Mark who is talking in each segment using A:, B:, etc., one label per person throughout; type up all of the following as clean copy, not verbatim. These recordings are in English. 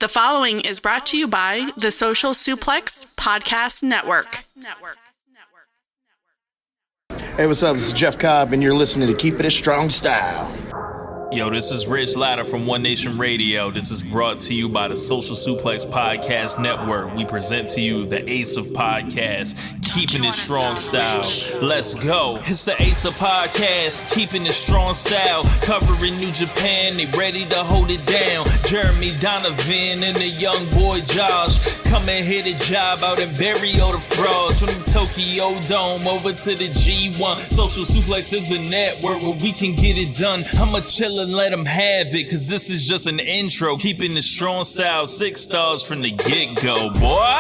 A: The following is brought to you by the Social Suplex Podcast Network.
B: Hey, what's up? This is Jeff Cobb, and you're listening to Keep It a Strong Style.
C: Yo, this is Rich Latta from One Nation Radio. This is brought to you by the Social Suplex Podcast Network. We present to you the Ace of Podcasts, Keeping It Strong Style. Let's go. It's the Ace of Podcasts, Keeping It Strong Style. Covering New Japan, they ready to hold it down. Jeremy Donovan and the young boy Josh. Come and hit a job out and bury all the frauds. From the Tokyo Dome over to the G1. Social Suplex is the network where we can get it done. I'ma chill and let them have it, cause this is just an intro. Keeping the strong style, 6 stars from the get-go, boy.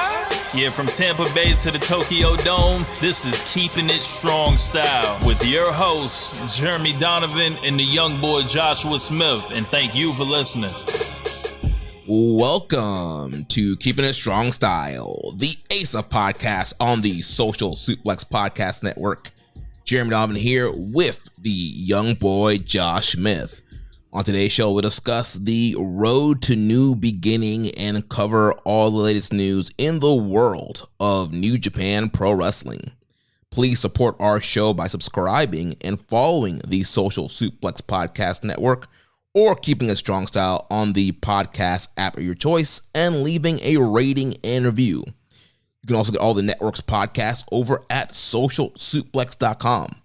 C: Yeah, from Tampa Bay to the Tokyo Dome, this is Keeping It Strong Style with your hosts, Jeremy Donovan and the young boy Joshua Smith. And thank you for listening.
D: Welcome to Keeping It Strong Style, the Ace of Podcasts on the Social Suplex Podcast Network. Jeremy Donovan here with the young boy Josh Smith. On today's show, we'll discuss the road to new beginning and cover all the latest news in the world of New Japan Pro Wrestling. Please support our show by subscribing and following the Social Suplex Podcast Network or Keeping It Strong Style on the podcast app of your choice and leaving a rating and review. You can also get all the network's podcasts over at socialsuplex.com.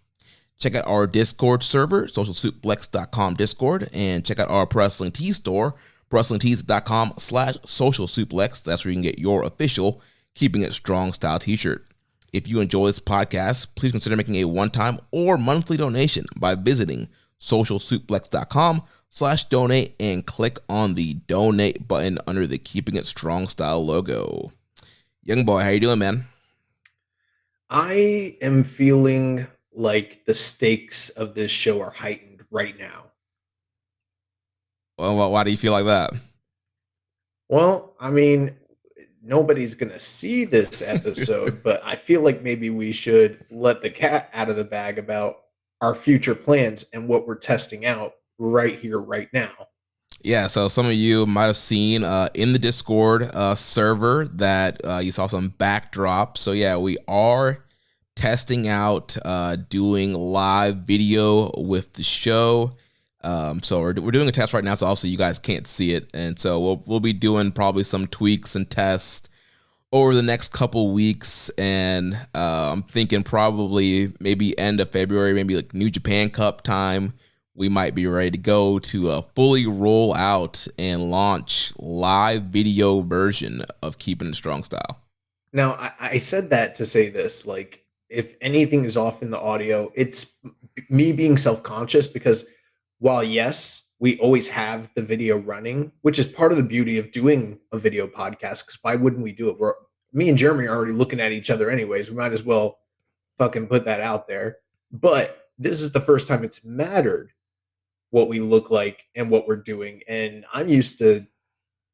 D: Check out our Discord server, socialsuplex.com Discord, and check out our Pro Wrestling Tees store, prowrestlingtees.com/socialsuplex. That's where you can get your official Keeping It Strong Style t-shirt. If you enjoy this podcast, please consider making a one-time or monthly donation by visiting socialsuplex.com/donate and click on the donate button under the Keeping It Strong Style logo. Young boy, how you doing, man?
E: I am feeling like the stakes of this show are heightened right now.
D: Well, why do you feel like that?
E: Well, I mean, nobody's going to see this episode, but I feel like maybe we should let the cat out of the bag about our future plans and what we're testing out right here, right now.
D: Yeah, so some of you might have seen in the Discord server that you saw some backdrops. So yeah, we are testing out doing live video with the show. So we're doing a test right now, so also you guys can't see it, and so we'll be doing probably some tweaks and tests over the next couple weeks, and I'm thinking probably maybe end of February, maybe like New Japan Cup time, we might be ready to go to fully roll out and launch live video version of Keeping It Strong Style.
E: Now, I said that to say this, like, if anything is off in the audio, it's me being self-conscious because while, yes, we always have the video running, which is part of the beauty of doing a video podcast, because why wouldn't we do it? Me and Jeremy are already looking at each other anyways. We might as well fucking put that out there. But this is the first time it's mattered what we look like and what we're doing. And I'm used to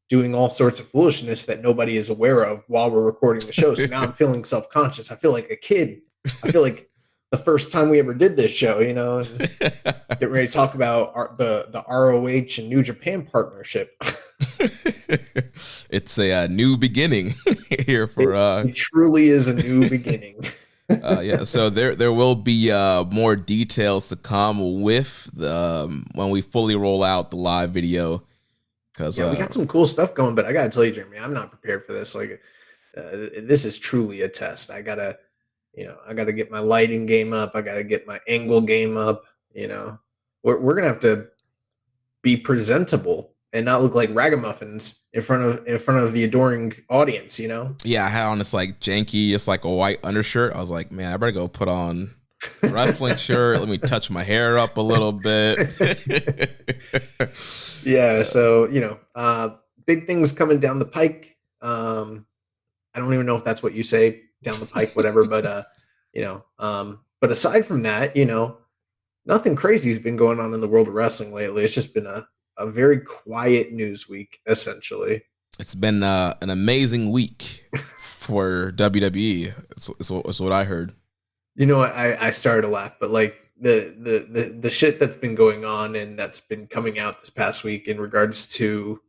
E: doing all sorts of foolishness that nobody is aware of while we're recording the show. So now I'm feeling self-conscious. I feel like a kid. I feel like the first time we ever did this show, you know, and get ready to talk about the ROH and New Japan partnership.
D: It's a new beginning here for
E: it truly is a new beginning.
D: Yeah, so there will be more details to come with when we fully roll out the live video. Because
E: we got some cool stuff going, but I gotta tell you, Jeremy, I'm not prepared for this. Like, this is truly a test. I gotta get my lighting game up. I gotta get my angle game up. You know, we're gonna have to be presentable and not look like ragamuffins in front of the adoring audience. You know?
D: Yeah, I had on this like janky, just like a white undershirt. I was like, man, I better go put on a wrestling shirt. Let me touch my hair up a little bit.
E: Yeah, so big things coming down the pike. I don't even know if that's what you say, down the pike, whatever. But but aside from that, nothing crazy has been going on in the world of wrestling lately. It's just been a very quiet news week, essentially.
D: It's been an amazing week for WWE. It's what I heard.
E: You know, I started to laugh, but like the shit that's been going on and that's been coming out this past week in regards to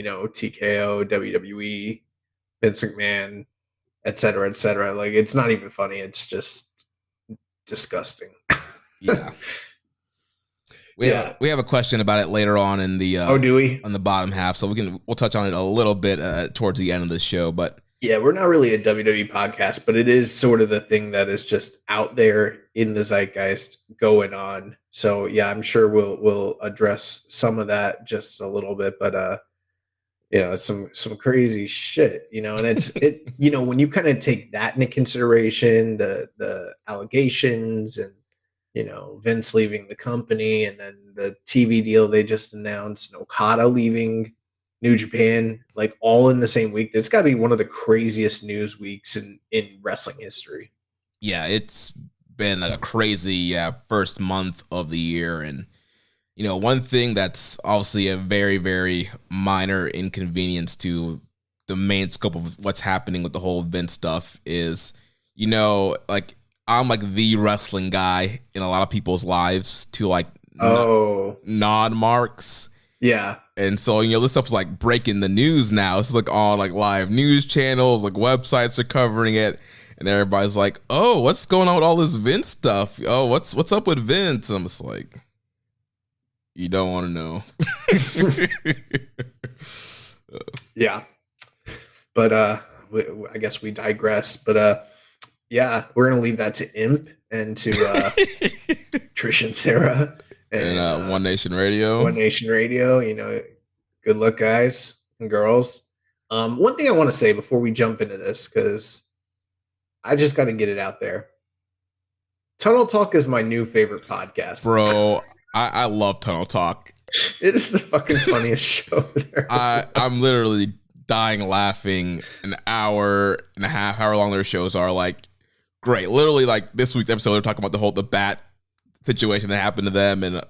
E: TKO, WWE, Vince McMahon, et cetera, et cetera. Like, it's not even funny. It's just disgusting.
D: Yeah. We have a question about it later on in the
E: do we?
D: on the bottom half, so we'll touch on it a little bit towards the end of the show. But
E: yeah, we're not really a WWE podcast, but it is sort of the thing that is just out there in the zeitgeist going on. So yeah, I'm sure we'll address some of that just a little bit, but some crazy shit, and when you kind of take that into consideration, the allegations and Vince leaving the company, and then the TV deal they just announced, and Okada leaving New Japan, like all in the same week. It's got to be one of the craziest news weeks in wrestling history.
D: Yeah, it's been a crazy first month of the year, and one thing that's obviously a very, very minor inconvenience to the main scope of what's happening with the whole Vince stuff is, like, I'm like the wrestling guy in a lot of people's lives to like non-marks.
E: Yeah.
D: And so, this stuff's like breaking the news now. It's like all like live news channels, like websites are covering it. And everybody's like, oh, what's going on with all this Vince stuff? Oh, what's up with Vince? I'm just like, you don't want to know.
E: Yeah. But I guess we digress. But yeah, we're going to leave that to Imp and to Trish and Sarah.
D: And One Nation Radio.
E: One Nation Radio, good luck, guys and girls. One thing I want to say before we jump into this, because I just got to get it out there. Tunnel Talk is my new favorite podcast.
D: Bro, I love Tunnel Talk.
E: It is the fucking funniest show there.
D: I'm literally dying laughing. An hour and a half, however long their shows are, like, great. Literally, like, this week's episode, they're talking about the bat situation that happened to them, and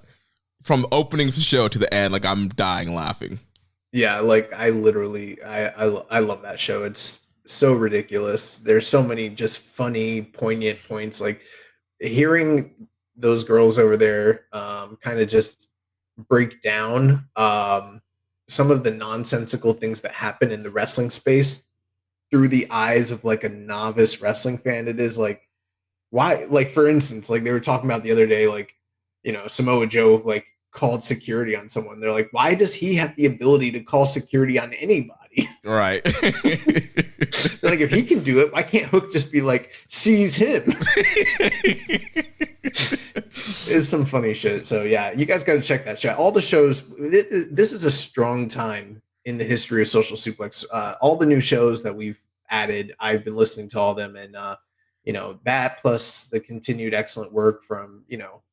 D: from opening the show to the end, like, I'm dying laughing.
E: Yeah, like, I love that show. It's so ridiculous. There's so many just funny, poignant points. Like, hearing those girls over there kind of just break down some of the nonsensical things that happen in the wrestling space through the eyes of like a novice wrestling fan. It is like, why? Like, for instance, like they were talking about the other day, like, Samoa Joe like called security on someone. They're like, why does he have the ability to call security on anybody?
D: Right.
E: Like, if he can do it, why can't Hook just be like, seize him? It's some funny shit. So yeah, you guys got to check that show. All the shows. This is a strong time in the history of Social Suplex. All the new shows that we've added, I've been listening to all of them, and that plus the continued excellent work from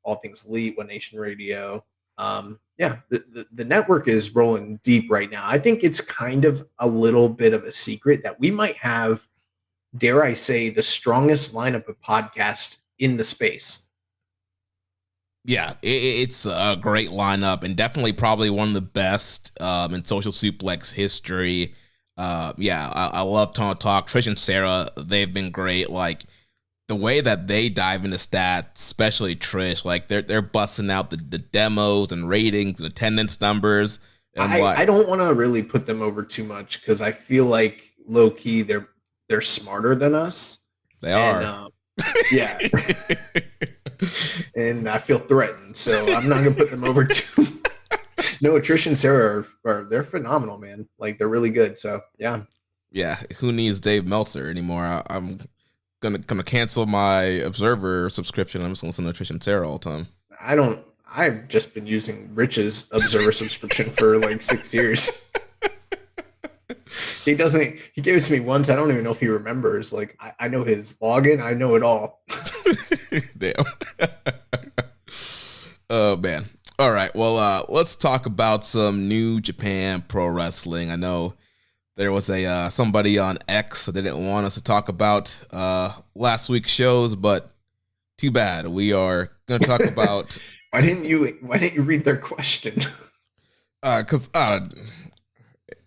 E: All Things Elite, One Nation Radio. Yeah, the network is rolling deep right now. I think it's kind of a little bit of a secret that we might have, dare I say, the strongest lineup of podcasts in the space.
D: Yeah, it's a great lineup, and definitely probably one of the best in Social Suplex history. Yeah, I love Tunnel Talk. Trish and Sarah, they've been great. Like, the way that they dive into stats, especially Trish, like they're busting out the demos and ratings and attendance numbers. And
E: I don't want to really put them over too much, because I feel like low key they're smarter than us.
D: They are.
E: Yeah. And I feel threatened, so I'm not gonna put them over too. No, Trish and Sarah they're phenomenal, man. Like, they're really good. So yeah.
D: Who needs Dave Meltzer anymore? I'm gonna cancel my Observer subscription. I'm just gonna listen to Trish and Sarah all the time.
E: I've just been using Rich's Observer subscription for like 6 years. He gave it to me once. I don't even know if he remembers. Like, I know his login. I know it all.
D: Damn. Oh, man. All right. Well, let's talk about some New Japan Pro Wrestling. I know there was somebody on X that didn't want us to talk about last week's shows, but too bad. We are going to talk about.
E: Why didn't you read their question?
D: Because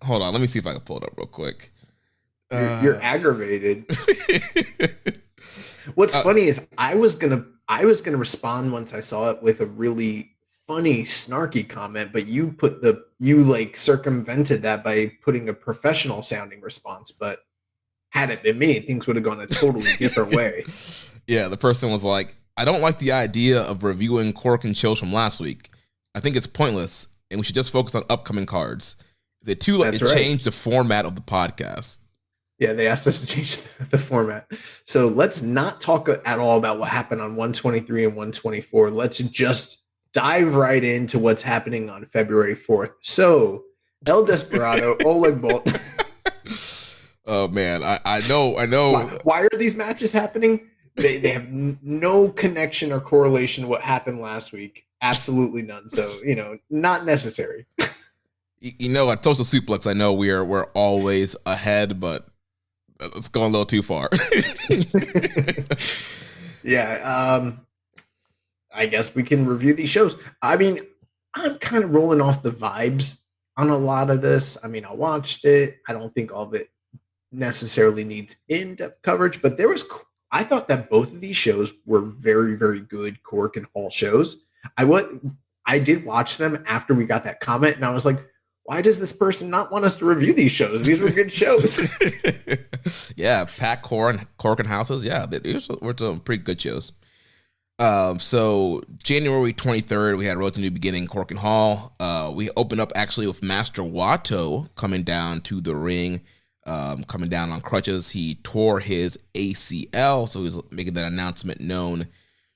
D: hold on, let me see if I can pull it up real quick.
E: You're aggravated. What's funny is I was gonna respond once I saw it with a really funny, snarky comment, but you like circumvented that by putting a professional sounding response. But had it been me, things would have gone a totally different way.
D: Yeah, the person was like, I don't like the idea of reviewing Korakuen shows from last week. I think it's pointless, and we should just focus on upcoming cards. They too like to change the format of the podcast.
E: Yeah, they asked us to change the format. So let's not talk at all about what happened on 123 and 124. Let's just dive right into what's happening on February 4th. So El Desperado, Oleg Bolt.
D: Oh man, I know.
E: Why are these matches happening? They have no connection or correlation to what happened last week. Absolutely none. So, not necessary.
D: At Social Suplex, I know we're always ahead, but it's going a little too far.
E: Yeah. I guess we can review these shows. I mean, I'm kind of rolling off the vibes on a lot of this. I mean, I watched it. I don't think all of it necessarily needs in-depth coverage, but I thought that both of these shows were very, very good Korakuen Hall shows. I did watch them after we got that comment, and I was like, why does this person not want us to review these shows? These were good shows.
D: Yeah, packed Korakuen houses. Yeah, these were some pretty good shows. So January 23rd, we had Road to New Beginning, Korakuen Hall. We opened up actually with Master Wato coming down to the ring, coming down on crutches. He tore his ACL, so he's making that announcement known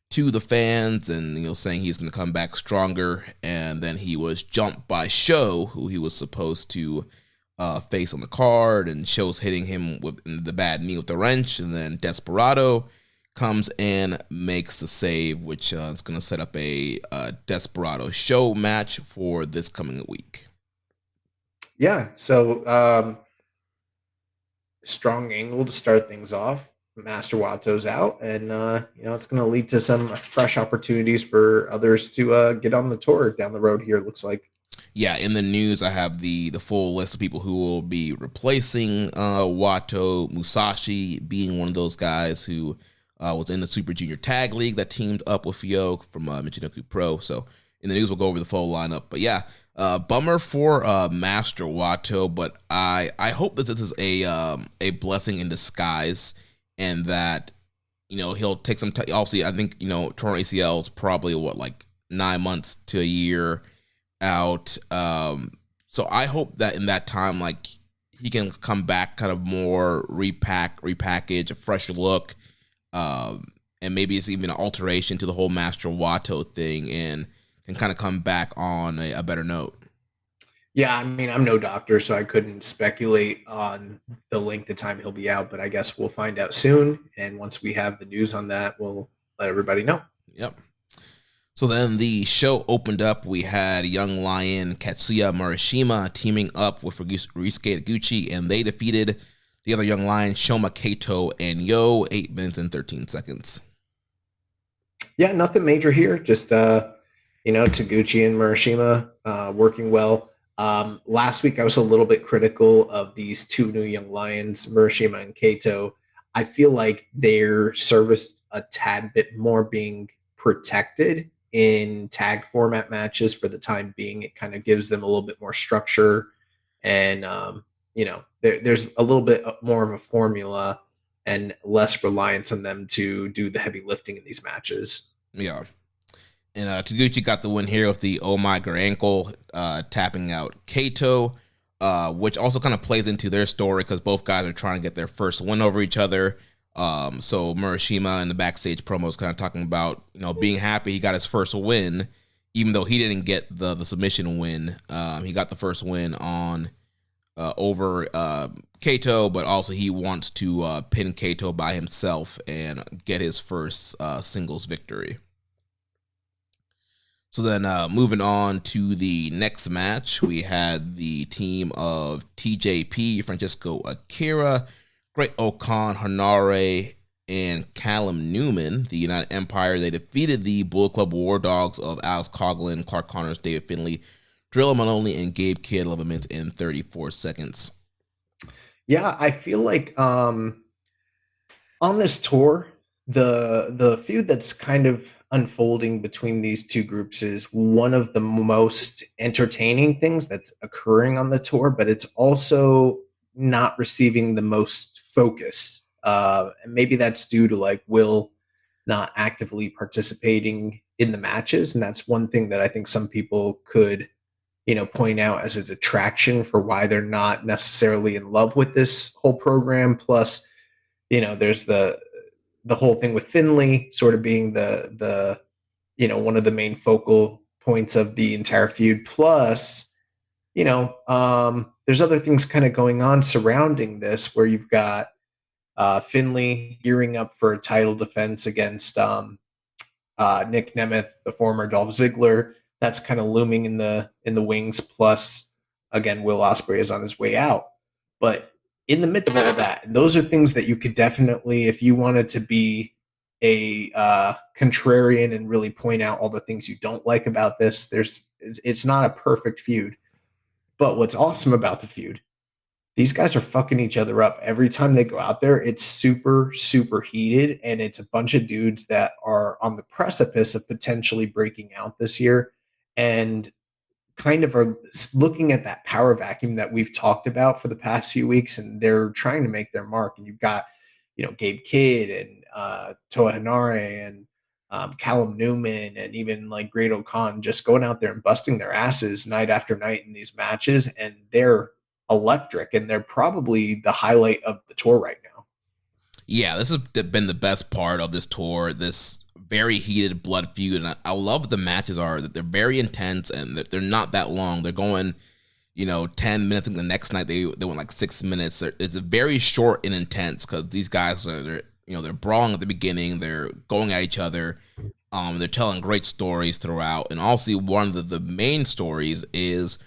D: to the fans, and saying he's going to come back stronger. And then he was jumped by Sho, who he was supposed to face on the card, and Sho's hitting him with the bad knee with the wrench, and then Desperado comes and makes the save, which is going to set up a Desperado Sho match for this coming week.
E: Yeah, so strong angle to start things off. Master Wato's out, and it's going to lead to some fresh opportunities for others to get on the tour down the road here, it looks like.
D: Yeah, in the news, I have the full list of people who will be replacing Wato. Musashi being one of those guys who was in the Super Junior Tag League that teamed up with Yo from Michinoku Pro. So in the news, we'll go over the full lineup. But yeah, bummer for Master Wato, but I hope that this is a blessing in disguise, and that he'll take some time. Obviously, I think torn ACL is probably 9 months to a year out. So I hope that in that time, he can come back kind of more repackage, a fresh look. And maybe it's even an alteration to the whole Master Wato thing, and can kind of come back on a better note.
E: Yeah, I mean, I'm no doctor, so I couldn't speculate on the length of time he'll be out, but I guess we'll find out soon. And once we have the news on that, we'll let everybody know.
D: Yep. So then the show opened up. We had Young Lion Katsuya Murashima teaming up with Ryusuke Taguchi, and they defeated the other Young Lions, Shoma Kato and Yo, 8 minutes and 13 seconds.
E: Yeah, nothing major here. Just, Taguchi and Murashima working well. Last week, I was a little bit critical of these two new Young Lions, Murashima and Kato. I feel like they're serviced a tad bit more being protected in tag format matches for the time being. It kind of gives them a little bit more structure, and there's a little bit more of a formula and less reliance on them to do the heavy lifting in these matches.
D: Yeah. And Taguchi got the win here with the Oh My Good Ankle, tapping out Kato, which also kind of plays into their story because both guys are trying to get their first win over each other. So Murashima in the backstage promo is kind of talking about, being happy he got his first win, even though he didn't get the submission win. He got the first win on over Kato, but also he wants to pin Kato by himself and get his first singles victory. So then moving on to the next match, we had the team of TJP, Francesco Akira, Great Okan Hanare, and Callum Newman, the United Empire. They defeated the Bullet Club War Dogs of Alex Coughlin, Clark Connors, David Finley, Drilla Maloney, and Gabe Kidd, 11 minutes and 34 seconds.
E: Yeah, I feel like on this tour, the feud that's kind of unfolding between these two groups is one of the most entertaining things that's occurring on the tour, but it's also not receiving the most focus. And maybe that's due to like Will not actively participating in the matches. And that's one thing that I think some people could, point out as a detraction for why they're not necessarily in love with this whole program. Plus, there's the whole thing with Finley sort of being the one of the main focal points of the entire feud. Plus, there's other things kind of going on surrounding this where you've got Finley gearing up for a title defense against Nick Nemeth, the former Dolph Ziggler. That's kind of looming in the wings. Plus, again, Will Ospreay is on his way out. But in the midst of all that, those are things that you could definitely, if you wanted to be a contrarian and really point out all the things you don't like about this, it's not a perfect feud. But what's awesome about the feud, these guys are fucking each other up every time they go out there. It's super, super heated, and it's a bunch of dudes that are on the precipice of potentially breaking out this year and kind of are looking at that power vacuum that we've talked about for the past few weeks, and they're trying to make their mark. And you've got, Gabe Kidd and Toa Henare and Callum Newman and even like Great O'Khan just going out there and busting their asses night after night in these matches, and they're electric, and they're probably the highlight of the tour right now.
D: Yeah, this has been the best part of this tour, this very heated blood feud, and I love the matches are that they're very intense and that they're not that long. They're going, 10 minutes. And the next night they went like 6 minutes. It's very short and intense because these guys they're brawling at the beginning. They're going at each other. They're telling great stories throughout, and also one of the main stories is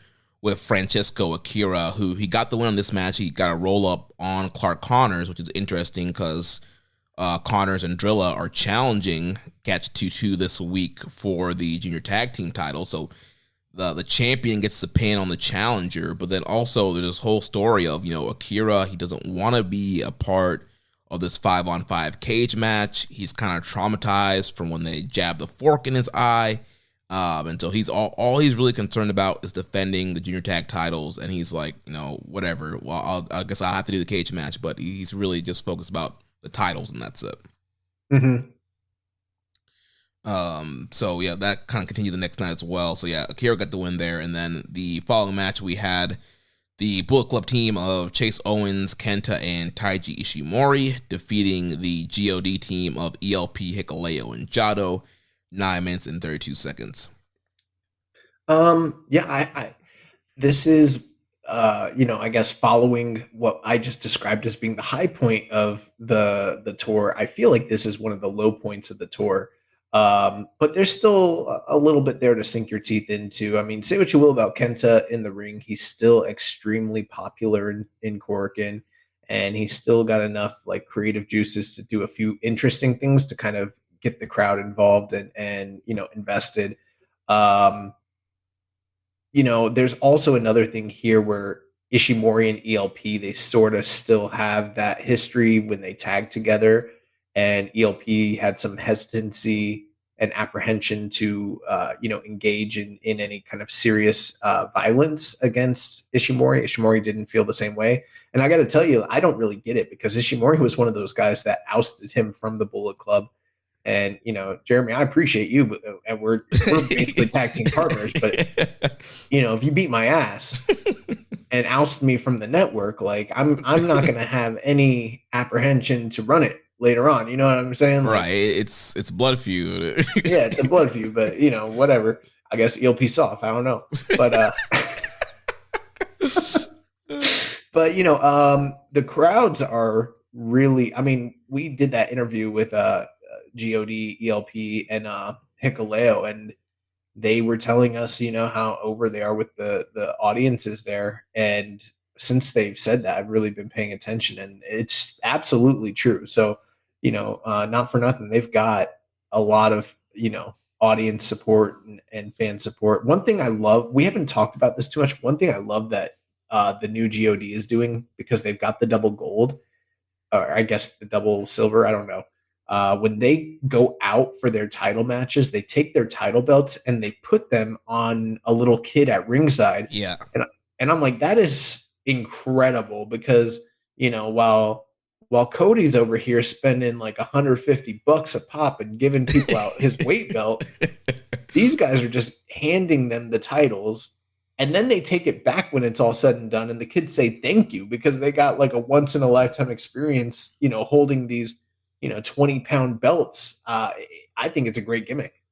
D: with Francesco Akira, who he got the win on this match. He got a roll up on Clark Connors, which is interesting because Connors and Drilla are challenging Catch 2-2 this week for the junior tag team title. So the champion gets the pin on the challenger, but then also there's this whole story of, Akira, he doesn't want to be a part of this 5-on-5 cage match. He's kind of traumatized from when they jabbed the fork in his eye. And so he's all he's really concerned about is defending the junior tag titles. And he's like, whatever. Well, I guess I'll have to do the cage match, but he's really just focused about the titles, and that's it.
E: Mm-hmm.
D: So yeah, that kind of continued the next night as well. So yeah, Akira got the win there. And then the following match, we had the Bullet Club team of Chase Owens, Kenta, and Taiji Ishimori defeating the GOD team of ELP, Hikuleo, and Jado, 9 minutes and 32 seconds.
E: I this is I guess following what I just described as being the high point of the tour. I feel like this is one of the low points of the tour. But there's still a little bit there to sink your teeth into. I mean, say what you will about Kenta in the ring, he's still extremely popular in Korakuen, and he's still got enough like creative juices to do a few interesting things to kind of get the crowd involved and invested. There's also another thing here where Ishimori and ELP, they sort of still have that history when they tagged together, and ELP had some hesitancy and apprehension to, engage in any kind of serious violence against Ishimori. Ishimori didn't feel the same way. And I got to tell you, I don't really get it because Ishimori was one of those guys that ousted him from the Bullet Club. And Jeremy, I appreciate you, and we're basically tag team partners. But if you beat my ass and oust me from the network, like I'm not going to have any apprehension to run it later on. You know what I'm saying? Like,
D: right. It's blood feud.
E: Yeah, it's a blood feud, but whatever. I guess ELP's off. I don't know, but the crowds are really. I mean, we did that interview with God, ELP, and Hikuleo, and they were telling us, how over they are with the audiences there. And since they've said that, I've really been paying attention, and it's absolutely true. So, not for nothing, they've got a lot of, audience support and fan support. One thing I love, we haven't talked about this too much. One thing I love that the new God is doing, because they've got the double gold, or I guess the double silver, I don't know. when they go out for their title matches, they take their title belts and they put them on a little kid at ringside.
D: Yeah.
E: And I'm like, that is incredible because, while Cody's over here spending like $150 a pop and giving people out his weight belt, these guys are just handing them the titles. And then they take it back when it's all said and done. And the kids say thank you because they got like a once in a lifetime experience, holding these, 20-pound belts. I think it's a great gimmick.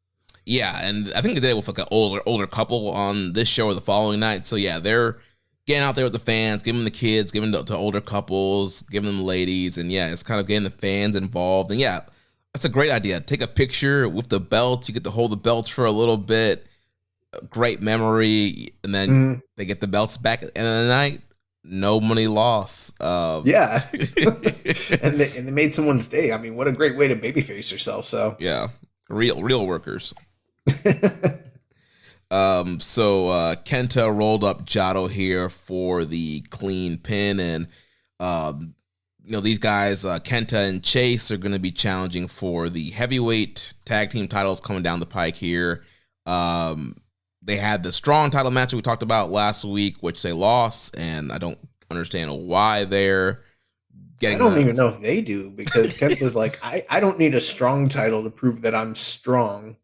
D: Yeah, and I think they did it with like an older couple on this show or the following night. So yeah, they're getting out there with the fans, giving the kids, giving to older couples, giving them the ladies, and yeah, it's kind of getting the fans involved. And yeah, that's a great idea. Take a picture with the belts. You get to hold the belts for a little bit. Great memory, and then they get the belts back at the end of the night. No money loss.
E: Yeah, and they made someone's day. I mean, what a great way to babyface yourself. So
D: yeah, real workers. So Kenta rolled up Jado here for the clean pin, and these guys, Kenta and Chase, are going to be challenging for the heavyweight tag team titles coming down the pike here. They had the strong title match that we talked about last week, which they lost, and I don't understand why they're getting.
E: I don't even know if they do, because Kenta's like, I don't need a strong title to prove that I'm strong.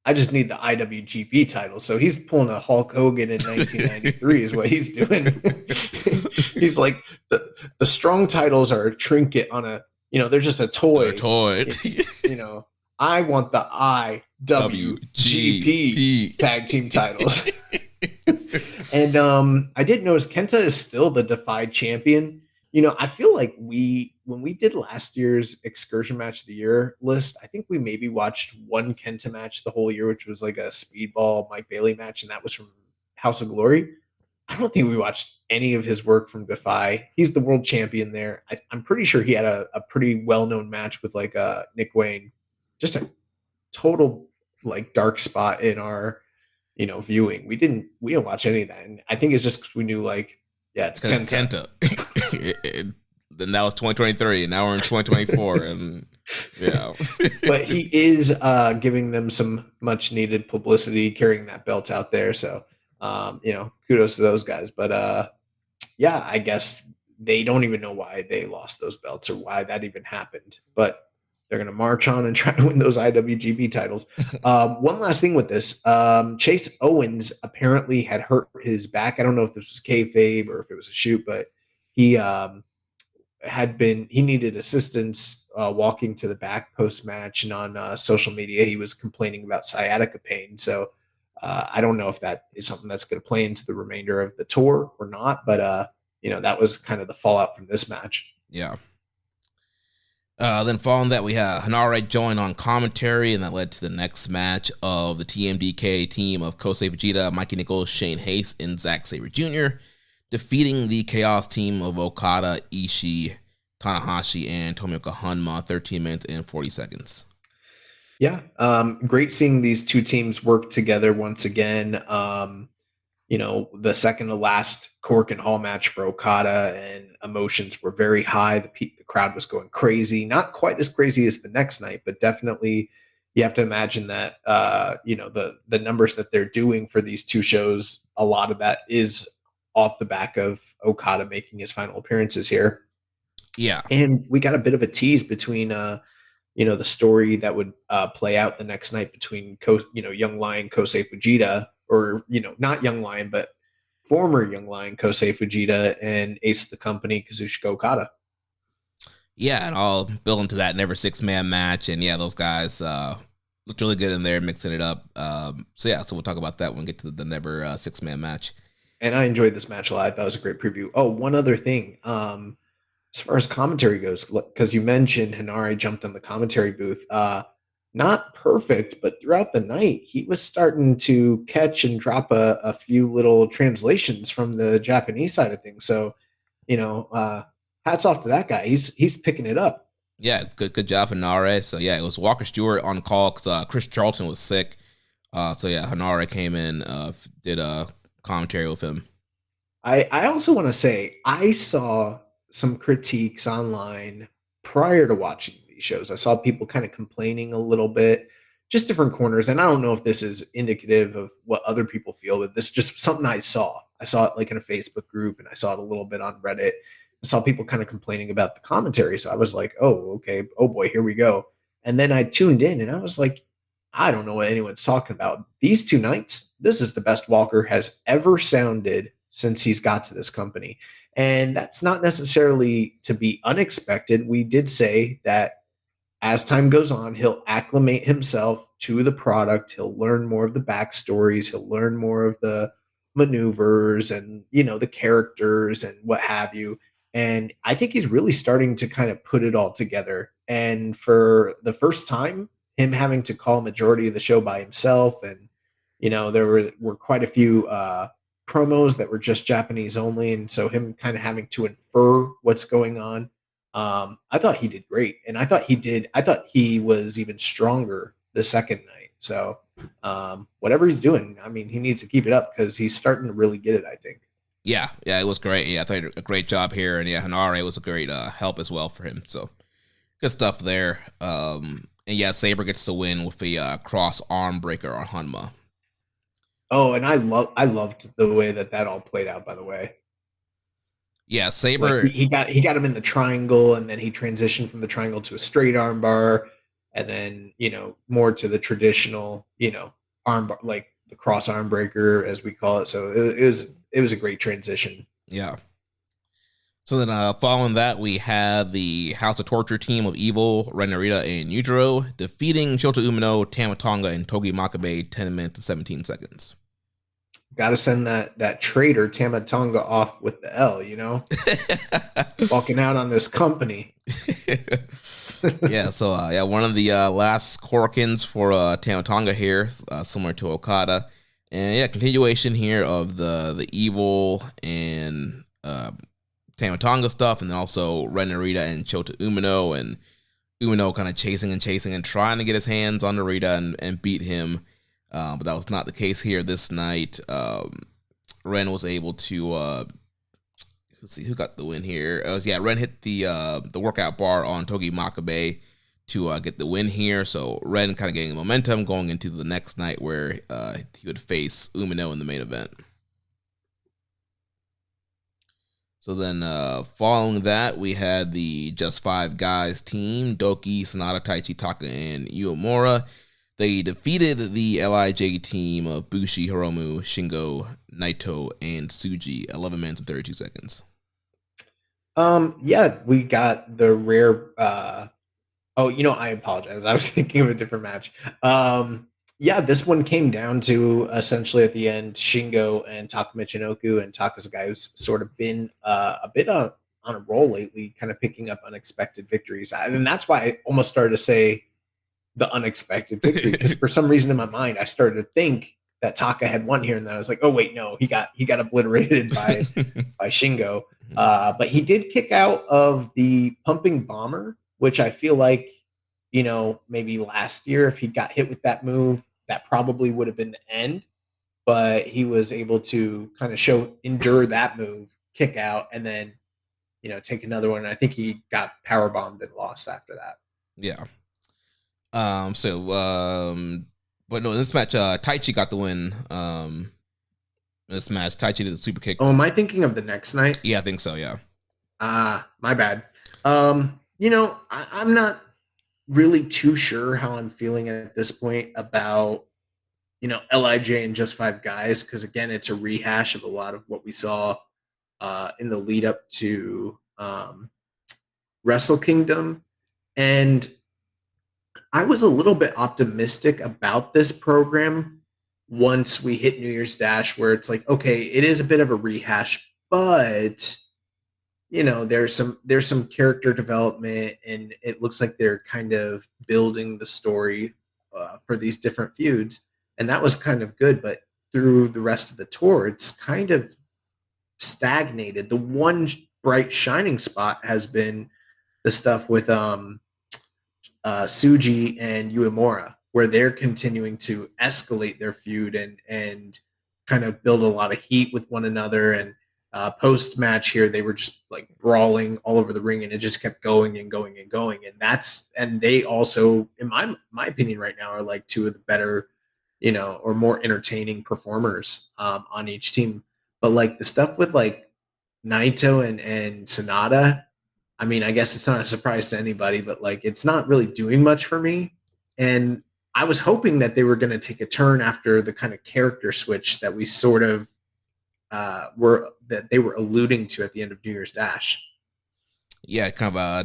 E: I just need the IWGP title. So he's pulling a Hulk Hogan in 1993 is what he's doing. He's like, the strong titles are a trinket on a, they're just a toy.
D: A toy.
E: I want the IWGP tag team titles. And I did notice Kenta is still the Defy champion. I feel like when we did last year's excursion match of the year list, I think we maybe watched one Kenta match the whole year, which was like a Speedball Mike Bailey match, and that was from House of Glory. I don't think we watched any of his work from Defy. He's the world champion there. I'm pretty sure he had a pretty well-known match with like Nick Wayne. Just a total like dark spot in our viewing. We didn't watch any of that, and I think it's just because we knew like, yeah, it's Kenta.
D: Then that was 2023, and now we're in 2024, and yeah.
E: But he is giving them some much needed publicity, carrying that belt out there. So kudos to those guys. But yeah, I guess they don't even know why they lost those belts or why that even happened. But they're going to march on and try to win those IWGP titles. One last thing with this. Chase Owens apparently had hurt his back. I don't know if this was kayfabe or if it was a shoot, but he needed assistance walking to the back post-match, and on social media, he was complaining about sciatica pain. So I don't know if that is something that's going to play into the remainder of the tour or not, but that was kind of the fallout from this match.
D: Yeah. Then following that, we had Hanare join on commentary, and that led to the next match of the TMDK team of Kosei Fujita, Mikey Nichols, Shane Haste, and Zack Sabre Jr., defeating the Chaos team of Okada, Ishii, Tanahashi, and Tomioka Hanma, 13 minutes and 40 seconds.
E: Yeah, great seeing these two teams work together once again. The second to last Cork and Hall match for Okada, and emotions were very high. The crowd was going crazy. Not quite as crazy as the next night, but definitely you have to imagine that, the numbers that they're doing for these two shows, a lot of that is off the back of Okada making his final appearances here.
D: Yeah.
E: And we got a bit of a tease between, the story that would play out the next night between, Young Lion Kosei Fujita, or, not Young Lion, but former Young Lion Kosei Fujita and Ace of the Company, Kazuchika Okada.
D: Yeah, and I'll build into that Never Six-Man match. And yeah, those guys looked really good in there, mixing it up. So we'll talk about that when we get to the Never Six-Man match.
E: And I enjoyed this match a lot. That was a great preview. Oh, one other thing. As far as commentary goes, because you mentioned Hanare jumped on the commentary booth. Not perfect, but throughout the night, he was starting to catch and drop a few little translations from the Japanese side of things. So, hats off to that guy. He's picking it up.
D: Yeah, good job, Hanare. So yeah, it was Walker Stewart on call because Chris Charlton was sick. So yeah, Hanare came in, did a commentary with him.
E: I also want to say I saw some critiques online prior to watching these these shows. I saw people kind of complaining a little bit, just different corners. And I don't know if this is indicative of what other people feel, but this is just something I saw. I saw it like in a Facebook group, and I saw it a little bit on Reddit. I saw people kind of complaining about the commentary. So I was like, oh, okay. Oh boy, here we go. And then I tuned in and I was like, I don't know what anyone's talking about. These 2 nights, this is the best Walker has ever sounded since he's got to this company. And that's not necessarily to be unexpected. We did say that as time goes on, he'll acclimate himself to the product. He'll learn more of the backstories. He'll learn more of the maneuvers and, the characters and what have you. And I think he's really starting to kind of put it all together. And for the first time, him having to call majority of the show by himself. And, there were quite a few promos that were just Japanese only. And so him kind of having to infer what's going on. I thought he did great, and I thought he was even stronger the second night. So whatever he's doing, I mean, he needs to keep it up because he's starting to really get it, I think.
D: Yeah, it was great. Yeah, I thought he did a great job here, and yeah, Hanare was a great help as well for him. So good stuff there. And yeah, Sabre gets the win with a cross arm breaker on Hanma.
E: Oh, and I loved the way that all played out, by the way.
D: Yeah, Sabre.
E: Like he got him in the triangle, and then he transitioned from the triangle to a straight arm bar, and then more to the traditional arm bar, like the cross arm breaker as we call it. So it was a great transition.
D: Yeah. So then following that, we had the House of Torture team of Evil, Ren Narita, and Yujiro defeating Shota Umino, Tamatonga, and Togi Makabe 10 minutes and 17 seconds.
E: Got to send that traitor Tamatonga off with the L, walking out on this company.
D: Yeah, so one of the last Korakens for Tamatonga here, similar to Okada, and yeah, continuation here of the Evil and Tamatonga stuff, and then also Ren Narita and Shota Umino, and Umino kind of chasing and trying to get his hands on Narita and beat him. But that was not the case here this night. Ren was able to let's see who got the win here. Ren hit the workout bar on Togi Makabe to get the win here. So Ren kind of getting momentum going into the next night where he would face Umino in the main event. So then following that, we had the Just Five Guys team, Doki, Sanada, Taichi, Taka, and Uemura. They defeated the LIJ team of Bushi, Hiromu, Shingo, Naito, and Tsuji, 11 minutes and 32 seconds.
E: Yeah, we got the rare. I apologize. I was thinking of a different match. Yeah, this one came down to essentially at the end, Shingo and Taka Michinoku, and Taka's a guy who's sort of been a bit on a roll lately, kind of picking up unexpected victories. And that's why I almost started to say the unexpected victory, because for some reason in my mind I started to think that Taka had won here, and then I was like, oh wait, no, he got obliterated by Shingo. But he did kick out of the pumping bomber, which I feel like maybe last year if he got hit with that move, that probably would have been the end. But he was able to kind of endure that move, kick out, and then take another one. I think he got power bombed and lost after that.
D: Yeah. But no, in this match, Taichi got the win. This match, Taichi did the super kick.
E: Oh, am I thinking of the next night?
D: Yeah, I think so. Yeah.
E: My bad. I'm not really too sure how I'm feeling at this point about LIJ and Just Five Guys, because again, it's a rehash of a lot of what we saw in the lead up to Wrestle Kingdom, and I was a little bit optimistic about this program once we hit New Year's Dash, where it's like, okay, it is a bit of a rehash, but there's some character development, and it looks like they're kind of building the story for these different feuds, and that was kind of good. But through the rest of the tour, it's kind of stagnated. The one bright shining spot has been the stuff with Tsuji and Uemura, where they're continuing to escalate their feud and kind of build a lot of heat with one another. And Post match here, they were just like brawling all over the ring, and it just kept going and going and going. And they also, in my opinion, right now are like two of the better, or more entertaining performers on each team. But like the stuff with like Naito and Sonata, I mean, I guess it's not a surprise to anybody, but like it's not really doing much for me. And I was hoping that they were going to take a turn after the kind of character switch that we sort of that they were alluding to at the end of New Year's Dash.
D: Yeah, kind of a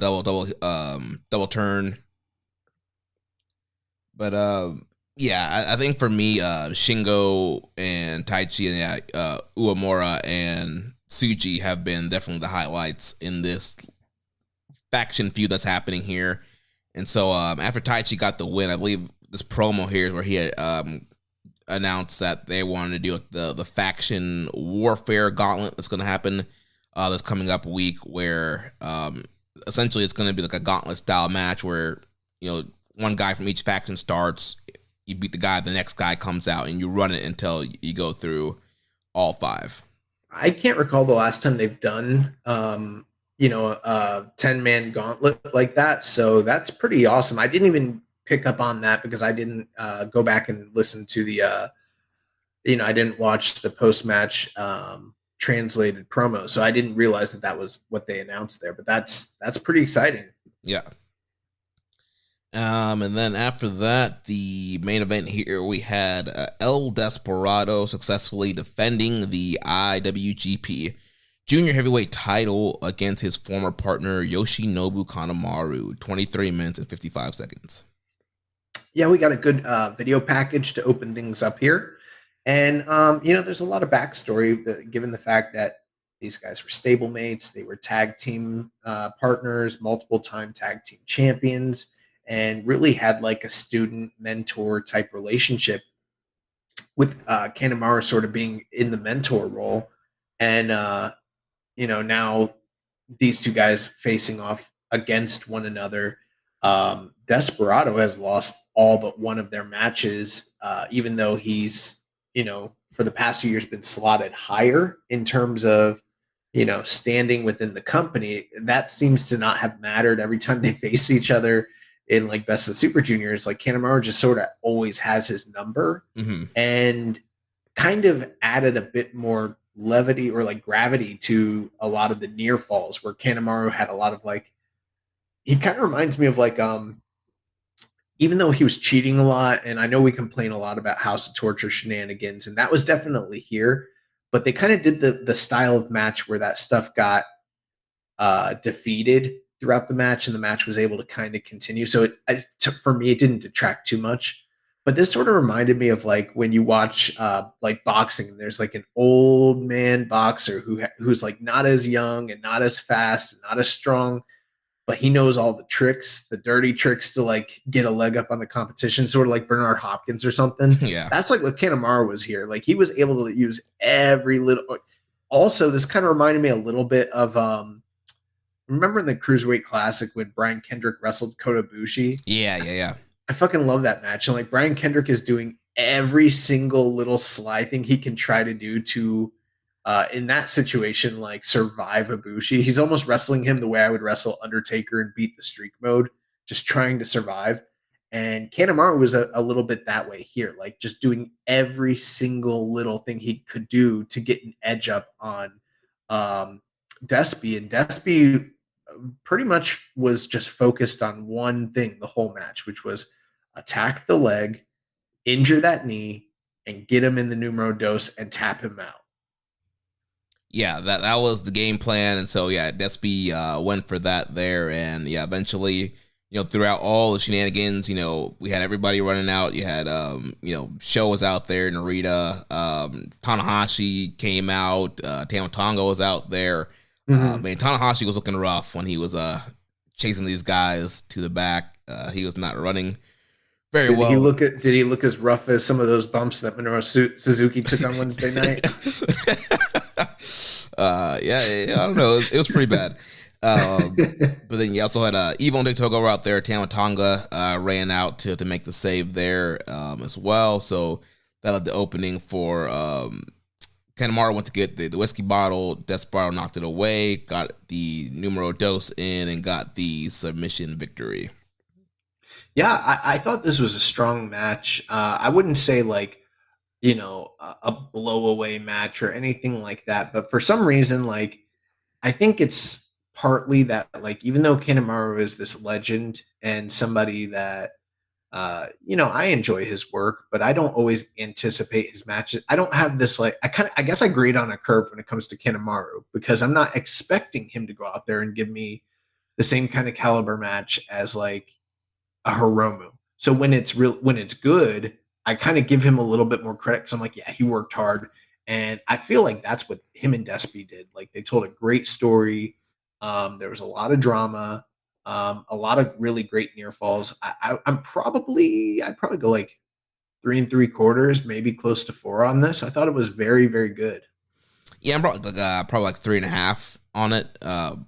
D: double turn. But I think for me, Shingo and Taichi and Uemura and Tsuji have been definitely the highlights in this faction feud that's happening here. And so after Taichi got the win, I believe this promo here is where he had announced that they wanted to do the faction warfare gauntlet that's going to happen this coming up week, where essentially it's going to be like a gauntlet style match where one guy from each faction starts, you beat the guy, the next guy comes out, and you run it until you go through all 5.
E: I can't recall the last time they've done a 10-man gauntlet like that, so that's pretty awesome. I didn't even pick up on that because I didn't go back and listen to the I didn't watch the post-match translated promo, so I didn't realize that was what they announced there, but that's pretty exciting.
D: Yeah. And then after that, the main event here, we had El Desperado successfully defending the IWGP Junior Heavyweight title against his former partner Yoshinobu Kanemaru, 23 minutes and 55 seconds.
E: Yeah, we got a good video package to open things up here. And, there's a lot of backstory given the fact that these guys were stablemates. They were tag team partners, multiple time tag team champions, and really had like a student mentor type relationship with Kanemaru sort of being in the mentor role. And, now these two guys facing off against one another. Desperado has lost all but one of their matches, even though he's, for the past few years been slotted higher in terms of, standing within the company. That seems to not have mattered every time they face each other in like Best of Super Juniors. Like Kanemaru just sort of always has his number, and kind of added a bit more levity or like gravity to a lot of the near falls, where Kanemaru had a lot of like, he kind of reminds me of like, even though he was cheating a lot, and I know we complain a lot about House of Torture shenanigans, and that was definitely here, but they kind of did the style of match where that stuff got defeated throughout the match, and the match was able to kind of continue. So for me, it didn't detract too much. But this sort of reminded me of like when you watch like boxing, and there's like an old man boxer who's like not as young and not as fast and not as strong, but he knows all the tricks, the dirty tricks to like get a leg up on the competition, sort of like Bernard Hopkins or something.
D: Yeah.
E: That's like what Kanemaru was here. Like he was able to use every little. Also, this kind of reminded me a little bit of remember in the Cruiserweight Classic when Brian Kendrick wrestled Kota Ibushi?
D: Yeah.
E: I fucking love that match. And like Brian Kendrick is doing every single little sly thing he can try to do to, in that situation, like survive Ibushi. He's almost wrestling him the way I would wrestle Undertaker and beat the streak mode, just trying to survive. And Kanemaru was a little bit that way here, like just doing every single little thing he could do to get an edge up on Despy. And Despy pretty much was just focused on one thing the whole match, which was attack the leg, injure that knee, and get him in the numero dos and tap him out.
D: Yeah, that was the game plan. And so, yeah, Despy went for that there. And, yeah, eventually, throughout all the shenanigans, we had everybody running out. You had, Sho was out there, Narita, Tanahashi came out, Tama Tonga was out there. Tanahashi was looking rough when he was chasing these guys to the back. He was not running very well.
E: Did he look as rough as some of those bumps that Minoru Suzuki took on Wednesday night?
D: I don't know. It was pretty bad. But then you also had Evo and Dick Togo were out there. Tama Tonga ran out to make the save there as well. So that had the opening for Kanemaru went to get the whiskey bottle. Desperado knocked it away, got the numero dos in, and got the submission victory.
E: Yeah, I thought this was a strong match. I wouldn't say like, a blowaway match or anything like that, but for some reason, like, I think it's partly that, like, even though Kanemaru is this legend and somebody that, I enjoy his work, but I don't always anticipate his matches. I don't have this, like, I guess I grade on a curve when it comes to Kanemaru because I'm not expecting him to go out there and give me the same kind of caliber match as like a Hiromu. So when it's good, I kind of give him a little bit more credit because I'm like, yeah, he worked hard. And I feel like that's what him and Despy did. Like they told a great story. There was a lot of drama, a lot of really great near falls. I'd probably go like 3 3/4, maybe close to 4 on this. I thought it was very, very good.
D: Yeah, I'm probably like 3.5 on it. Thought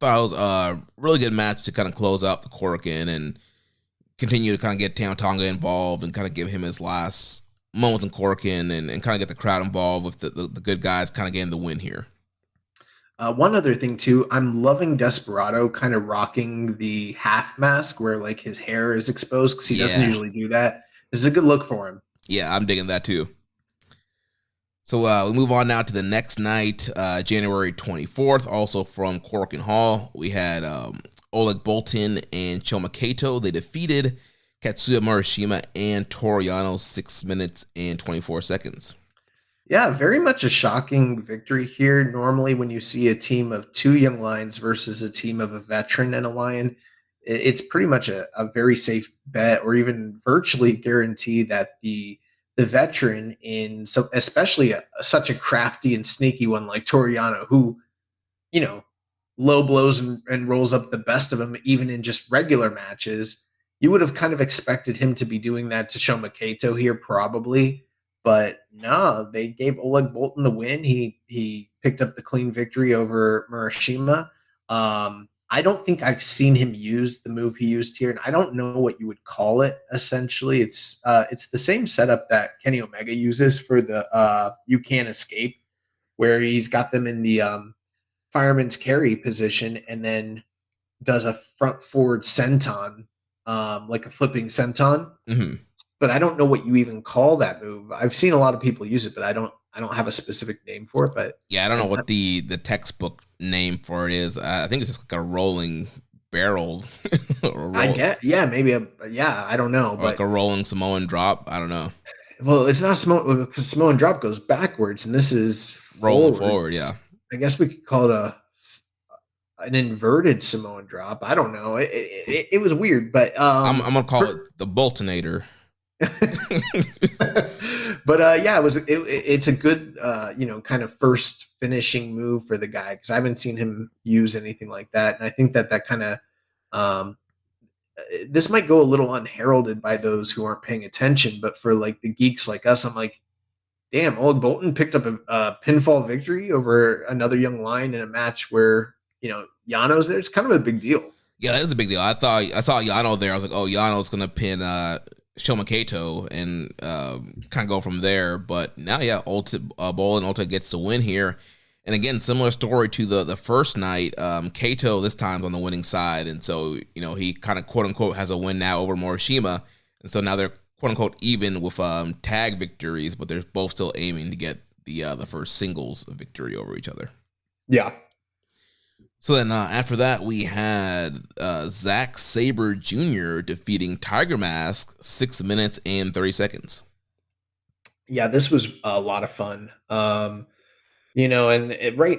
D: it was a really good match to kind of close out the Korakuen and continue to kind of get Tama Tonga involved and kind of give him his last moment in Korakuen and kind of get the crowd involved with the good guys kind of getting the win here.
E: One other thing too, I'm loving Desperado kind of rocking the half mask where like his hair is exposed because he doesn't usually do that. This is a good look for him.
D: Yeah, I'm digging that too. So we move on now to the next night, January 24th, also from Korakuen Hall. We had Oleg Boltin and Choma Kato. They defeated Katsuya Murashima and Toru Yano 6 minutes and 24 seconds.
E: Yeah, very much a shocking victory here. Normally, when you see a team of 2 young lions versus a team of a veteran and a lion, it's pretty much a very safe bet, or even virtually guarantee that the veteran in so especially such a crafty and sneaky one like Toru Yano, who you know low blows and rolls up the best of them, even in just regular matches. You would have kind of expected him to be doing that to Shoma Kato here, probably. But no, they gave Oleg Boltin the win. He picked up the clean victory over Murashima. I don't think I've seen him use the move he used here, and I don't know what you would call it. Essentially, it's the same setup that Kenny Omega uses for the You Can't Escape, where he's got them in the fireman's carry position and then does a front forward senton, like a flipping senton.
D: Mm-hmm.
E: But I don't know what you even call that move. I've seen a lot of people use it, but I don't have a specific name for it. But
D: yeah, I don't know what the textbook name for it is. I think it's just like a rolling barrel.
E: I get, yeah, maybe I don't know, but
D: like a rolling Samoan drop. I don't know.
E: Well, it's not Samoan because Samoan drop goes backwards, and this is
D: rolling forward. Yeah,
E: I guess we could call it an inverted Samoan drop. I don't know. It was weird, but
D: I'm gonna call it the Boltonator.
E: But yeah, it's a good kind of first finishing move for the guy because I haven't seen him use anything like that, and I think that kind of this might go a little unheralded by those who aren't paying attention, but for like the geeks like us, I'm like, damn, Oleg Boltin picked up a pinfall victory over another young lion in a match where Yano's there. It's kind of a big deal.
D: Yeah, that is a big deal. I saw Yano there. I was like, oh, Yano's gonna pin Shoma Kato and kind of go from there. But now, yeah, Boltin gets the win here. And again, similar story to the first night. Kato this time's on the winning side, and so he kind of quote unquote has a win now over Morishima, and so now they're quote unquote even with tag victories, but they're both still aiming to get the first singles victory over each other.
E: Yeah.
D: So then after that, we had Zack Sabre Jr. defeating Tiger Mask 6 minutes and 30 seconds.
E: Yeah, this was a lot of fun. Right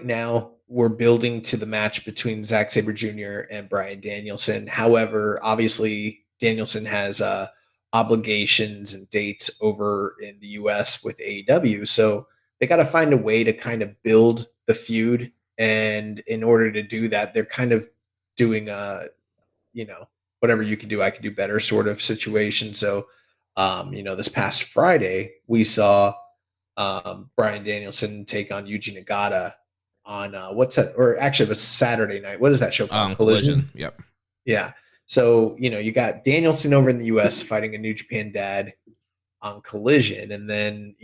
E: now we're building to the match between Zack Sabre Jr. and Bryan Danielson. However, obviously Danielson has obligations and dates over in the US with AEW. So they got to find a way to kind of build the feud. And in order to do that, they're kind of doing whatever you can do, I can do better sort of situation. So, this past Friday, we saw Bryan Danielson take on Yuji Nagata on what's that? Or actually, it was Saturday night. What is that show called?
D: Collision. Yep.
E: Yeah. So, you got Danielson over in the US fighting a New Japan dad on Collision. And then,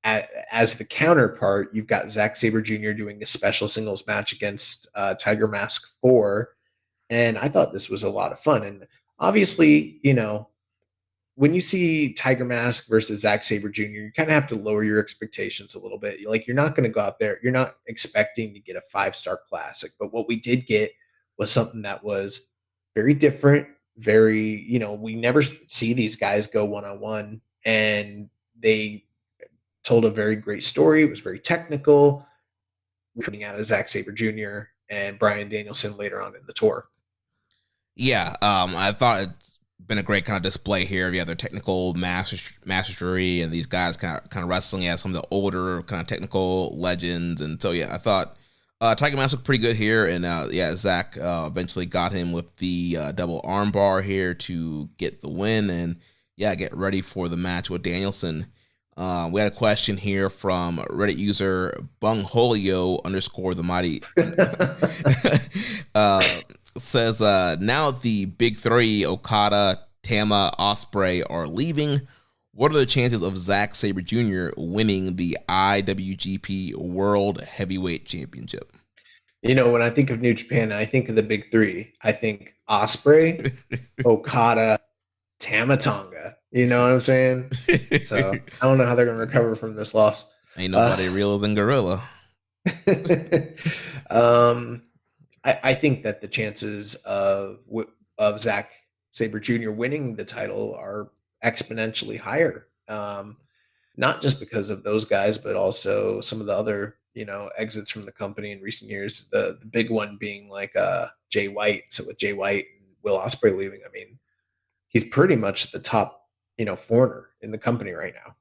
E: as the counterpart, you've got Zack Sabre Jr. doing a special singles match against Tiger Mask 4. And I thought this was a lot of fun. And obviously, when you see Tiger Mask versus Zack Sabre Jr., you kind of have to lower your expectations a little bit. Like, you're not going to go out there, you're not expecting to get a 5-star classic. But what we did get was something that was very different, very, we never see these guys go one on one. And they told a very great story. It was very technical, coming out of Zack Sabre Jr. and Bryan Danielson later on in the tour.
D: Yeah, I thought it's been a great kind of display here. You have their technical mastery, and these guys kind of wrestling as some of the older kind of technical legends. And so, yeah, I thought Tiger Mask looked pretty good here. And Zach eventually got him with the double armbar here to get the win. And yeah, get ready for the match with Danielson. We had a question here from Reddit user Bungholio _ the mighty. Says, now the big three, Okada, Tama, Ospreay, are leaving. What are the chances of Zack Sabre Jr. winning the IWGP World Heavyweight Championship?
E: When I think of New Japan, I think of the big three. I think Ospreay, Okada, Tama Tonga. You know what I'm saying? So I don't know how they're going to recover from this loss.
D: Ain't nobody realer than Gorilla.
E: I think that the chances of Zack Sabre Jr. winning the title are exponentially higher. Not just because of those guys, but also some of the other, exits from the company in recent years. The big one being like Jay White. So with Jay White and Will Ospreay leaving, I mean, he's pretty much the top, foreigner in the company right now.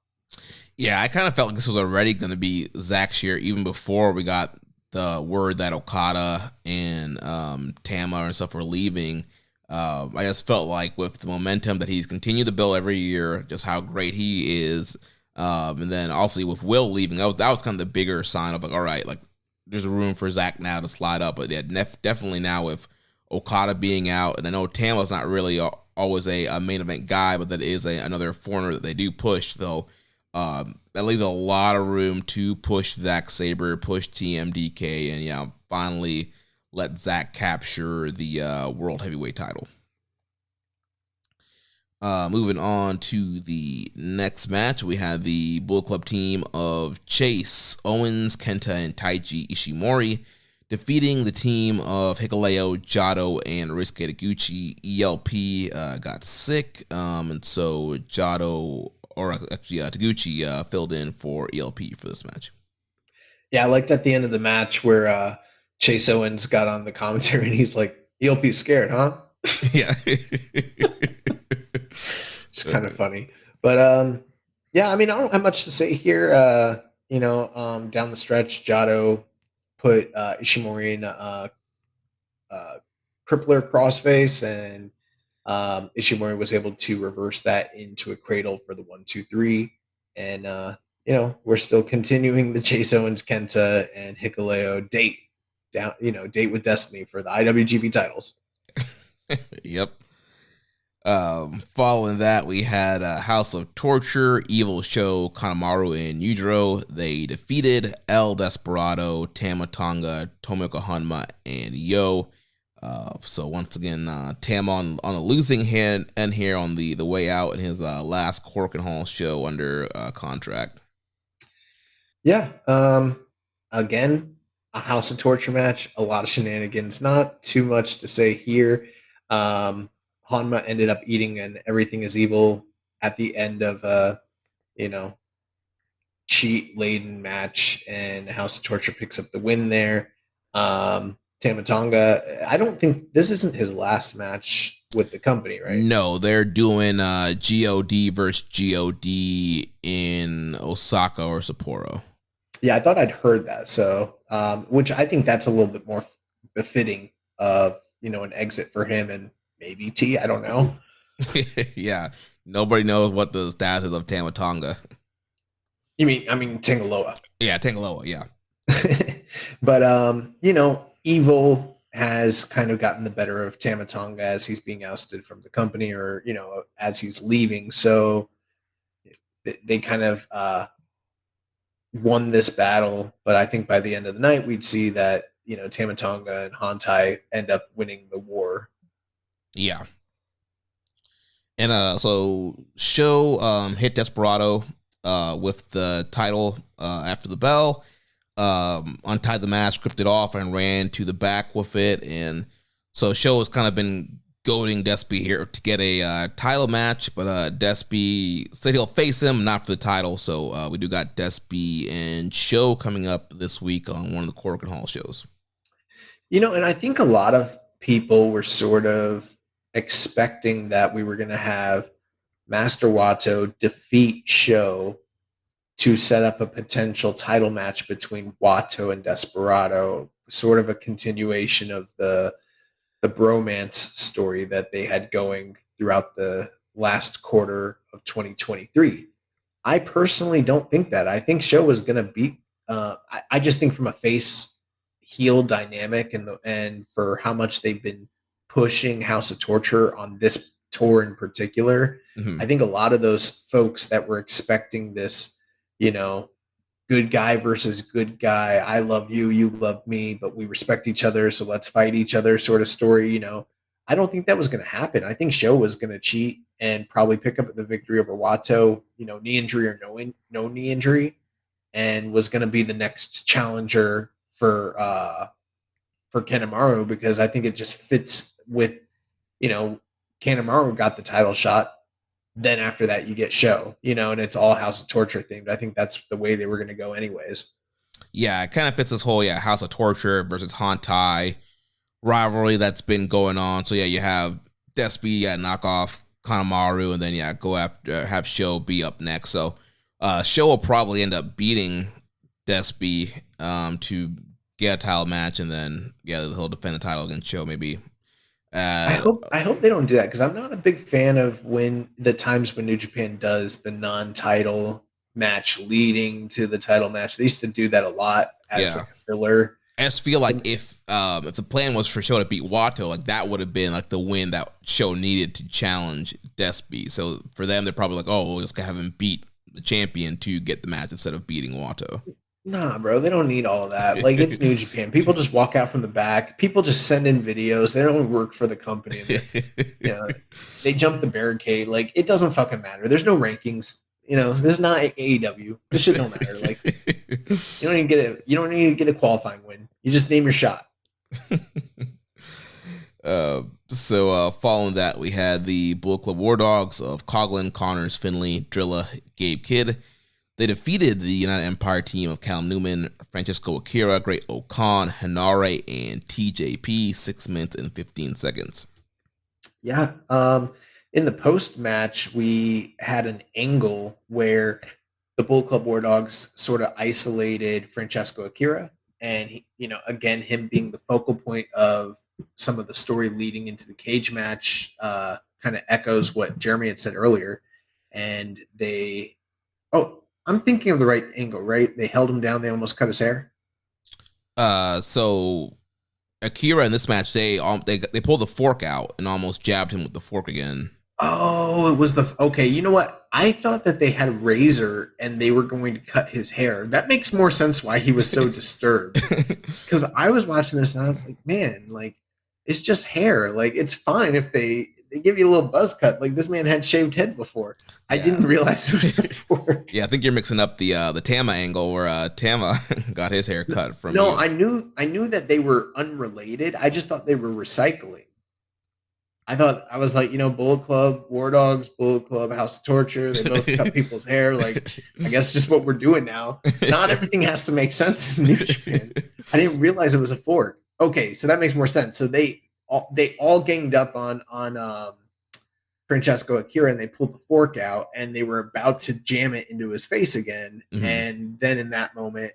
D: Yeah, I kind of felt like this was already going to be Zach's year even before we got the word that Okada and Tama and stuff were leaving. I just felt like with the momentum that he's continued to build every year, just how great he is. And then also with Will leaving, that was kind of the bigger sign of like, all right, like there's a room for Zach now to slide up. But yeah, definitely now with Okada being out, and I know Tama's not really always a main event guy, but that is another foreigner that they do push, though. That leaves a lot of room to push Zack Sabre, push TMDK, and finally let Zach capture the World Heavyweight title. Moving on to the next match, we had the Bullet Club team of Chase, Owens, Kenta, and Taiji Ishimori defeating the team of Hikuleo, Jado, and Ryusuke Taguchi. ELP got sick, and so Jado, or actually Taguchi, filled in for ELP for this match.
E: Yeah, I liked at the end of the match where Chase Owens got on the commentary and he's like, ELP's scared, huh?
D: Yeah.
E: It's kind of funny. But yeah, I mean, I don't have much to say here. Down the stretch, Jado put Ishimori in a crippler crossface, and Ishimori was able to reverse that into a cradle for the 1-2-3. And we're still continuing the Chase Owens, Kenta, and Hikuleo date with Destiny for the IWGP titles.
D: Yep. Following that, we had House of Torture, Evil Show, Kanemaru, and Yujiro. They defeated El Desperado, Tama Tonga, Tomioka Hanma, and Yo. So once again, Tam on a losing hand and here on the way out in his last Korakuen Hall show under contract.
E: Yeah. Again, a House of Torture match, a lot of shenanigans. Not too much to say here. Hanma ended up eating an Everything is Evil at the end of a, cheat-laden match, and House of Torture picks up the win there. Tama Tonga, I don't think this isn't his last match with the company, right?
D: No, they're doing GOD versus GOD in Osaka or Sapporo.
E: Yeah, I thought I'd heard that. So, which I think that's a little bit more befitting of, an exit for him and maybe T. I don't know.
D: Yeah, nobody knows what the status is of Tama Tonga.
E: I mean Tangaloa.
D: Yeah, Tangaloa, yeah.
E: But Evil has kind of gotten the better of Tama Tonga as he's being ousted from the company, or as he's leaving. So they kind of won this battle, but I think by the end of the night, we'd see that, Tama Tonga and Hantai end up winning the war.
D: Yeah. And so Show hit Desperado with the title after the bell, untied the mask, ripped it off, and ran to the back with it. And so Show has kind of been goading Despy here to get a title match, but Despy said he'll face him, not for the title. So we do got Despy and Show coming up this week on one of the Korakuen Hall shows.
E: And I think a lot of people were sort of expecting that we were going to have Master Wato defeat Show to set up a potential title match between Wato and Desperado, sort of a continuation of the bromance story that they had going throughout the last quarter of 2023. I personally don't think that. I think Show was going to beat. I just think from a face heel dynamic and for how much they've been pushing House of Torture on this tour in particular, I think a lot of those folks that were expecting this, good guy versus good guy, I love you, you love me, but we respect each other, so let's fight each other sort of story, I don't think that was going to happen. I think Show was going to cheat and probably pick up the victory over Wato, knee injury or no knee injury, and was going to be the next challenger for Kanemaru, because I think it just fits with, Kanemaru got the title shot. Then after that, you get Show, and it's all House of Torture themed. I think that's the way they were going to go anyways.
D: Yeah, it kind of fits this whole House of Torture versus Hantai rivalry that's been going on. So, you have Despy knock off Kanemaru, and then, go after, have Show be up next. So, Show will probably end up beating Despy to get a title match, and then, he'll defend the title against Show maybe.
E: I hope they don't do that, because I'm not a big fan of when New Japan does the non-title match leading to the title match. They used to do that a lot as like a filler.
D: I just feel like if the plan was for Show to beat Wato, like that would have been like the win that Show needed to challenge Despy. So for them, they're probably like, oh, we'll just have him beat the champion to get the match instead of beating Wato.
E: Nah, bro, they don't need all of that. Like, it's New Japan. People just walk out from the back. People just send in videos. They don't work for the company. They jump the barricade. Like, it doesn't fucking matter. There's no rankings. This is not AEW. This shit don't matter. Like, you don't need to get a qualifying win. You just name your shot.
D: So following that, we had the Bullet Club War Dogs of Coughlin, Connors, Finley, Drilla, Gabe Kidd. They defeated the United Empire team of Cal Newman, Francesco Akira, Great Okan, Hanare, and TJP, 6 minutes and 15 seconds.
E: Yeah. In the post-match, we had an angle where the Bullet Club War Dogs sort of isolated Francesco Akira. And, again, him being the focal point of some of the story leading into the cage match kind of echoes what Jeremy had said earlier. And I'm thinking of the right angle, right? They held him down. They almost cut his hair.
D: So Akira in this match, they pulled the fork out and almost jabbed him with the fork again.
E: Oh, it was okay. You know what? I thought that they had a razor and they were going to cut his hair. That makes more sense why he was so disturbed. Because I was watching this and I was like, man, like, it's just hair. Like, it's fine if they give you a little buzz cut. Like, this man had shaved head before. I didn't realize it was the fork.
D: Yeah, I think you're mixing up the Tama angle where Tama got his hair cut from.
E: No, you. I knew that they were unrelated. I just thought they were recycling. I was like, Bullet Club, War Dogs, Bullet Club, House of Torture. They both cut people's hair. Like, I guess just what we're doing now. Not everything has to make sense in New Japan. I didn't realize it was a fork. Okay, so that makes more sense. So they all ganged up on Francesco Akira, and they pulled the fork out, and they were about to jam it into his face again. Mm-hmm. And then in that moment,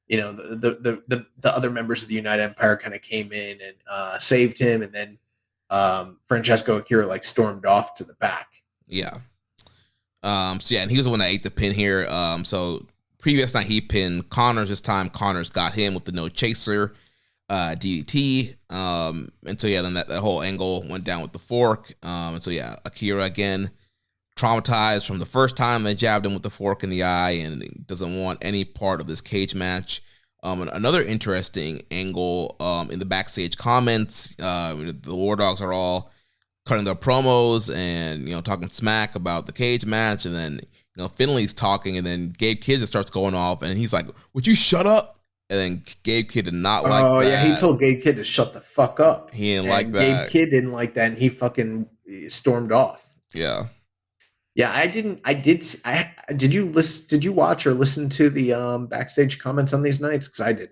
E: the other members of the United Empire kind of came in and saved him, and then Francesco Akira stormed off to the back.
D: Yeah. And he was the one that ate the pin here. So previous night he pinned Connors. This time Connors got him with the no chaser DDT. Then that whole angle went down with the fork. Akira again traumatized from the first time they jabbed him with the fork in the eye and doesn't want any part of this cage match. And another interesting angle in the backstage comments, the War Dogs are all cutting their promos and talking smack about the cage match, and then Finley's talking, and then Gabe Kidd just starts going off, and he's like, "Would you shut up?" And then Gabe Kidd did not like that.
E: Oh yeah, he told Gabe Kidd to shut the fuck up.
D: He didn't like that.
E: Gabe Kidd didn't like that, and he fucking stormed off.
D: Yeah.
E: Yeah, I didn't. Did you listen? Did you watch or listen to the backstage comments on these nights? Because I did.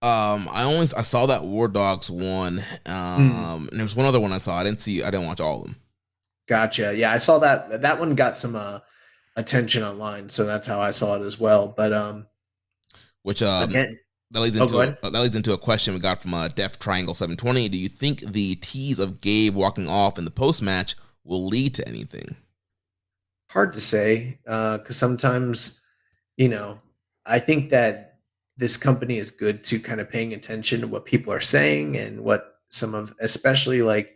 D: I saw that War Dogs one. And there was one other one I saw. I didn't watch all of them.
E: Gotcha. Yeah, I saw that. That one got some attention online, so that's how I saw it as well. But again,
D: that leads into a question we got from Def Triangle 720. Do you think the tease of Gabe walking off in the post match will lead to anything?
E: Hard to say, because sometimes, I think that this company is good to kind of paying attention to what people are saying and what especially like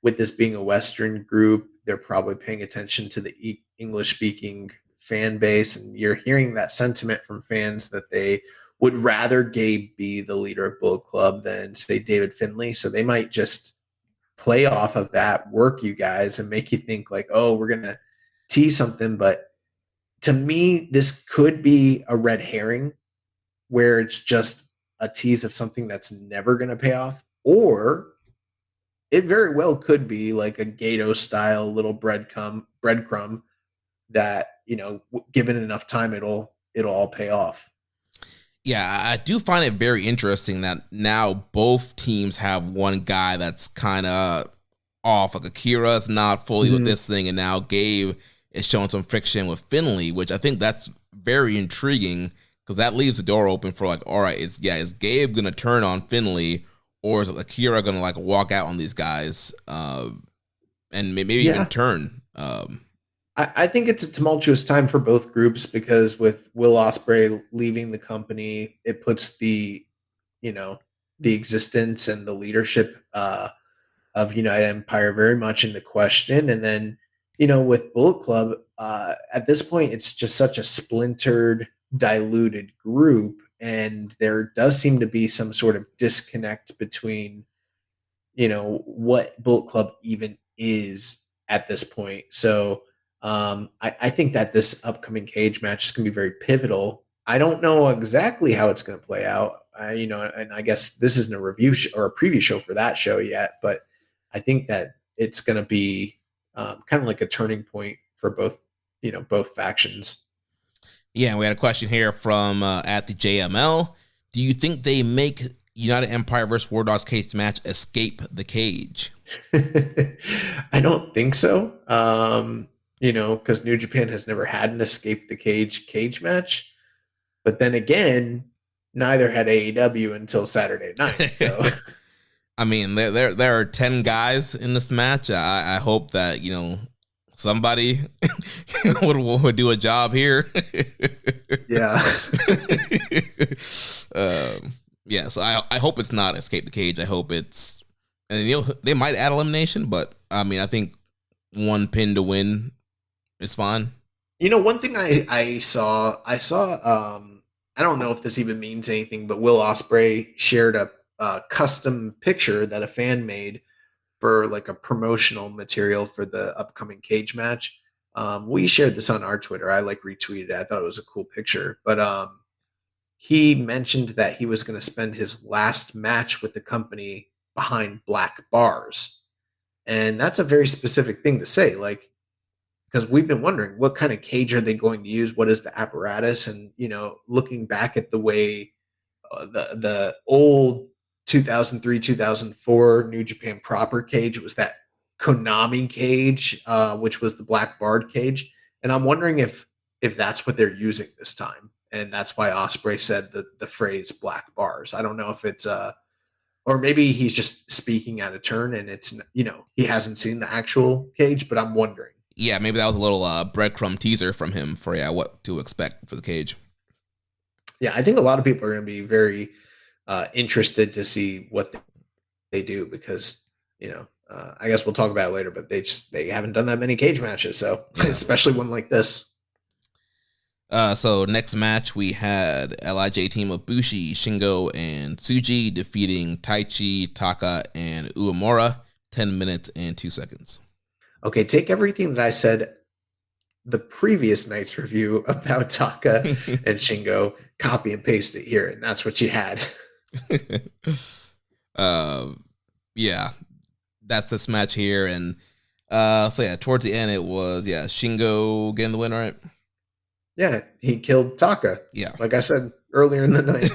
E: with this being a Western group, they're probably paying attention to the English speaking fan base. And you're hearing that sentiment from fans that they would rather Gabe be the leader of Bullet Club than, say, David Finlay. So they might just play off of that, work you guys, and make you think like, oh, we're going to tease something. But to me, this could be a red herring where it's just a tease of something that's never going to pay off, or it very well could be like a Gato style little breadcrumb that, given enough time, it'll all pay off.
D: Yeah, I do find it very interesting that now both teams have one guy that's kind of off. Like Akira's not fully with this thing, and now Gabe is showing some friction with Finlay, which I think that's very intriguing because that leaves the door open for like, all right, is Gabe gonna turn on Finlay, or is Akira gonna like walk out on these guys and maybe even turn?
E: I think it's a tumultuous time for both groups because with Will Ospreay leaving the company, it puts the existence and the leadership of United Empire very much into question. And then, with Bullet Club, at this point, it's just such a splintered, diluted group. And there does seem to be some sort of disconnect between, what Bullet Club even is at this point. So I think that this upcoming cage match is going to be very pivotal. I don't know exactly how it's going to play out. And I guess this isn't a review or a preview show for that show yet, but I think that it's going to be kind of like a turning point for both factions.
D: Yeah, we had a question here from at the JML. Do you think they make United Empire versus War Dogs cage match escape the cage?
E: I don't think so. Because New Japan has never had an escape the cage match. But then again, neither had AEW until Saturday night. So,
D: I mean, there are 10 guys in this match. I hope that somebody would do a job here.
E: Yeah.
D: Yeah. So I hope it's not escape the cage. I hope it's, and they might add elimination, but I mean, I think one pin to win is fine.
E: One thing I saw, I don't know if this even means anything, but Will Ospreay shared a custom picture that a fan made for like a promotional material for the upcoming cage match. We shared this on our Twitter. I retweeted it. I thought it was a cool picture, but he mentioned that he was going to spend his last match with the company behind black bars. And that's a very specific thing to say. Like, because we've been wondering what kind of cage are they going to use? What is the apparatus? And, looking back at the way the old 2003, 2004 New Japan proper cage, it was that Konami cage, which was the black barred cage. And I'm wondering if that's what they're using this time. And that's why Ospreay said the phrase black bars. I don't know if it's or maybe he's just speaking out of turn and it's, he hasn't seen the actual cage, but I'm wondering.
D: Yeah, maybe that was a little breadcrumb teaser from him for what to expect for the cage.
E: Yeah, I think a lot of people are going to be very interested to see what they do because I guess we'll talk about it later, but they haven't done that many cage matches, so especially one like this.
D: So next match we had LIJ team of Bushi, Shingo, and Tsuji defeating Taichi, Taka, and Uemura. 10 minutes and 2 seconds.
E: Okay, take everything that I said the previous night's review about Taka and Shingo, copy and paste it here, and that's what you had.
D: Yeah, that's this match here, and towards the end it was Shingo getting the win, right?
E: Yeah, he killed Taka.
D: Yeah,
E: like I said earlier in the night.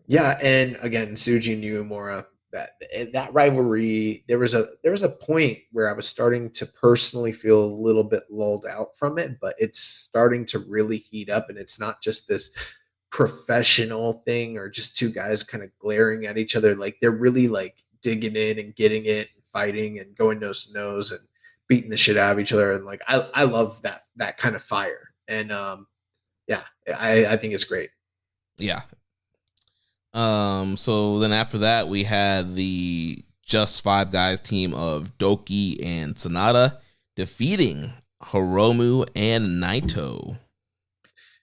E: And again, Tsuji and Uemura, that rivalry, there was a point where I was starting to personally feel a little bit lulled out from it, but it's starting to really heat up, and it's not just this professional thing or just two guys kind of glaring at each other. Like, they're really like digging in and getting it and fighting and going nose to nose and beating the shit out of each other. And like, I love that kind of fire. And I think it's great.
D: Yeah. So then after that, we had the Just Five Guys team of Doki and Sanada defeating Hiromu and Naito.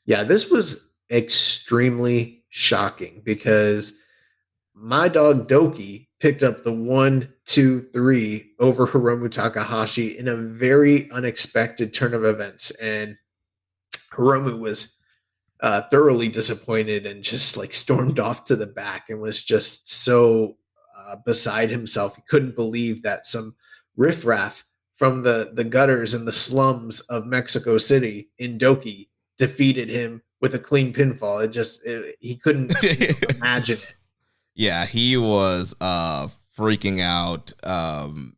E: Yeah, this was extremely shocking because my dog Doki picked up the 1, 2, 3 over Hiromu Takahashi in a very unexpected turn of events. And Hiromu was thoroughly disappointed and just like stormed off to the back and was just so beside himself. He couldn't believe that some riffraff from the gutters and the slums of Mexico City in Doki defeated him with a clean pinfall. He couldn't imagine it.
D: Yeah, he was freaking out. Kind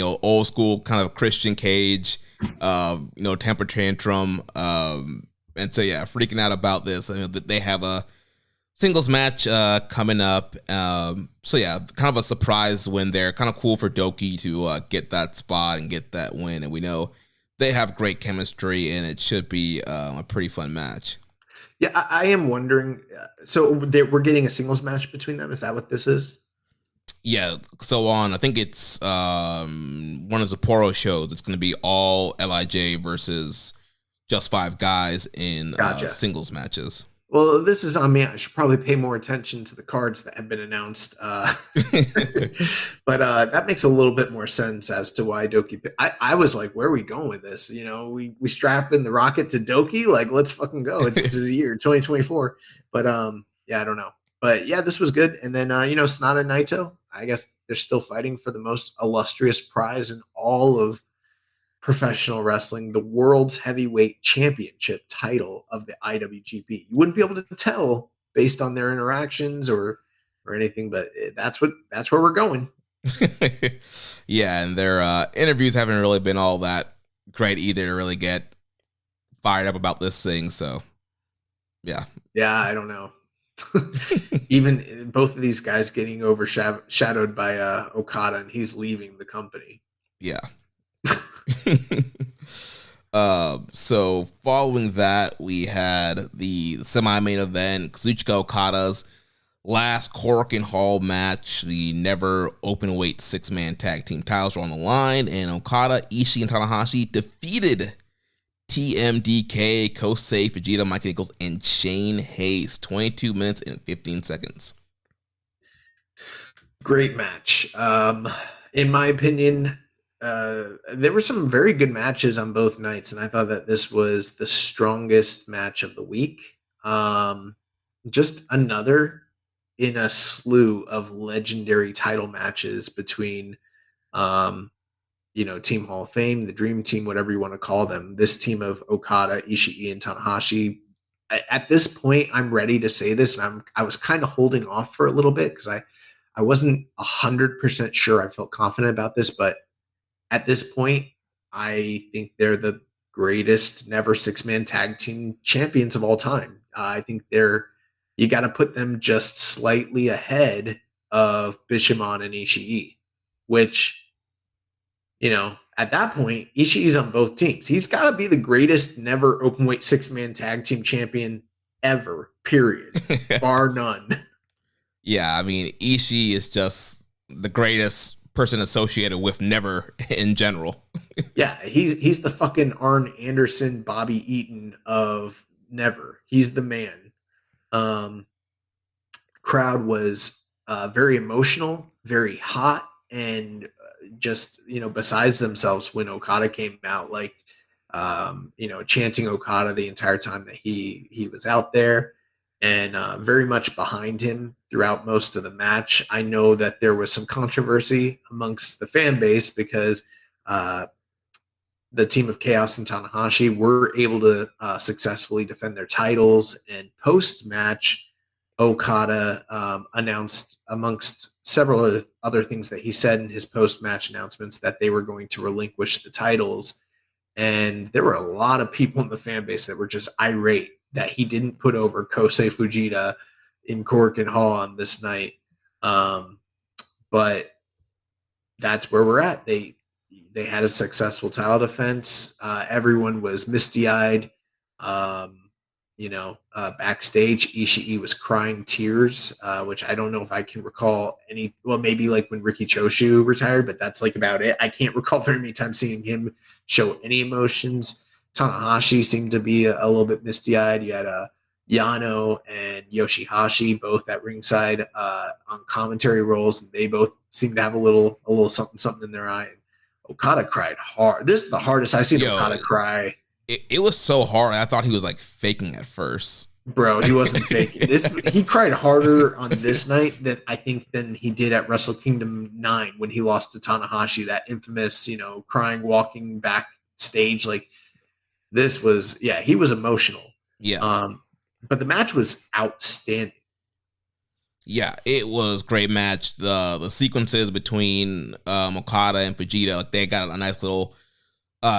D: of old school kind of Christian Cage, temper tantrum. And so freaking out about this. They have a singles match coming up. Kind of a surprise win there. Kind of cool for Doki to get that spot and get that win. And we know they have great chemistry, and it should be a pretty fun match.
E: Yeah, I am wondering. So we're getting a singles match between them. Is that what this is?
D: Yeah. So I think it's one of the Sapporo shows. It's going to be all LIJ versus Just Five Guys in singles matches.
E: Well, this is on me. I should probably pay more attention to the cards that have been announced. But that makes a little bit more sense as to why Doki. I was like, where are we going with this? We strap in the rocket to Doki. Like, let's fucking go. It's the year 2024. But I don't know. But yeah, this was good. And then Sanada and Naito, I guess they're still fighting for the most illustrious prize in all of professional wrestling, the world's heavyweight championship title of the IWGP. You wouldn't be able to tell based on their interactions or anything, but that's where we're going.
D: Yeah, and their interviews haven't really been all that great either to really get fired up about this thing. So, yeah,
E: I don't know. Even both of these guys getting overshadowed by Okada, and he's leaving the company.
D: Yeah. So following that, we had the semi-main event, Kazuchika Okada's last Korakuen Hall match. The never open weight 6-man tag team titles were on the line, and Okada, Ishii, and Tanahashi defeated TMDK, Kosei Fujita, Mike Nichols, and Shane Hayes. 22 minutes and 15 seconds.
E: Great match. In my opinion, there were some very good matches on both nights, and I thought that this was the strongest match of the week. Just another in a slew of legendary title matches between, Team Hall of Fame, the Dream Team, whatever you want to call them. This team of Okada, Ishii, and Tanahashi. At this point, I'm ready to say this, and I was kind of holding off for a little bit because I wasn't 100% sure. I felt confident about this, but at this point, I think they're the greatest never 6-man tag team champions of all time. I think you got to put them just slightly ahead of Bishamon and Ishii, which, at that point, Ishii's on both teams. He's got to be the greatest never openweight 6-man tag team champion ever, period, bar none.
D: Yeah, I mean, Ishii is just the greatest person associated with Never in general.
E: Yeah, he's the fucking Arn Anderson, Bobby Eaton of Never. He's the man. Um, Crowd was very emotional, very hot, and just besides themselves when Okada came out, like chanting Okada the entire time that he was out there, and very much behind him throughout most of the match. I know that there was some controversy amongst the fan base because uh, the team of Chaos and Tanahashi were able to successfully defend their titles. And post match, Okada announced, amongst several other things that he said in his post match announcements, that they were going to relinquish the titles. And there were a lot of people in the fan base that were just irate that he didn't put over Kosei Fujita in Korakuen Hall on this night. But that's where we're at. They had a successful title defense. Everyone was misty eyed. Backstage, Ishii was crying tears, which I don't know if I can recall any. Well, maybe like when Riki Choshu retired, but that's like about it. I can't recall very many times seeing him show any emotions. Tanahashi seemed to be a little bit misty eyed. You had Yano and Yoshihashi both at ringside on commentary roles, and they both seemed to have a little something in their eye. And Okada cried hard. This is the hardest I've seen Okada cry.
D: It was so hard. I thought he was like faking at first.
E: Bro, he wasn't faking. He cried harder on this night than he did at Wrestle Kingdom 9 when he lost to Tanahashi. That infamous, crying, walking backstage. Like this was, he was emotional.
D: Yeah.
E: But the match was outstanding.
D: Yeah, it was great match. The sequences between Okada and Fujita, like they got a nice little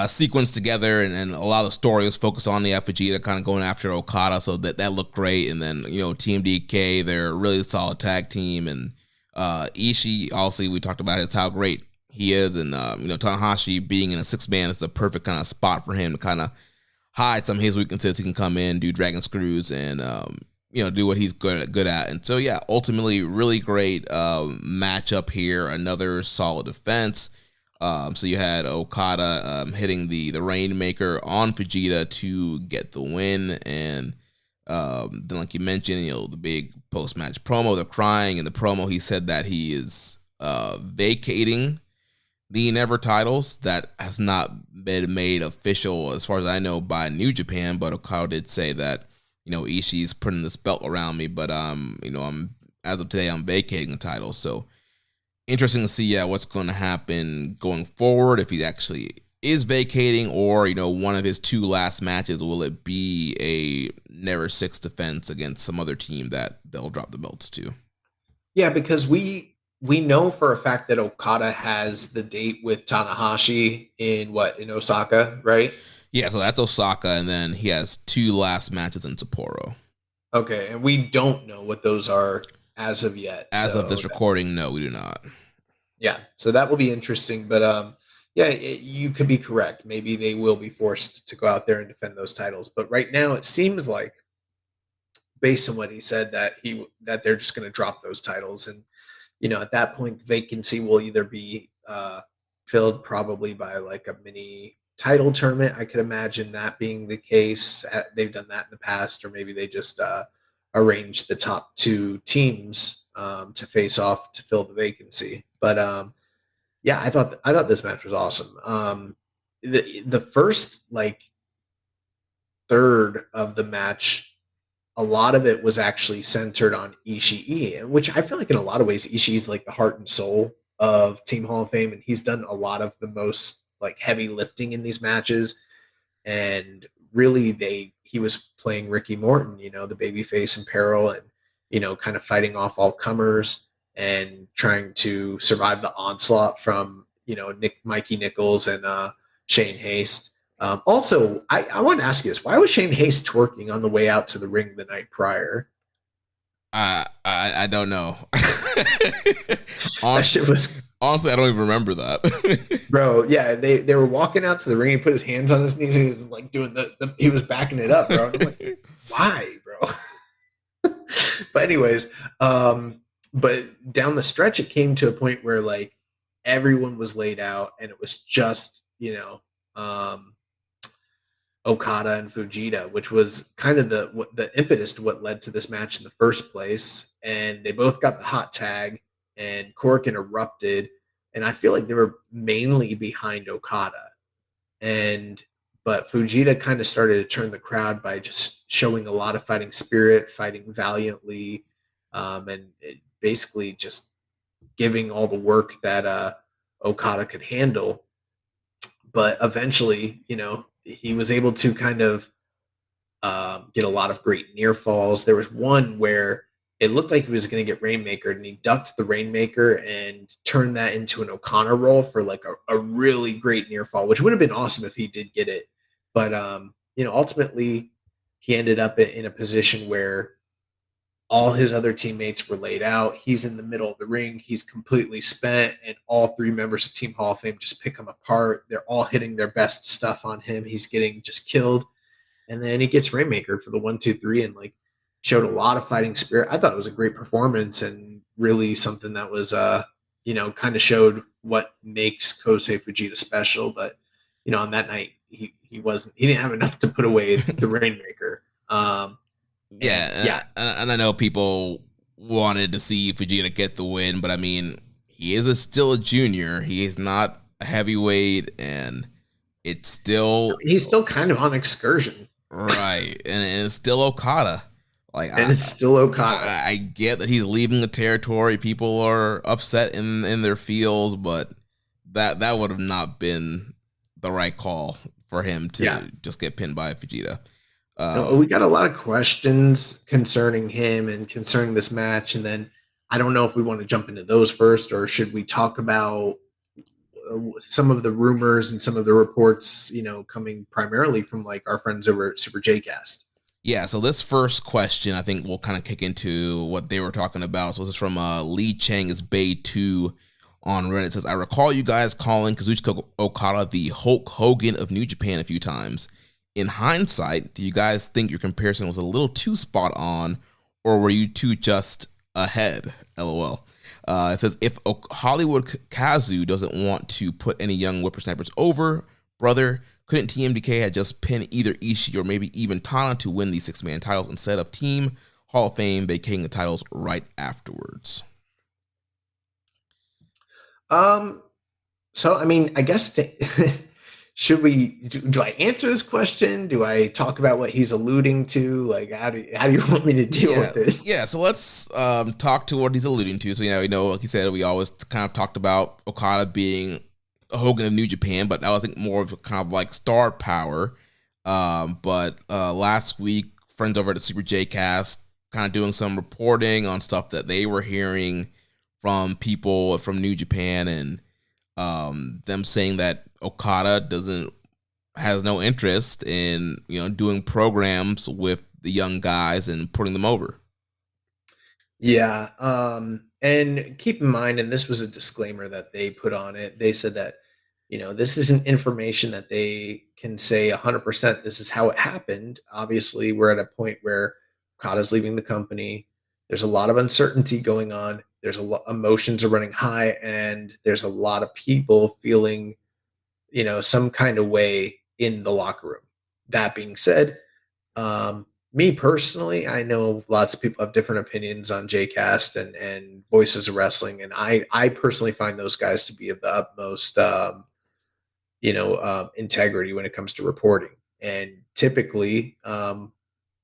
D: sequence together, and a lot of the story was focused on the Fujita kind of going after Okada, so that looked great. And then Team DK, they're a really solid tag team, and Ishii, obviously we talked about how great he is, and Tanahashi being in a 6-man is the perfect kind of spot for him to kind of hide some of his weaknesses. He can come in, do dragon screws, and do what he's good at. And so ultimately really great matchup here. Another solid defense. So you had Okada hitting the Rainmaker on Fujita to get the win, and then like you mentioned, the big post-match promo, the crying. In the promo, he said that he is vacating the Never titles. That has not been made official, as far as I know, by New Japan, but Okada did say that Ishii's putting this belt around me, but I'm as of today, I'm vacating the title. So interesting to see what's going to happen going forward, if he actually is vacating, or one of his 2 last matches, will it be a Never 6 defense against some other team that they'll drop the belts to?
E: Yeah, because we know for a fact that Okada has the date with Tanahashi in Osaka, right?
D: Yeah, so that's Osaka, and then he has 2 last matches in Sapporo.
E: Okay, and we don't know what those are as of yet.
D: As of this recording, no, we do not.
E: Yeah, so that will be interesting, but you could be correct. Maybe they will be forced to go out there and defend those titles. But right now, it seems like, based on what he said, that they're just going to drop those titles, and at that point, the vacancy will either be filled probably by like a mini title tournament. I could imagine that being the case. They've done that in the past, or maybe they just arrange the top 2 teams to face off to fill the vacancy. But I thought this match was awesome. The first like third of the match, a lot of it was actually centered on Ishii, which I feel like in a lot of ways Ishii's like the heart and soul of Team Hall of Fame, and he's done a lot of the most like heavy lifting in these matches. And really he was playing Ricky Morton, the babyface in peril, and kind of fighting off all comers and trying to survive the onslaught from Mikey Nichols and Shane Haste. Also, I want to ask you this: why was Shane Haste twerking on the way out to the ring the night prior?
D: I don't know.
E: That shit was.
D: Honestly, I don't even remember that.
E: Bro, yeah, they were walking out to the ring. He put his hands on his knees. And he was like doing he was backing it up, bro. I'm like, why, bro? But anyways, but down the stretch, it came to a point where like everyone was laid out, and it was just Okada and Fujita, which was kind of the impetus to what led to this match in the first place. And they both got the hot tag, and Korakuen erupted, and I feel like they were mainly behind Okada. But Fujita kind of started to turn the crowd by just showing a lot of fighting spirit, fighting valiantly, and basically just giving all the work that Okada could handle. But eventually, he was able to kind of get a lot of great near falls. There was one where it looked like he was going to get Rainmaker, and he ducked the Rainmaker and turned that into an O'Connor roll for like a really great near fall, which would have been awesome if he did get it. But ultimately, he ended up in a position where all his other teammates were laid out. He's in the middle of the ring. He's completely spent, and all three members of Team Hall of Fame just pick him apart. They're all hitting their best stuff on him. He's getting just killed. And then he gets Rainmaker for the 1-2-3 and like showed a lot of fighting spirit. I thought it was a great performance and really something that was, kind of showed what makes Kosei Fujita special. But, on that night, he didn't have enough to put away the Rainmaker.
D: And I know people wanted to see Fujita get the win, but I mean, he is still a junior. He is not a heavyweight, and he's still kind of on excursion. Right, and it's still Okada. It's still Okada. I get that he's leaving the territory. People are upset in their feels, but that would have not been the right call for him to just get pinned by Fujita.
E: We got a lot of questions concerning him and concerning this match, and then I don't know if we want to jump into those first, or should we talk about some of the rumors and some of the reports, coming primarily from like our friends over at Super J-Cast.
D: Yeah, so this first question, I think we'll kind of kick into what they were talking about. So this is from Lee Chang is Bay 2 on Reddit. It says, I recall you guys calling Kazuchika Okada the Hulk Hogan of New Japan a few times. In hindsight, do you guys think your comparison was a little too spot on, or were you two just ahead? LOL. It says, if Hollywood Kazu doesn't want to put any young whippersnappers over, brother, couldn't TMDK have just pinned either Ishii or maybe even Tana to win these 6-man titles instead of Team Hall of Fame vacating the titles right afterwards?
E: So, I mean, I guess, should we, do I answer this question? Do I talk about what he's alluding to? Like, how do you want me to deal with it?
D: Yeah, so let's talk to what he's alluding to. So, like you said, we always kind of talked about Okada being a Hogan of New Japan, but I think more of kind of like star power. But last week, friends over at the Super J-Cast kind of doing some reporting on stuff that they were hearing from people from New Japan, and them saying that Okada has no interest in doing programs with the young guys and putting them over.
E: Yeah, and keep in mind, and this was a disclaimer that they put on it. They said that this isn't information that they can say 100%. This is how it happened. Obviously, we're at a point where Okada's leaving the company. There's a lot of uncertainty going on. There's emotions are running high, and there's a lot of people feeling, some kind of way in the locker room. That being said, me personally, I know lots of people have different opinions on J-Cast and Voices of Wrestling, and I personally find those guys to be of the utmost, integrity when it comes to reporting. And typically,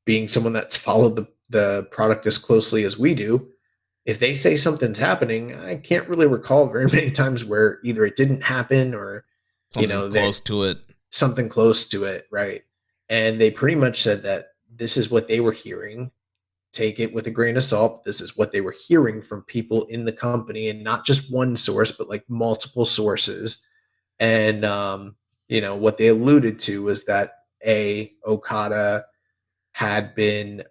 E: being someone that's followed the product as closely as we do, if they say something's happening, I can't really recall very many times where either it didn't happen or
D: something
E: close to it, right? And they pretty much said that this is what they were hearing. Take it with a grain of salt. This is what they were hearing from people in the company, and not just one source, but like multiple sources. And what they alluded to was that Okada had been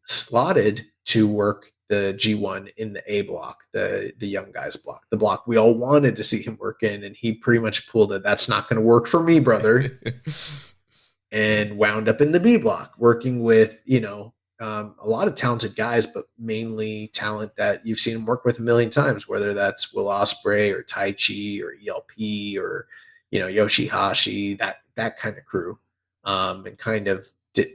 E: slotted to work the G1 in the A block, the young guys block, the block we all wanted to see him work in, and he pretty much pulled it. That's not going to work for me, brother. And wound up in the B block, working with a lot of talented guys, but mainly talent that you've seen him work with a million times, whether that's Will Ospreay or Tai Chi or ELP or, Yoshihashi, that kind of crew. And kind of did,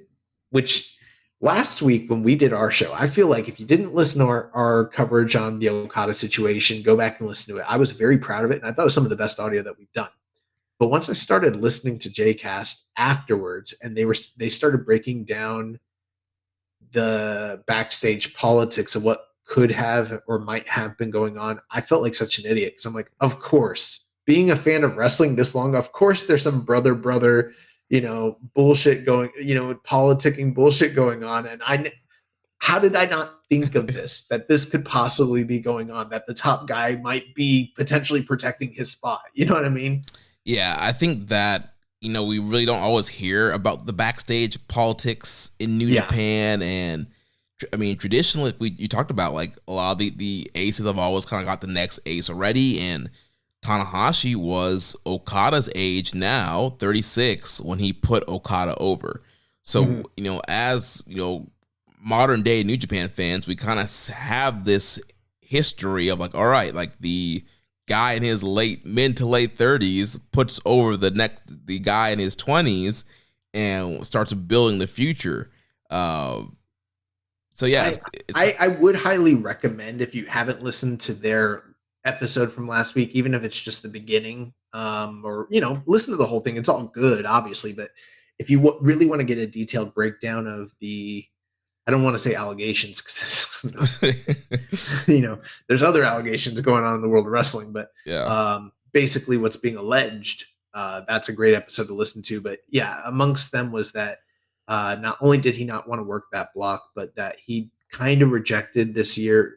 E: which last week when we did our show, I feel like if you didn't listen to our coverage on the Okada situation, go back and listen to it. I was very proud of it, and I thought it was some of the best audio that we've done. But once I started listening to JCast afterwards, and they started breaking down the backstage politics of what could have or might have been going on, I felt like such an idiot because I'm like, of course, being a fan of wrestling this long, of course there's some brother, bullshit going, politicking bullshit going on. And how did I not think of this, that this could possibly be going on, that the top guy might be potentially protecting his spot? You know what I mean?
D: Yeah, I think that, we really don't always hear about the backstage politics in New Japan. And I mean, traditionally, you talked about, like, a lot of the aces have always kind of got the next ace already. And Tanahashi was Okada's age now, 36, when he put Okada over. So, as, modern day New Japan fans, we kind of have this history of, like, all right, like, the guy in his mid to late 30s puts over the guy in his 20s and starts building the future. So yeah,
E: I would highly recommend, if you haven't listened to their episode from last week, even if it's just the beginning, or listen to the whole thing. It's all good, obviously, but if you really want to get a detailed breakdown of I don't want to say allegations because there's other allegations going on in the world of wrestling, but basically what's being alleged, that's a great episode to listen to. But yeah, amongst them was that not only did he not want to work that block, but that he kind of rejected this year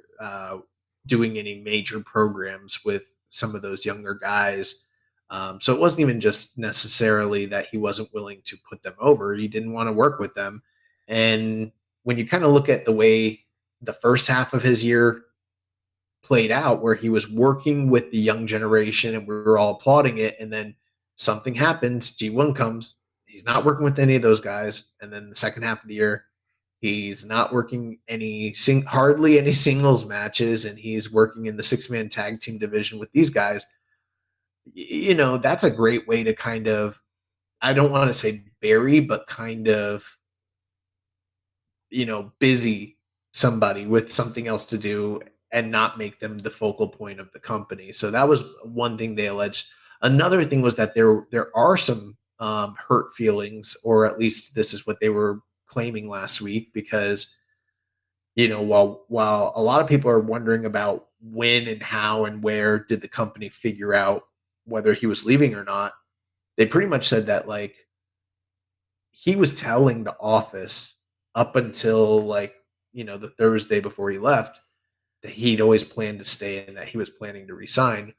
E: doing any major programs with some of those younger guys. So it wasn't even just necessarily that he wasn't willing to put them over. He didn't want to work with them. And when you kind of look at the way the first half of his year played out, where he was working with the young generation and we were all applauding it, and then something happens, G1 comes, he's not working with any of those guys, and then the second half of the year, he's not working hardly any singles matches, and he's working in the 6-man tag team division with these guys. That's a great way to kind of, I don't want to say bury, but kind of, busy somebody with something else to do and not make them the focal point of the company. So that was one thing they alleged. Another thing was that there are some hurt feelings, or at least this is what they were claiming last week, because while a lot of people are wondering about when and how and where did the company figure out whether he was leaving or not, they pretty much said that, like, he was telling the office up until, like, the Thursday before he left, that he'd always planned to stay and that he was planning to resign,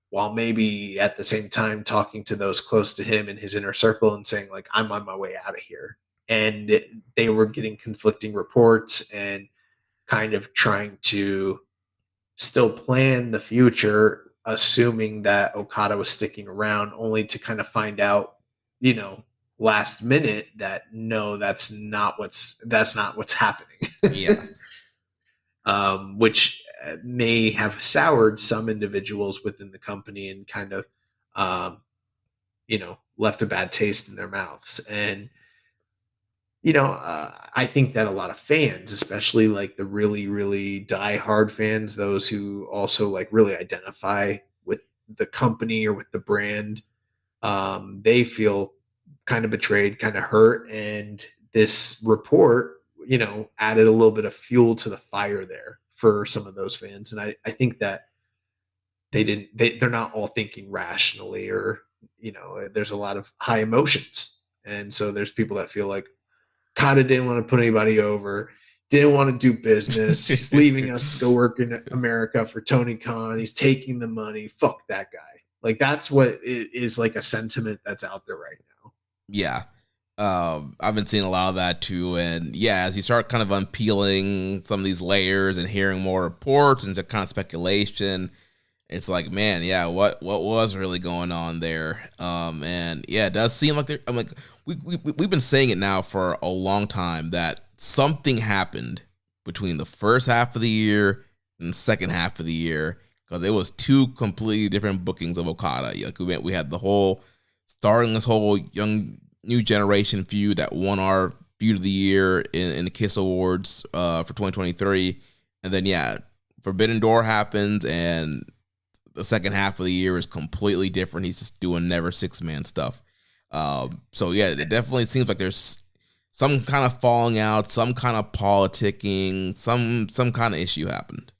E: while maybe at the same time talking to those close to him in his inner circle and saying, like, I'm on my way out of here. And they were getting conflicting reports and kind of trying to still plan the future, assuming that Okada was sticking around, only to kind of find out, last minute that no, that's not what's happening.
D: Yeah.
E: Which may have soured some individuals within the company and kind of left a bad taste in their mouths. And I think that a lot of fans, especially like the really, really diehard fans, those who also like really identify with the company or with the brand, they feel kind of betrayed, kind of hurt. And this report, added a little bit of fuel to the fire there for some of those fans. And I think that they're not all thinking rationally, or, there's a lot of high emotions. And so there's people that feel like Kata didn't want to put anybody over, didn't want to do business. He's leaving us to go work in America for Tony Khan. He's taking the money. Fuck that guy. Like, that's what it is, like a sentiment that's out there right now.
D: Yeah. I've been seeing a lot of that too. And yeah, as you start kind of unpeeling some of these layers and hearing more reports and kind of speculation, it's like, man, yeah, what was really going on there? And yeah, it does seem like we've been saying it now for a long time that something happened between the first half of the year and the second half of the year, because it was two completely different bookings of Okada. Like we had the whole starting this whole young new generation feud that won our feud of the year in the Kiss Awards for 2023, and then Forbidden Door happens, and the second half of the year is completely different. He's just doing never 6-man stuff. So it definitely seems like there's some kind of falling out, some kind of politicking, some kind of issue happened.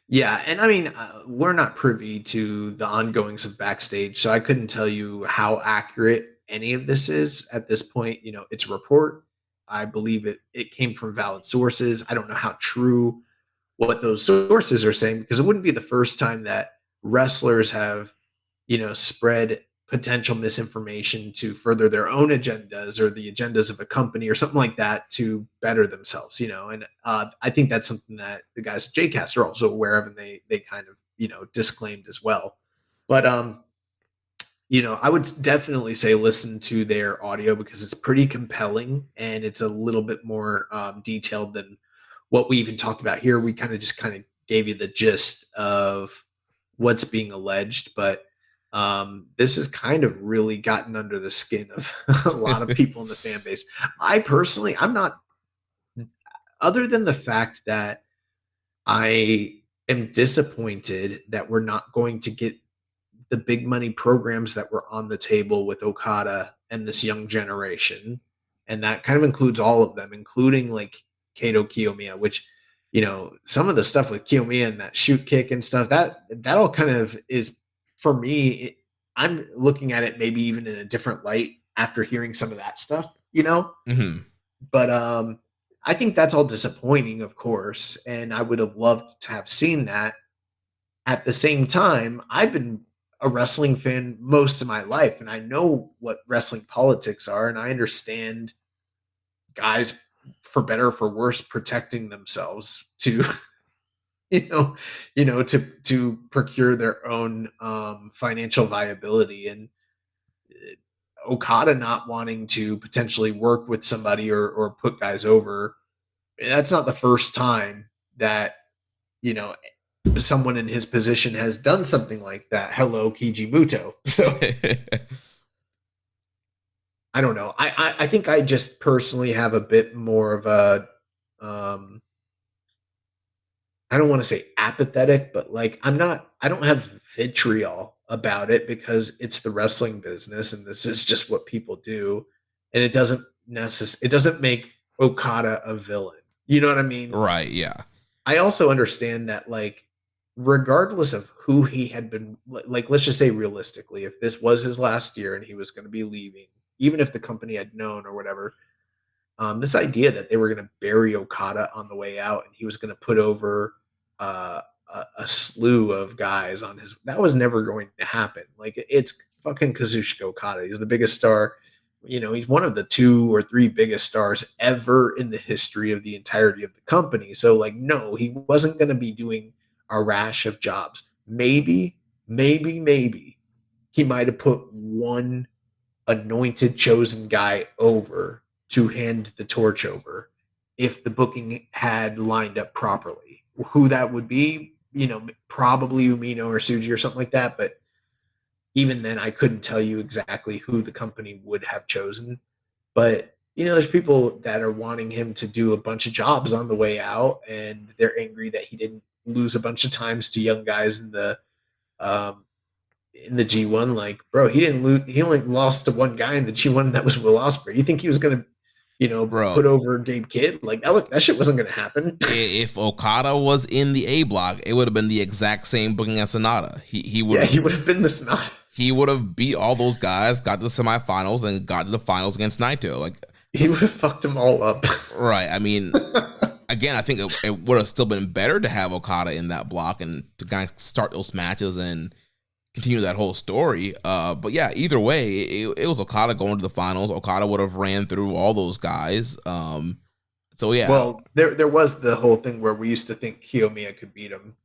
E: Yeah, and I mean, we're not privy to the ongoings of backstage, so I couldn't tell you how accurate any of this is at this point. You know, it's a report. I believe it came from valid sources. I don't know how true what those sources are saying, because it wouldn't be the first time that wrestlers have, spread potential misinformation to further their own agendas or the agendas of a company or something like that to better themselves, and I think that's something that the guys at JCast are also aware of, and they kind of, disclaimed as well. But I would definitely say listen to their audio, because it's pretty compelling and it's a little bit more detailed than what we even talked about here. We kind of gave you the gist of what's being alleged, but this has kind of really gotten under the skin of a lot of people in the fan base. I personally, I'm not, other than the fact that I am disappointed that we're not going to get the big money programs that were on the table with Okada and this young generation. And that kind of includes all of them, including like Kato Kiyomiya, which, some of the stuff with Kiyomiya and that shoot kick and stuff, that all kind of is, for me, I'm looking at it maybe even in a different light after hearing some of that stuff,
D: Mm-hmm.
E: But I think that's all disappointing, of course. And I would have loved to have seen that. At the same time, I've been a wrestling fan most of my life, and I know what wrestling politics are, and I understand guys, for better or for worse, protecting themselves to to procure their own financial viability. And Okada not wanting to potentially work with somebody or put guys over, that's not the first time that someone in his position has done something like that. Hello, Kijimuto. So I don't know. I think I just personally have a bit more of a I don't want to say apathetic, but like I don't have vitriol about it, because it's the wrestling business and this is just what people do, and it doesn't make Okada a villain. You know what I mean?
D: Right, yeah.
E: I also understand that, like, regardless of who he had been, like, let's just say realistically, if this was his last year and he was going to be leaving, even if the company had known or whatever, this idea that they were going to bury Okada on the way out and he was going to put over a slew of guys on his, that was never going to happen. Like, it's fucking Kazuchika Okada. He's the biggest star. He's one of the 2 or 3 biggest stars ever in the history of the entirety of the company. So, like, no, he wasn't going to be doing a rash of jobs. Maybe he might have put one anointed, chosen guy over to hand the torch over if the booking had lined up properly. Who that would be, probably Umino or Tsuji or something like that. But even then, I couldn't tell you exactly who the company would have chosen. But, there's people that are wanting him to do a bunch of jobs on the way out, and they're angry that he didn't lose a bunch of times to young guys in the G1. Like, bro, he didn't lose. He only lost to one guy in the G1, and that was Will Ospreay. You think he was going to,
D: Bro,
E: put over Gabe Kidd? Like, that shit wasn't going to happen.
D: If Okada was in the A block, it would have been the exact same booking as Sonata. He would have
E: been the Sonata.
D: He would have beat all those guys, got to the semifinals, and got to the finals against Naito. Like,
E: he would have fucked them all up.
D: Right. I mean, again, I think it would have still been better to have Okada in that block and to kind of start those matches and continue that whole story. But yeah, either way, it was Okada going to the finals. Okada would have ran through all those guys. So yeah.
E: Well, there was the whole thing where we used to think Kiyomiya could beat him.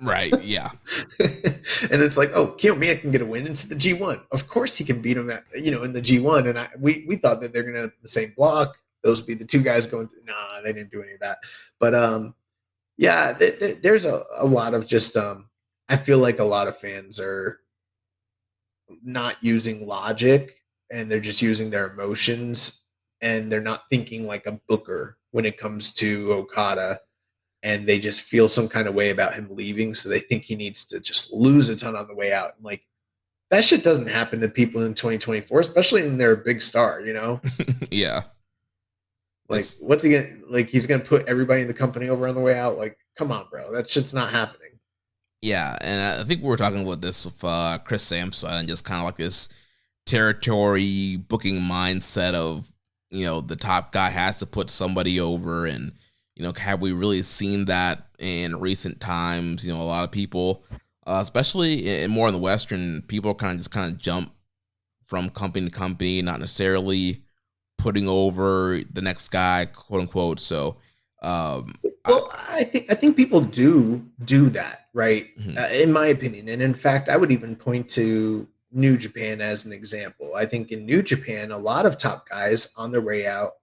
D: Right, yeah.
E: And it's like, oh, Kiyomiya can get a win into the G1. Of course he can beat him in the G1. And we thought that they're going to have the same block. those would be the two guys going through. Nah, they didn't do any of that. But yeah, there's a lot of just I feel like a lot of fans are not using logic and they're just using their emotions and they're not thinking like a booker when it comes to Okada, and they just feel some kind of way about him leaving, so they think he needs to just lose a ton on the way out. And like that shit doesn't happen to people in 2024, especially when they're a big star, you know?
D: Yeah.
E: Like what's he gonna like he's gonna put everybody in the company over on the way out? Like, come on, bro. That shit's not happening.
D: Yeah, and I think we were talking about this with Chris Sampson, and just kind of like this territory booking mindset of, the top guy has to put somebody over. And, have we really seen that in recent times? A lot of people, especially more in the Western, people kind of jump from company to company, not necessarily putting over the next guy, quote unquote. So,
E: well, I think people do that, right? In my opinion, and in fact, I would even point to New Japan as an example. I think in New Japan, a lot of top guys on their way out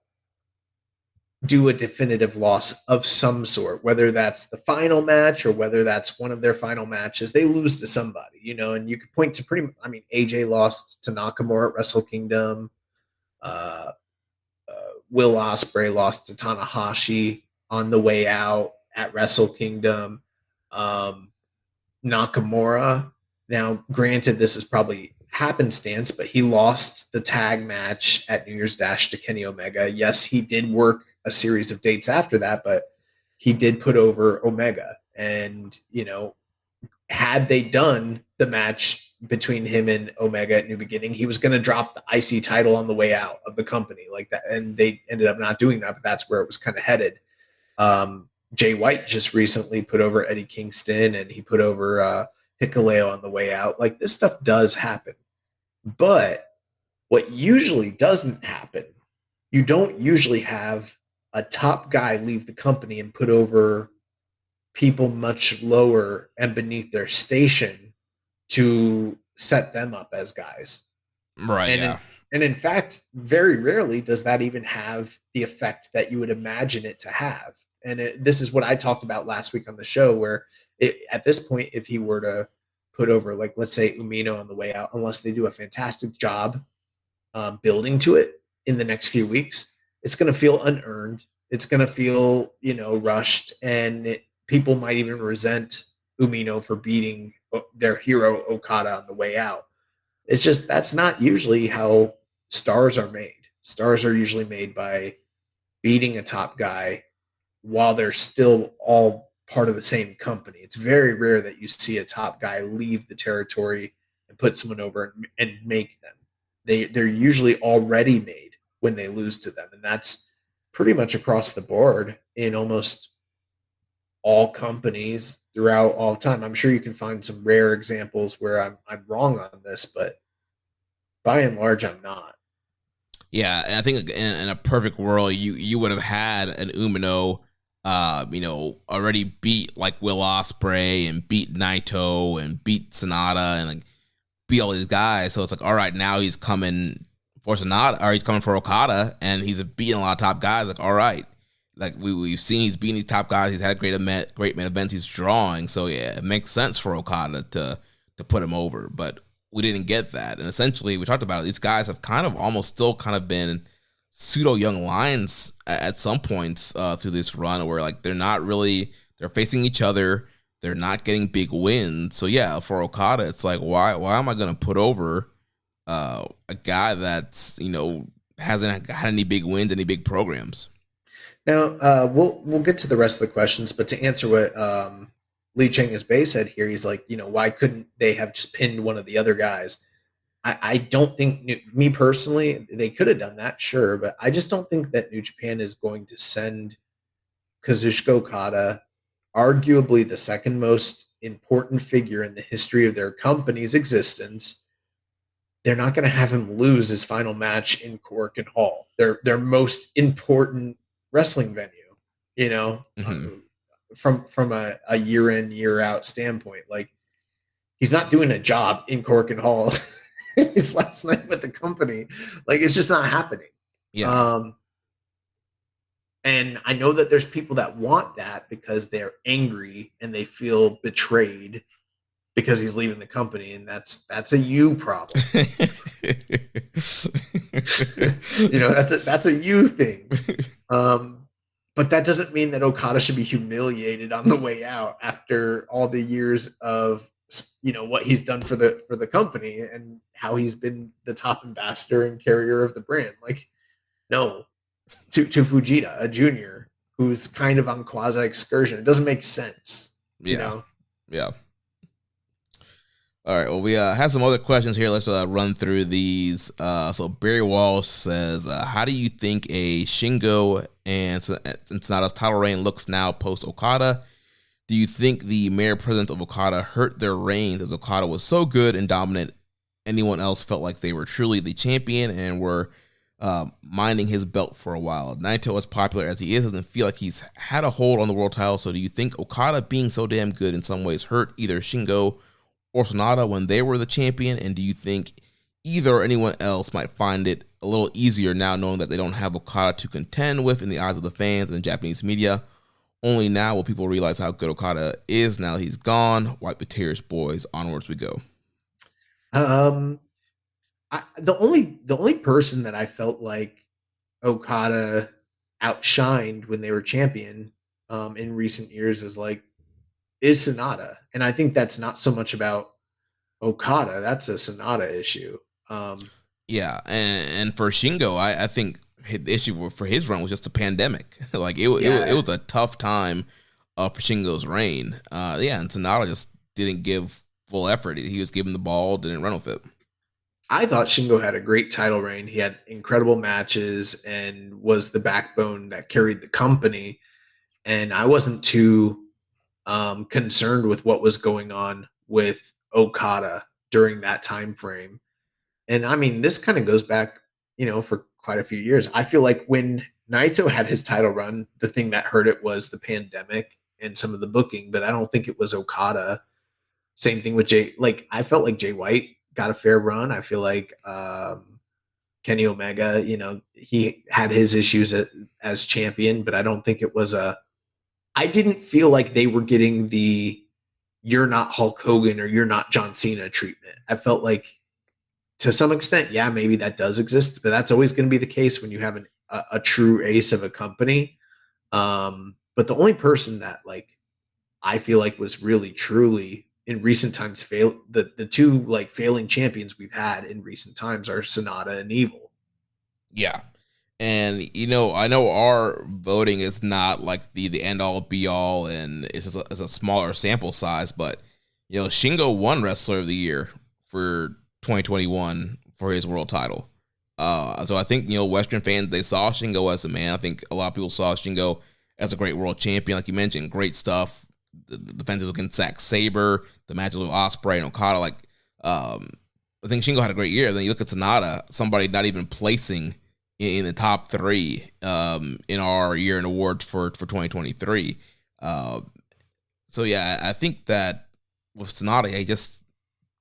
E: do a definitive loss of some sort, whether that's the final match or whether that's one of their final matches. They lose to somebody, and you could point to AJ lost to Nakamura at Wrestle Kingdom. Uh, Will Ospreay lost to Tanahashi on the way out at Wrestle Kingdom. Nakamura, now granted, this is probably happenstance, but he lost the tag match at New Year's Dash to Kenny Omega. Yes, he did work a series of dates after that, but he did put over Omega. And, had they done the match between him and Omega at New Beginning, he was going to drop the IC title on the way out of the company like that. And they ended up not doing that, but that's where it was kind of headed. Jay White just recently put over Eddie Kingston, and he put over Hikuleo on the way out. Like, this stuff does happen. But what usually doesn't happen, you don't usually have a top guy leave the company and put over people much lower and beneath their station to set them up as guys.
D: Right.
E: And in fact, very rarely does that even have the effect that you would imagine it to have. And this is what I talked about last week on the show, where at this point, if he were to put over, like, let's say Umino on the way out, unless they do a fantastic job building to it in the next few weeks, it's going to feel unearned. It's going to feel, rushed, and people might even resent Umino for beating their hero Okada on the way out. It's just, that's not usually how stars are made. Stars are usually made by beating a top guy while they're still all part of the same company. It's very rare that you see a top guy leave the territory and put someone over and make them. They're usually already made when they lose to them. And that's pretty much across the board in almost all companies throughout all time. I'm sure you can find some rare examples where I'm wrong on this, but by and large, I'm not.
D: Yeah, and I think in a perfect world, you would have had an Umino, already beat like Will Ospreay and beat Naito and beat Sonata and like beat all these guys. So it's like, all right, now he's coming for Sonata, or he's coming for Okada, and he's beating a lot of top guys. Like, all right, like we've seen he's beating these top guys. He's had great main events. He's drawing. So yeah, it makes sense for Okada to put him over, but we didn't get that. And essentially, we talked about it, these guys have kind of almost still kind of been pseudo young lions at some points through this run, where like they're facing each other, they're not getting big wins. So yeah, for Okada, it's like, why am I going to put over a guy that's hasn't had any big wins, any big programs?
E: Now we'll get to the rest of the questions, but to answer what Lee Chang is Bay said here, he's like, why couldn't they have just pinned one of the other guys? I don't think, me personally, they could have done that, sure, but I just don't think that New Japan is going to send Kazuchika Okada, arguably the second most important figure in the history of their company's existence. They're not going to have him lose his final match in Korakuen Hall, their most important wrestling venue, from a year in, year out standpoint. Like, he's not doing a job in Korakuen Hall his last night with the company. Like, it's just not happening.
D: Yeah.
E: And I know that there's people that want that because they're angry and they feel betrayed because he's leaving the company, and that's a you problem. That's a you thing. But that doesn't mean that Okada should be humiliated on the way out after all the years of what he's done for the company and how he's been the top ambassador and carrier of the brand. Like, no, to Fujita, a junior who's kind of on quasi excursion. It doesn't make sense.
D: Yeah. All right. Well, we have some other questions here. Let's run through these. So Barry Walsh says, how do you think a Shingo and Sonata's title reign looks now post Okada? Do you think the mere presence of Okada hurt their reigns, as Okada was so good and dominant? Anyone else felt like they were truly the champion and were minding his belt for a while. Naito, as popular as he is, doesn't feel like he's had a hold on the world title. So do you think Okada being so damn good in some ways hurt either Shingo or Sonata when they were the champion? And do you think either or anyone else might find it a little easier now knowing that they don't have Okada to contend with in the eyes of the fans and Japanese media? Only now will people realize how good Okada is now that he's gone. Wipe the tears, boys. Onwards we go.
E: The only person that I felt like Okada outshined when they were champion in recent years is Sonata, and I think that's not so much about Okada. That's a Sonata issue.
D: Yeah, and for Shingo, I think the issue for his run was just a pandemic. Like it was a tough time for Shingo's reign. And Sonata just didn't give full effort. He was given the ball, didn't run with it.
E: I thought Shingo had a great title reign. He had incredible matches and was the backbone that carried the company. And I wasn't too concerned with what was going on with Okada during that time frame. And I mean, this kind of goes back, for quite a few years. I feel like when Naito had his title run, the thing that hurt it was the pandemic and some of the booking, but I don't think it was Okada. Same thing with Jay. Like, I felt like Jay White got a fair run. I feel like Kenny Omega, he had his issues as champion, but I don't think it was I didn't feel like they were getting the "you're not Hulk Hogan" or "you're not John Cena" treatment. I felt like, to some extent, yeah, maybe that does exist, but that's always going to be the case when you have a true ace of a company. But the only person that I feel like was really truly in recent times the two failing champions we've had in recent times are Sonata and Evil.
D: Yeah. And I know our voting is not like the end all be all, and it's just it's a smaller sample size, but Shingo won Wrestler of the Year for 2021 for his world title. So I think Western fans, they saw Shingo as a man. I think a lot of people saw Shingo as a great world champion, like you mentioned, great stuff. The defenses against Zack Sabre, the matches with Ospreay and Okada. I think Shingo had a great year. Then you look at Sonata, somebody not even placing in the top three in our year in awards for 2023. So yeah, I think that with Sonata, he just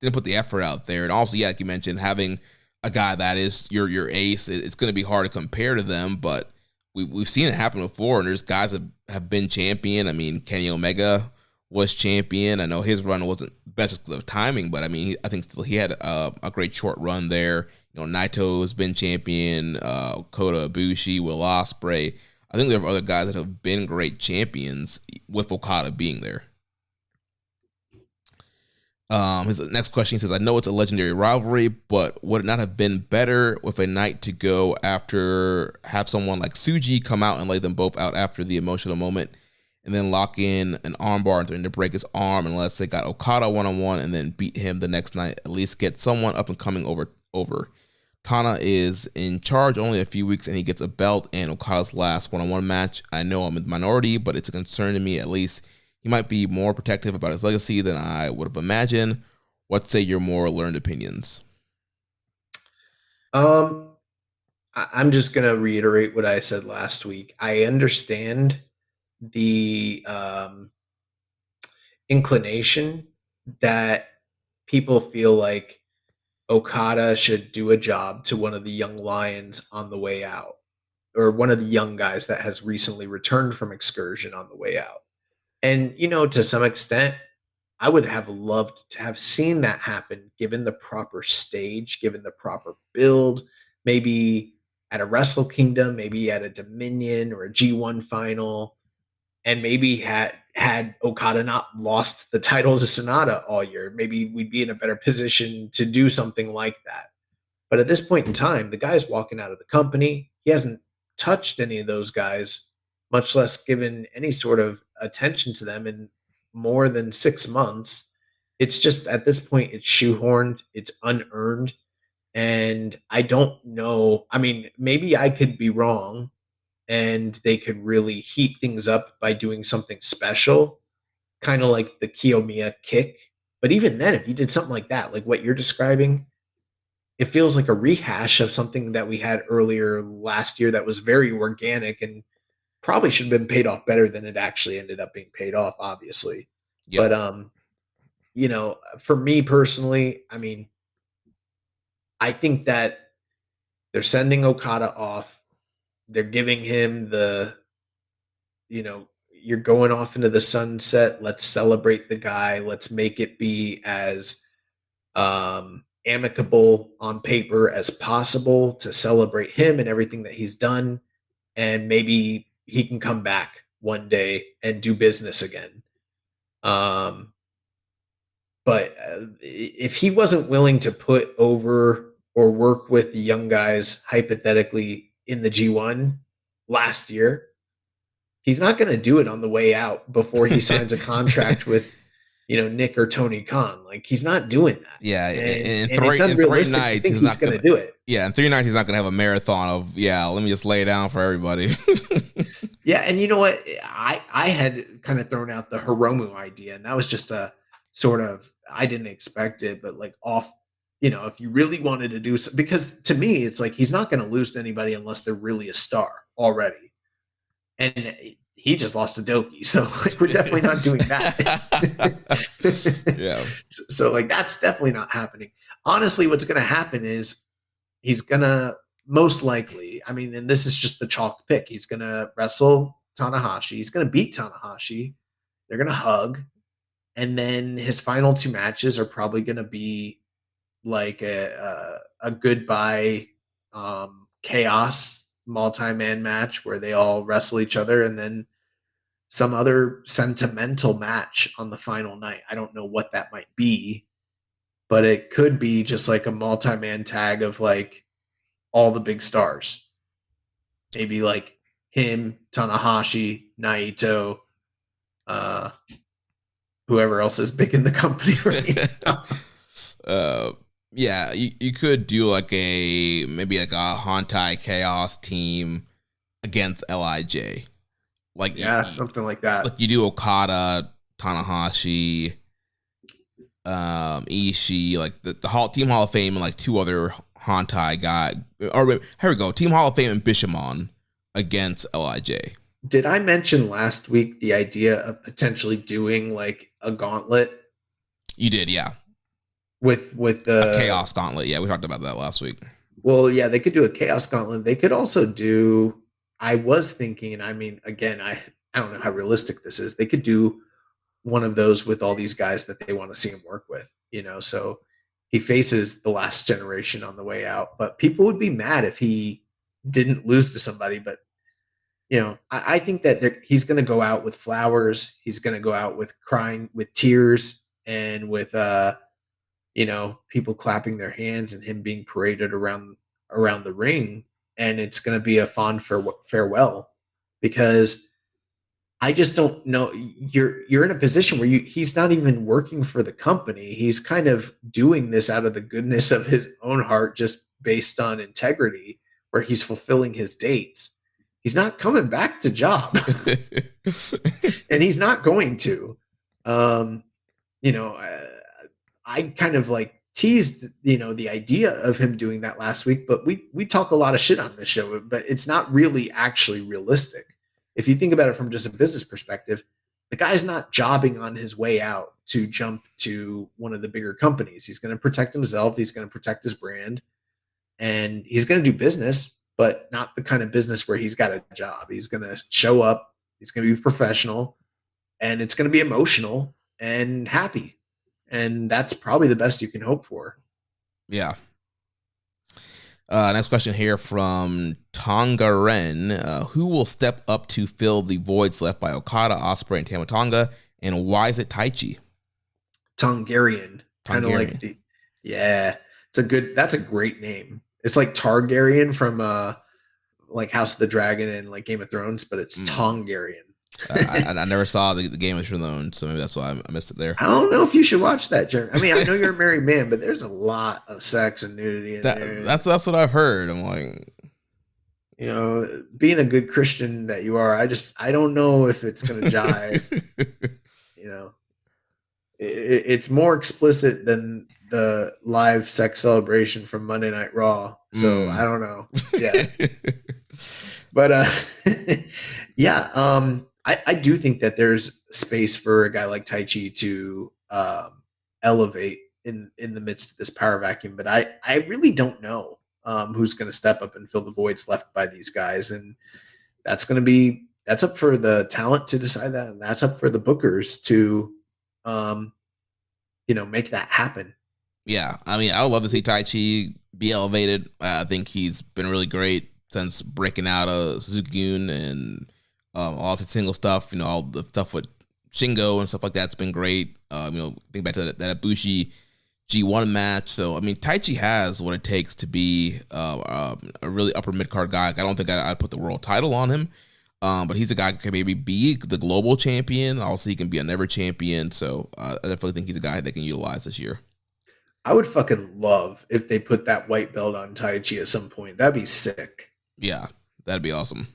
D: didn't put the effort out there. And also, yeah, like you mentioned, having a guy that is your ace, it's going to be hard to compare to them, but we've seen it happen before, and there's guys that have been champion. I mean, Kenny Omega was champion. I know his run wasn't best of timing, but I mean, I think still he had a great short run there. Naito has been champion, Kota Ibushi, Will Ospreay. I think there are other guys that have been great champions with Okada being there. His next question says, I know it's a legendary rivalry, but would it not have been better with a night to go after have someone like Tsuji come out and lay them both out after the emotional moment and then lock in an armbar and threaten to break his arm, and let's say got Okada one-on-one and then beat him the next night, at least get someone up and coming over. Tana is in charge only a few weeks and he gets a belt and Okada's last one-on-one match. I know I'm in the minority, but it's a concern to me. At least he might be more protective about his legacy than I would have imagined. What say your more learned opinions?
E: I'm just going to reiterate what I said last week. I understand the inclination that people feel like Okada should do a job to one of the young lions on the way out. or one of the young guys that has recently returned from excursion on the way out. And, to some extent, I would have loved to have seen that happen given the proper stage, given the proper build, maybe at a Wrestle Kingdom, maybe at a Dominion or a G1 final, and maybe had Okada not lost the title to Sonata all year, maybe we'd be in a better position to do something like that. But at this point in time, the guy's walking out of the company. He hasn't touched any of those guys, much less given any sort of attention to them in more than 6 months. It's just at this point, it's shoehorned, it's unearned. And I don't know. I mean, maybe I could be wrong and they could really heat things up by doing something special, kind of like the Kiyomiya kick. But even then, if you did something like that, like what you're describing, it feels like a rehash of something that we had earlier last year that was very organic and probably should have been paid off better than it actually ended up being paid off, obviously.
D: Yep.
E: But for me personally, I mean, I think that they're sending Okada off. They're giving him you're going off into the sunset. Let's celebrate the guy. Let's make it be as amicable on paper as possible to celebrate him and everything that he's done. And maybe he can come back one day and do business again. But if he wasn't willing to put over or work with the young guys, hypothetically, in the G1 last year, he's not going to do it on the way out before he signs a contract with, Nick or Tony Khan. Like, he's not doing that.
D: Yeah,
E: and
D: in 3 nights,
E: he's not going to do it.
D: Yeah, in 3 nights, he's not going to have a marathon of, let me just lay it down for everybody.
E: Yeah, and you know what? I had kind of thrown out the Hiromu idea, and that was just a sort of, I didn't expect it, but like off, if you really wanted to do something, because to me, it's like he's not going to lose to anybody unless they're really a star already. And he just lost to Doki, so like we're definitely not doing that.
D: Yeah.
E: So like that's definitely not happening. Honestly, what's going to happen is he's going to most likely, I mean, and this is just the chalk pick, he's going to wrestle Tanahashi. He's going to beat Tanahashi. They're going to hug. And then his final 2 matches are probably going to be like a goodbye chaos multi-man match where they all wrestle each other, and then some other sentimental match on the final night. I don't know what that might be, but it could be just like a multi-man tag of like all the big stars. Maybe like him, Tanahashi, Naito, whoever else is big in the company right now.
D: Yeah, you could do like maybe like a Hantai Chaos team against LIJ. Like
E: Something like that.
D: Like you do Okada, Tanahashi, Ishii, like the Team Hall of Fame, and like 2 other Hantai guys. Or here we go, Team Hall of Fame and Bishamon against LIJ.
E: Did I mention last week the idea of potentially doing like a gauntlet?
D: You did, yeah.
E: With the
D: Chaos Gauntlet. Yeah, we talked about that last week.
E: Well, yeah, they could do a Chaos Gauntlet. They could also do, I was thinking, and I mean, again, I don't know how realistic this is. They could do one of those with all these guys that they want to see him work with, so he faces the last generation on the way out, but people would be mad if he didn't lose to somebody. But, I think that he's going to go out with flowers. He's going to go out with crying, with tears, and with, people clapping their hands and him being paraded around the ring. And it's going to be a fond farewell, because I just don't know. You're in a position where he's not even working for the company. He's kind of doing this out of the goodness of his own heart, just based on integrity, where he's fulfilling his dates. He's not coming back to job and he's not going to, I kind of like teased, the idea of him doing that last week, but we talk a lot of shit on this show, but it's not really actually realistic. If you think about it from just a business perspective, the guy's not jobbing on his way out to jump to one of the bigger companies. He's going to protect himself. He's going to protect his brand, and he's going to do business. but not the kind of business where he's got a job. He's going to show up, he's going to be professional, and it's going to be emotional and happy. And that's probably the best you can hope for.
D: Yeah. Next question here from Tongaren. Who will step up to fill the voids left by Okada, Ospreay, and Tama Tonga? And why is it Taichi?
E: Tongarian. Kind of like that's a great name. It's like Targaryen from like House of the Dragon and like Game of Thrones, but it's Tongarian.
D: I never saw the Game of Thrones, so maybe that's why I missed it there.
E: I don't know if you should watch that, Jeremy. I mean, I know you're a married man, but there's a lot of sex and nudity in there.
D: That's what I've heard. I'm like,
E: you know, being a good Christian that you are, I don't know if it's going to jive. You know, it's more explicit than the live sex celebration from Monday Night Raw. So I don't know. Yeah. But yeah, I do think that there's space for a guy like Taichi to elevate in the midst of this power vacuum. But I really don't know who's going to step up and fill the voids left by these guys. And that's up for the talent to decide that. And that's up for the bookers to, make that happen.
D: Yeah. I mean, I would love to see Taichi be elevated. I think he's been really great since breaking out of Suzuki-gun and all of his single stuff, all the stuff with Shingo and stuff like that's been great. Think back to that Ibushi G1 match. So, I mean, Taichi has what it takes to be a really upper mid-card guy. I don't think I'd put the world title on him, but he's a guy who can maybe be the global champion. Also, he can be a never champion. So, I definitely think he's a guy they can utilize this year.
E: I would fucking love if they put that white belt on Taichi at some point. That'd be sick.
D: Yeah, that'd be awesome.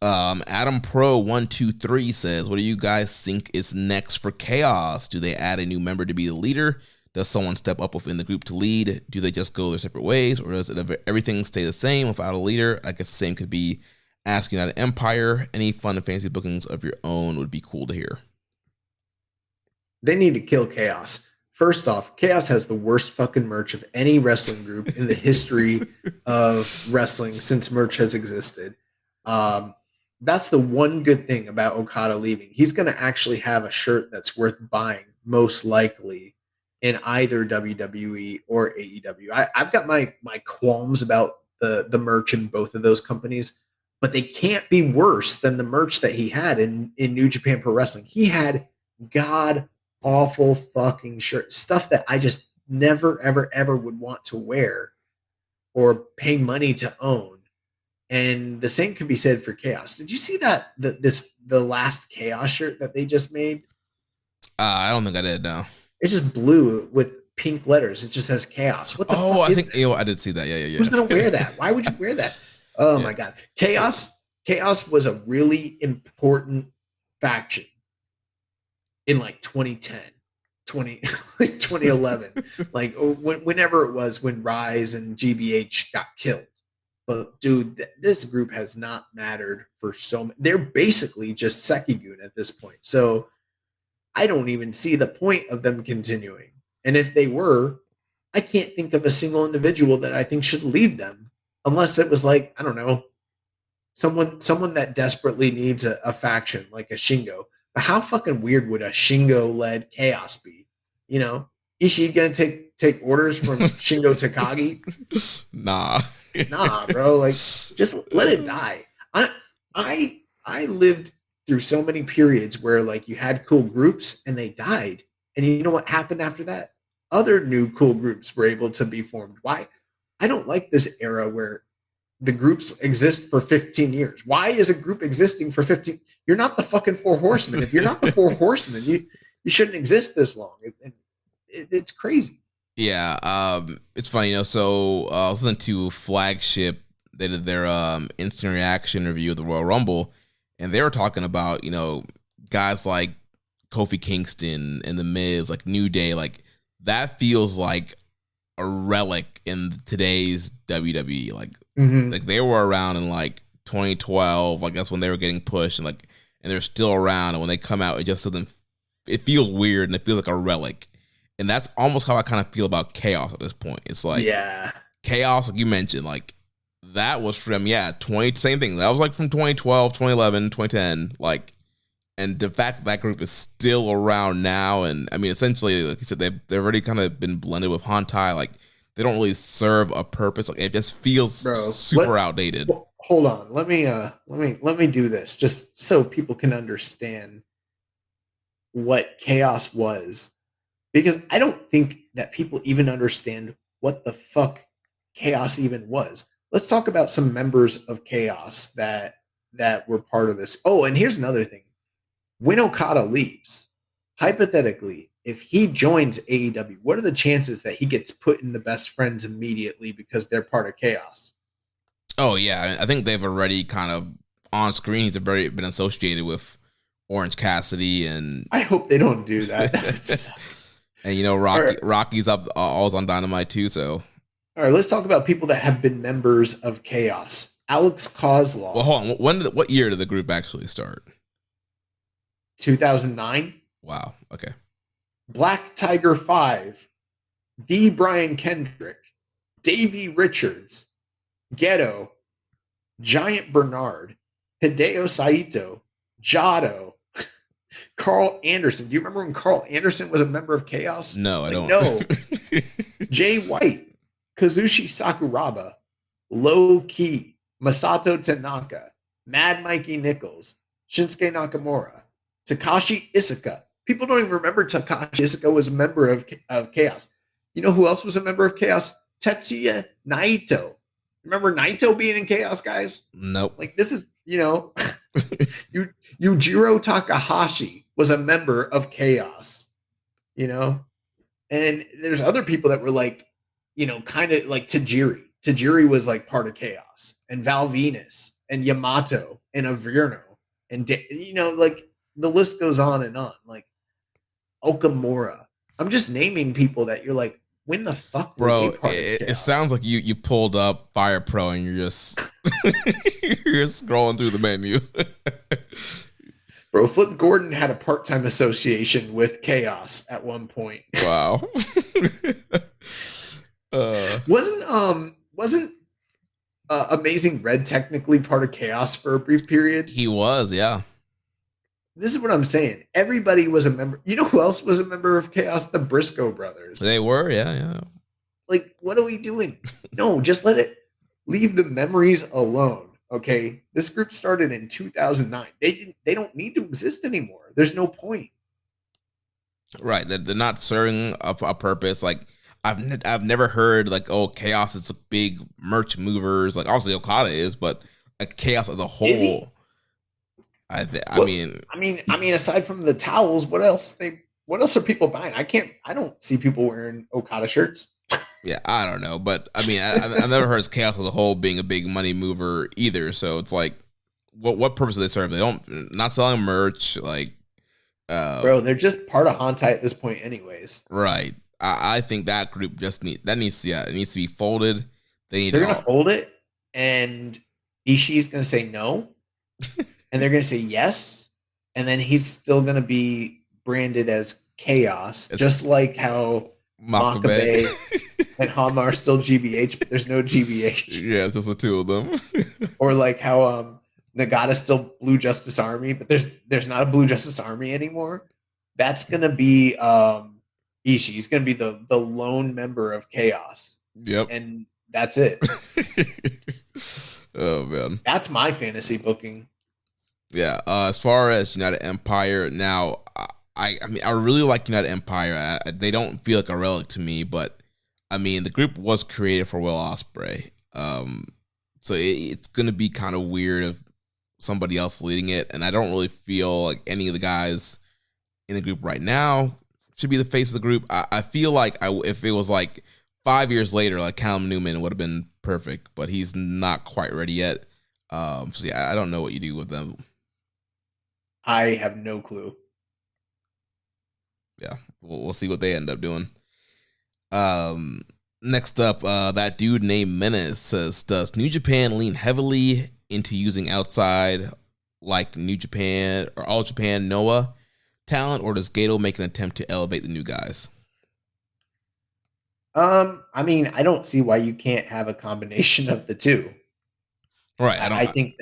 D: Adam Pro 123 says, what do you guys think is next for Chaos? Do they add a new member to be the leader? Does someone step up within the group to lead? Do they just go their separate ways, or does everything stay the same without a leader? I guess the same could be asking out of Empire. Any fun and fancy bookings of your own would be cool to hear.
E: They need to kill Chaos. First off, Chaos has the worst fucking merch of any wrestling group in the history of wrestling since merch has existed. That's the one good thing about Okada leaving. He's going to actually have a shirt that's worth buying, most likely, in either WWE or AEW. I've got my qualms about the merch in both of those companies, but they can't be worse than the merch that he had in New Japan Pro Wrestling. He had god-awful fucking shirts, stuff that I just never, ever, ever would want to wear or pay money to own. And the same can be said for Chaos. Did you see that the last Chaos shirt that they just made?
D: I don't think I did. No,
E: it's just blue with pink letters. It just says Chaos. What the?
D: Oh, I think I did see that. Yeah.
E: Who's gonna wear that? Why would you wear that? Oh my god, Chaos was a really important faction in like 2010, 2011, like whenever it was when Rise and GBH got killed. But dude, this group has not mattered for so many. They're basically just Sekigun at this point. So I don't even see the point of them continuing. And if they were, I can't think of a single individual that I think should lead them, unless it was like, I don't know, someone that desperately needs a faction like a Shingo. But how fucking weird would a Shingo-led Chaos be? Ishii gonna take orders from Shingo Takagi? Nah, bro. Like, just let it die. I lived through so many periods where like you had cool groups and they died, and you know what happened after that? Other new cool groups were able to be formed. Why? I don't like this era where the groups exist for 15 years. Why is a group existing for 15? You're not the fucking Four Horsemen. If you're not the Four Horsemen, you shouldn't exist this long. It's crazy.
D: Yeah, it's funny, so I was listening to Flagship. They did their instant reaction review of the Royal Rumble, and they were talking about, guys like Kofi Kingston and The Miz, like New Day, like that feels like a relic in today's WWE. Like, like they were around in like 2012, like that's when they were getting pushed, and they're still around, and when they come out, it feels weird and it feels like a relic. And that's almost how I kind of feel about Chaos at this point. It's like, Chaos, like you mentioned, like That was from, same thing. That was like from 2012, 2011, 2010. Like, and the fact that group is still around now, and I mean, essentially, like you said, they've already kind of been blended with Hantai. Like, they don't really serve a purpose. Like, it just feels super outdated.
E: Hold on, let me do this just so people can understand what Chaos was, because I don't think that people even understand what the fuck Chaos even was. Let's talk about some members of Chaos that were part of this. Oh, and here's another thing. When Okada leaves, hypothetically, if he joins AEW, what are the chances that he gets put in the best friends immediately because they're part of Chaos?
D: Oh, yeah. I think they've already kind of on screen, he's already been associated with Orange Cassidy. And
E: I hope they don't do that.
D: and, Rocky's up all's on Dynamite too. So,
E: all right, let's talk about people that have been members of Chaos. Alex Kozlov.
D: Well, hold on. What year did the group actually start?
E: 2009.
D: Wow. Okay.
E: Black Tiger 5, D. Brian Kendrick, Davey Richards, Ghetto, Giant Bernard, Hideo Saito, Jado, Carl Anderson. Do you remember when Carl Anderson was a member of Chaos?
D: No, I don't.
E: No. Jay White, Kazushi Sakuraba, Low Key, Masato Tanaka, Mad Mikey Nichols, Shinsuke Nakamura, Takashi Iizuka. People don't even remember Takashi Iizuka was a member of Chaos. You know who else was a member of Chaos? Tetsuya Naito. Remember Naito being in Chaos, guys?
D: Nope.
E: Like, this is, Yujiro Takahashi was a member of Chaos, and there's other people that were like, kind of like Tajiri. Tajiri was like part of Chaos, and Val Venus and Yamato and Averno, and like the list goes on and on. Like Okamura. I'm just naming people that you're like, when the fuck were
D: bro?
E: they part of Chaos?
D: It sounds like you pulled up Fire Pro and you're just you're scrolling through the menu.
E: Bro, Flip Gordon had a part-time association with Chaos at one point.
D: Wow.
E: Wasn't Amazing Red technically part of Chaos for a brief period?
D: He was, yeah.
E: This is what I'm saying. Everybody was a member. You know who else was a member of Chaos? The Briscoe brothers.
D: They were, yeah.
E: Like, what are we doing? No, just leave the memories alone. Okay, this group started in 2009. They don't need to exist anymore. There's no point.
D: Right, they're not serving a purpose. Like I've never heard like, oh, Chaos is a big merch movers. Like obviously Okada is, but like Chaos as a whole. I mean, aside from the towels, what else are people buying? I don't see people wearing Okada shirts. Yeah, I don't know, but I mean, I've never heard of Chaos as a whole being a big money mover either. So it's like, what purpose do they serve? They don't not selling merch, like,
E: bro. They're just part of Hantai at this point, anyways.
D: Right. I think that group needs to be folded. They're
E: gonna fold it, and Ishii's gonna say no, and they're gonna say yes, and then he's still gonna be branded as Chaos, just like how Makabe and Hama are still GBH, but there's no GBH.
D: Yeah, it's just the two of them.
E: Or like how Nagata's still Blue Justice Army, but there's not a Blue Justice Army anymore. That's gonna be Ishii. He's gonna be the lone member of Chaos.
D: Yep.
E: And that's it.
D: Oh man.
E: That's my fantasy booking.
D: Yeah. As far as United Empire, now I mean, I really like United Empire. They don't feel like a relic to me, but I mean, the group was created for Will Ospreay. So it's gonna be kind of weird if somebody else leading it, and I don't really feel like any of the guys in the group right now should be the face of the group. I feel like if it was like 5 years later, like Callum Newman would have been perfect, but he's not quite ready yet. So yeah, I don't know what you do with them.
E: I have no clue.
D: Yeah, we'll see what they end up doing. Next up, that dude named Menace says, does New Japan lean heavily into using outside like New Japan or All Japan Noah talent, or does Gato make an attempt to elevate the new guys?
E: I mean, I don't see why you can't have a combination of the two.
D: Right.
E: I think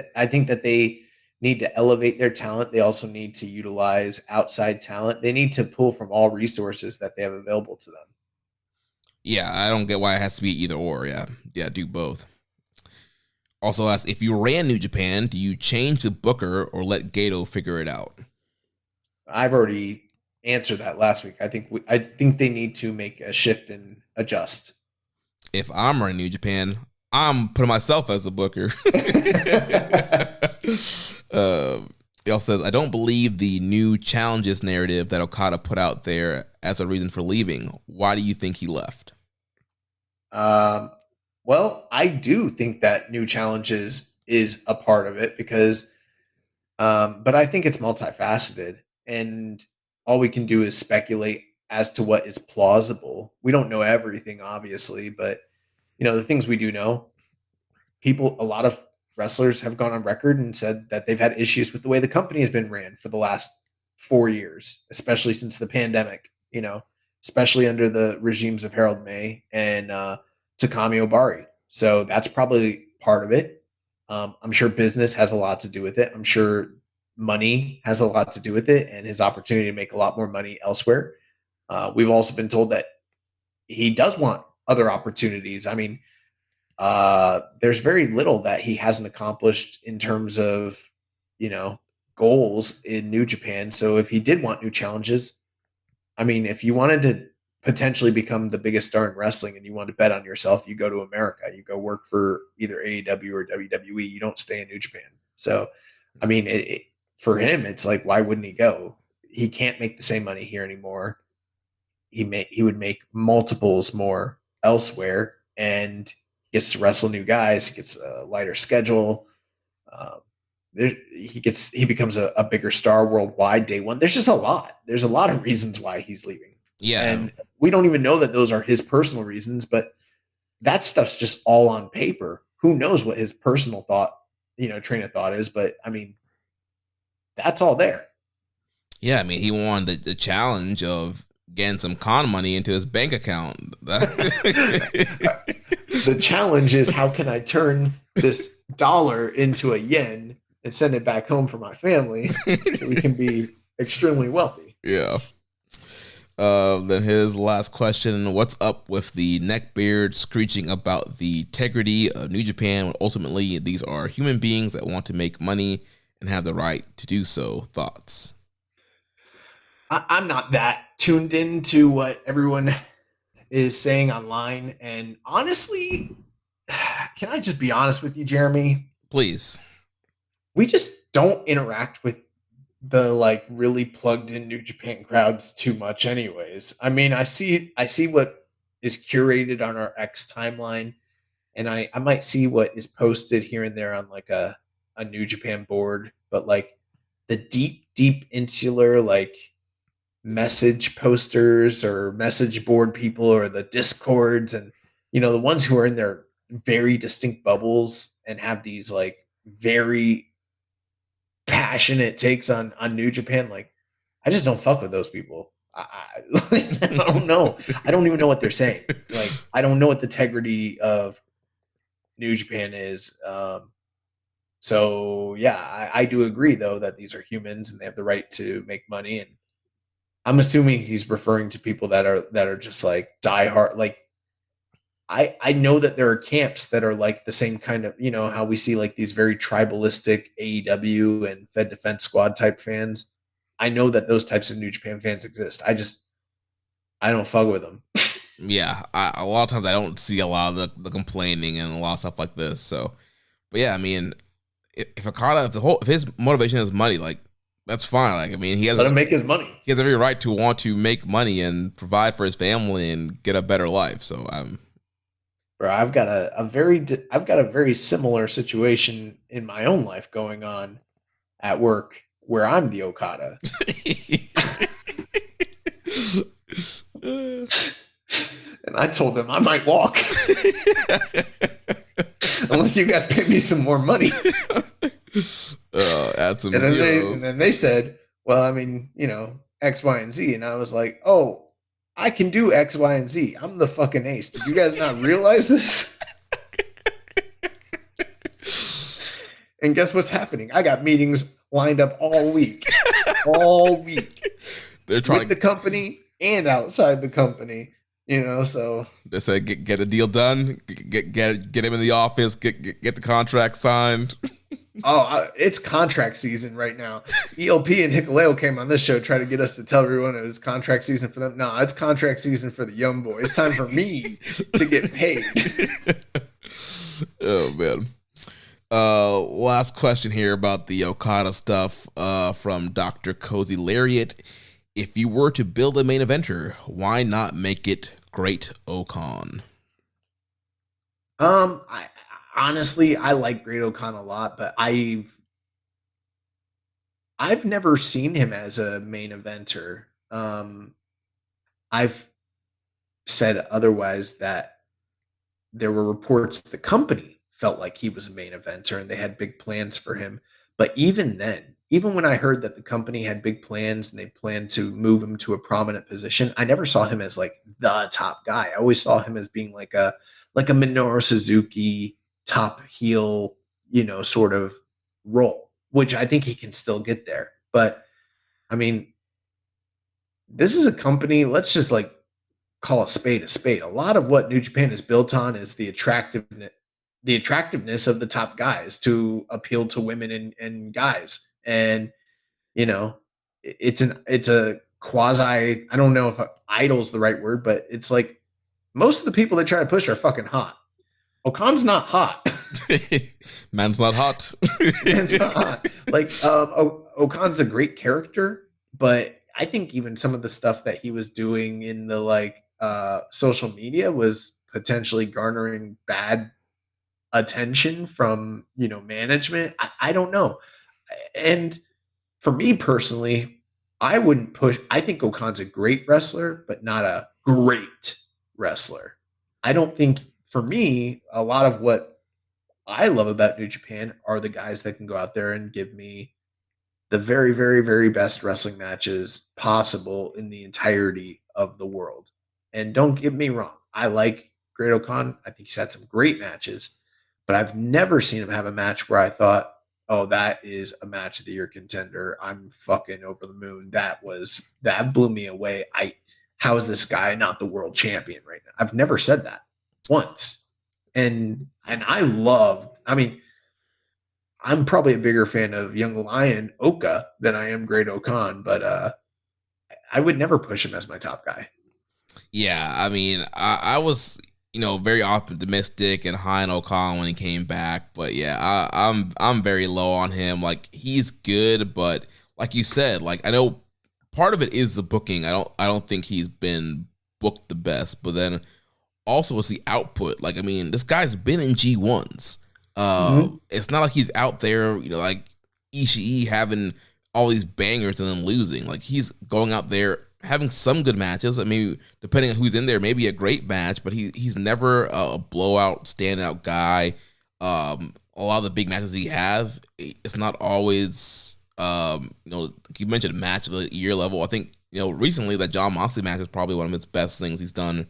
E: that they need to elevate their talent. They also need to utilize outside talent. They need to pull from all resources that they have available to them.
D: Yeah, I don't get why it has to be either or. Yeah, do both. Also asks, if you ran New Japan, do you change the booker or let Gato figure it out?
E: I've already answered that last week. I think they need to make a shift and adjust.
D: If I'm running New Japan, I'm putting myself as a booker. He also says, I don't believe the new challenges narrative that Okada put out there as a reason for leaving. Why do you think he left?
E: Well, I do think that new challenges is a part of it because, but I think it's multifaceted, and all we can do is speculate as to what is plausible. We don't know everything, obviously, but the things we do know, a lot of wrestlers have gone on record and said that they've had issues with the way the company has been ran for the last 4 years, especially since the pandemic, especially under the regimes of Harold May and Takami Obari. So that's probably part of it. I'm sure business has a lot to do with it. I'm sure money has a lot to do with it, and his opportunity to make a lot more money elsewhere. We've also been told that he does want other opportunities. I mean, there's very little that he hasn't accomplished in terms of, goals in New Japan. So if he did want new challenges, I mean, if you wanted to potentially become the biggest star in wrestling and you want to bet on yourself, you go to America, you go work for either AEW or WWE. You don't stay in New Japan. So, I mean, for him, it's like, why wouldn't he go? He can't make the same money here anymore. He would make multiples more elsewhere, and gets to wrestle new guys. He gets a lighter schedule. He becomes a bigger star worldwide day one. There's just a lot. There's a lot of reasons why he's leaving.
D: Yeah.
E: And we don't even know that those are his personal reasons, but that stuff's just all on paper. Who knows what his personal train of thought is, but I mean, that's all there.
D: Yeah, I mean, he wanted the challenge of getting some con money into his bank account.
E: The challenge is, how can I turn this dollar into a yen and send it back home for my family so we can be extremely wealthy?
D: Yeah. Then his last question, what's up with the neckbeard screeching about the integrity of New Japan when ultimately these are human beings that want to make money and have the right to do so? Thoughts?
E: I'm not that tuned into what everyone is saying online. And honestly, can I just be honest with you, Jeremy?
D: Please.
E: We just don't interact with the really plugged in New Japan crowds too much anyways. I mean, I see what is curated on our X timeline, and I might see what is posted here and there on a New Japan board, but the deep insular message posters or message board people or the discords and the ones who are in their very distinct bubbles and have these very passionate takes on New Japan, I just don't fuck with those people. I don't know. I don't even know what they're saying. I don't know what the integrity of New Japan is. So yeah, I do agree though that these are humans and they have the right to make money, and I'm assuming he's referring to people that are just diehard. I know that there are camps that are the same kind of, how we see these very tribalistic AEW and Fed Defense Squad type fans. I know that those types of New Japan fans exist. I don't fuck with them.
D: Yeah, a lot of times I don't see a lot of the complaining and a lot of stuff like this. So, but yeah, I mean, if Okada, if his motivation is money, that's fine. I mean, he has
E: let him make his money.
D: He has every right to want to make money and provide for his family and get a better life. So
E: Bro, I've got a very similar situation in my own life going on at work where I'm the Okada. And I told him I might walk unless you guys pay me some more money.
D: Add some
E: and
D: zeros.
E: then they said, well, I mean, X, Y, and Z. And I was like, oh, I can do X, Y, and Z. I'm the fucking ace. Did you guys not realize this? And guess what's happening? I got meetings lined up all week. All week.
D: They're trying
E: with the company and outside the company, so
D: they say get a deal done, get him in the office, get the contract signed.
E: It's contract season right now. ELP and Hikuleo came on this show trying to get us to tell everyone it was contract season for them. No, it's contract season for the young boy. It's time for me to get paid.
D: Oh man. Last question here about the Okada stuff from Dr. Cozy Lariat. If you were to build a main eventer, why not make it Great Okan?
E: Honestly, I like Great Okan a lot, but I've never seen him as a main eventer. I've said otherwise that there were reports the company felt like he was a main eventer and they had big plans for him. But even then, even when I heard that the company had big plans and they planned to move him to a prominent position, I never saw him as like the top guy. I always saw him as being like a Minoru Suzuki top heel, sort of role, which I think he can still get there. But I mean, this is a company, let's just like call a spade a spade. A lot of what New Japan is built on is the attractiveness of the top guys to appeal to women and guys. And, it's a quasi, I don't know if idol's the right word, but it's like most of the people they try to push are fucking hot. Okan's not hot.
D: Man's not hot.
E: Man's not hot. Like, Okan's a great character, but I think even some of the stuff that he was doing in the social media was potentially garnering bad attention from management. I don't know. And for me personally, I wouldn't push. I think Okan's a great wrestler, but not a great wrestler. I don't think, for me, a lot of what I love about New Japan are the guys that can go out there and give me the very, very, very best wrestling matches possible in the entirety of the world. And don't get me wrong, I like Great Okan. I think he's had some great matches, but I've never seen him have a match where I thought, oh, that is a match of the year contender. I'm fucking over the moon. That blew me away. How is this guy not the world champion right now? I've never said that once. And I mean, I'm probably a bigger fan of Young Lion Oka than I am Great Okan, but I would never push him as my top guy.
D: Yeah, I mean, I was, very optimistic and high on Okan when he came back, but yeah, I'm very low on him. Like, he's good, but like you said, like, I know part of it is the booking. I don't think he's been booked the best, but then also it's the output. Like, I mean, this guy's been in G1s. It's not like he's out there, like Ishii having all these bangers and then losing. Like, he's going out there having some good matches. I mean, depending on who's in there, maybe a great match, but he's never a blowout, standout guy. A lot of the big matches he have, it's not always, you mentioned match of the year level. I think, recently that Jon Moxley match is probably one of his best things he's done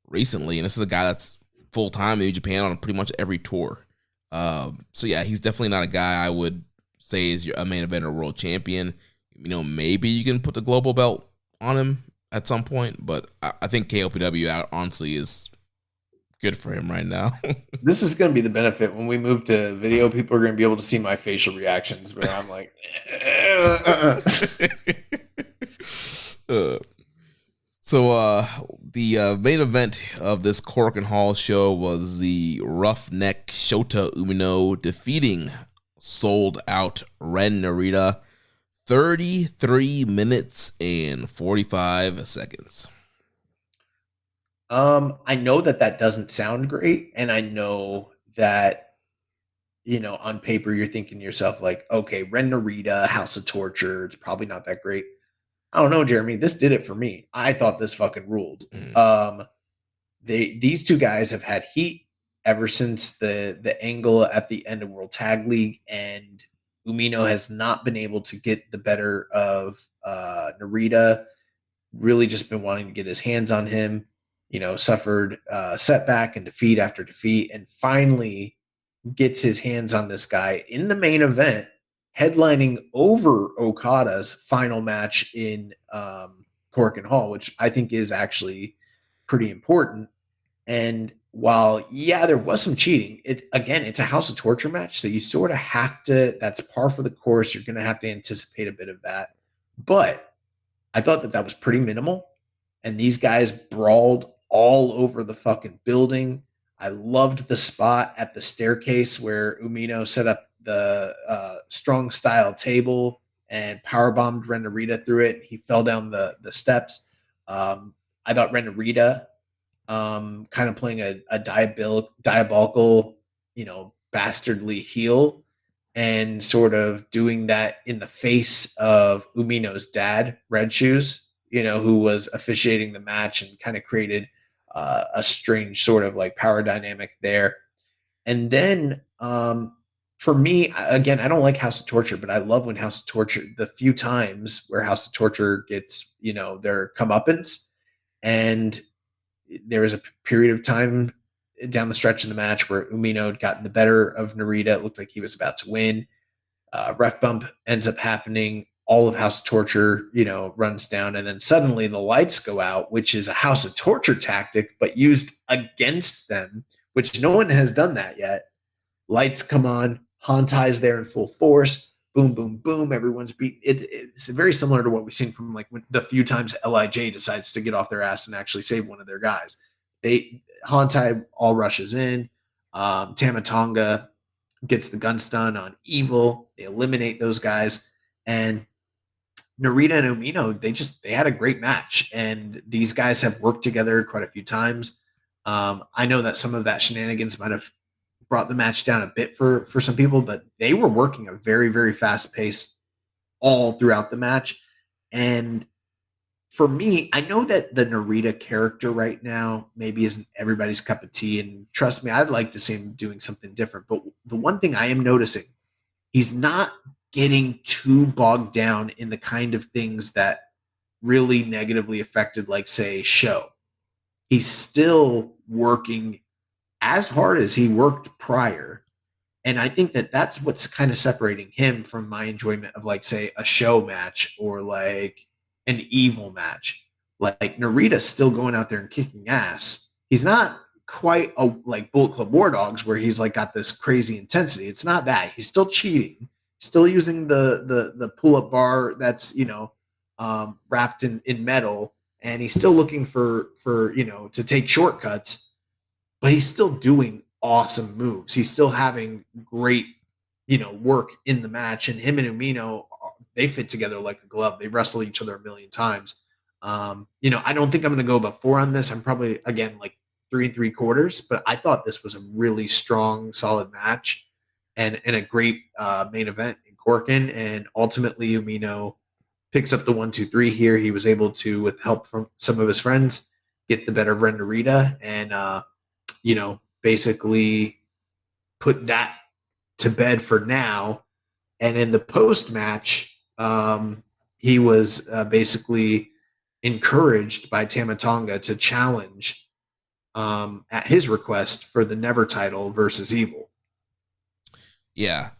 D: recently. And this is a guy that's full-time in New Japan on pretty much every tour. So yeah, he's definitely not a guy I would say is a main event or world champion. Maybe you can put the global belt on him at some point, but I think KOPW honestly is good for him right now.
E: This is going to be the benefit when we move to video. People are going to be able to see my facial reactions where I'm like,
D: So the main event of this Korakuen Hall show was the Roughneck Shota Umino defeating sold out Ren Narita 33 minutes and 45 seconds.
E: I know that doesn't sound great, and I know that, on paper you're thinking to yourself like, okay, Ren Narita, House of Torture, it's probably not that great. I don't know, Jeremy. This did it for me. I thought this fucking ruled. These two guys have had heat ever since the angle at the end of World Tag League, and Umino has not been able to get the better of Narita. Really just been wanting to get his hands on him. Suffered setback and defeat after defeat, and finally gets his hands on this guy in the main event, headlining over Okada's final match in Korakuen Hall, which I think is actually pretty important. And while, yeah, there was some cheating, it's a House of Torture match. So you sort of have to, that's par for the course. You're going to have to anticipate a bit of that. But I thought that was pretty minimal. And these guys brawled all over the fucking building. I loved the spot at the staircase where Umino set up the strong style table and powerbombed Ren Narita through it. He fell down the steps. I thought Ren Narita kind of playing a diabolical, bastardly heel and sort of doing that in the face of Umino's dad, Red Shoes, who was officiating the match and kind of created a strange sort of like power dynamic there. And then for me, again, I don't like House of Torture, but I love when House of Torture, the few times where House of Torture gets, their comeuppance. And there was a period of time down the stretch in the match where Umino had gotten the better of Narita. It looked like he was about to win. Ref bump ends up happening. All of House of Torture, runs down. And then suddenly the lights go out, which is a House of Torture tactic, but used against them, which no one has done that yet. Lights come on. Hantai's there in full force. Boom, boom, boom. Everyone's beat. It's very similar to what we've seen from like the few times LIJ decides to get off their ass and actually save one of their guys. Hantai all rushes in. Tama Tonga gets the gun stun on Evil. They eliminate those guys. And Narita and Umino, they had a great match. And these guys have worked together quite a few times. I know that some of that shenanigans might have brought the match down a bit for some people, but they were working a very, very fast pace all throughout the match. And for me, I know that the Narita character right now maybe isn't everybody's cup of tea. And trust me, I'd like to see him doing something different. But the one thing I am noticing, he's not getting too bogged down in the kind of things that really negatively affected, like, say, Show. He's still working as hard as he worked prior. And I think that that's what's kind of separating him from my enjoyment of, like, say, a Show match or like an Evil match. Like Narita's still going out there and kicking ass. He's not quite like Bullet Club War Dogs where he's like got this crazy intensity. It's not that. He's still cheating, still using the pull-up bar that's, wrapped in metal, and he's still looking for to take shortcuts. But he's still doing awesome moves. He's still having great, work in the match. And him and Umino, they fit together like a glove. They wrestle each other a million times. I don't think I'm going to go above 4 on this. I'm probably, again, like 3 3/4. But I thought this was a really strong, solid match and a great main event in Korakuen. And ultimately, Umino picks up the 1, 2, 3 here. He was able to, with help from some of his friends, get the better of Ren Narita and, basically put that to bed for now. And in the post match, he was basically encouraged by Tama Tonga to challenge at his request for the Never title versus Evil.
D: Yeah.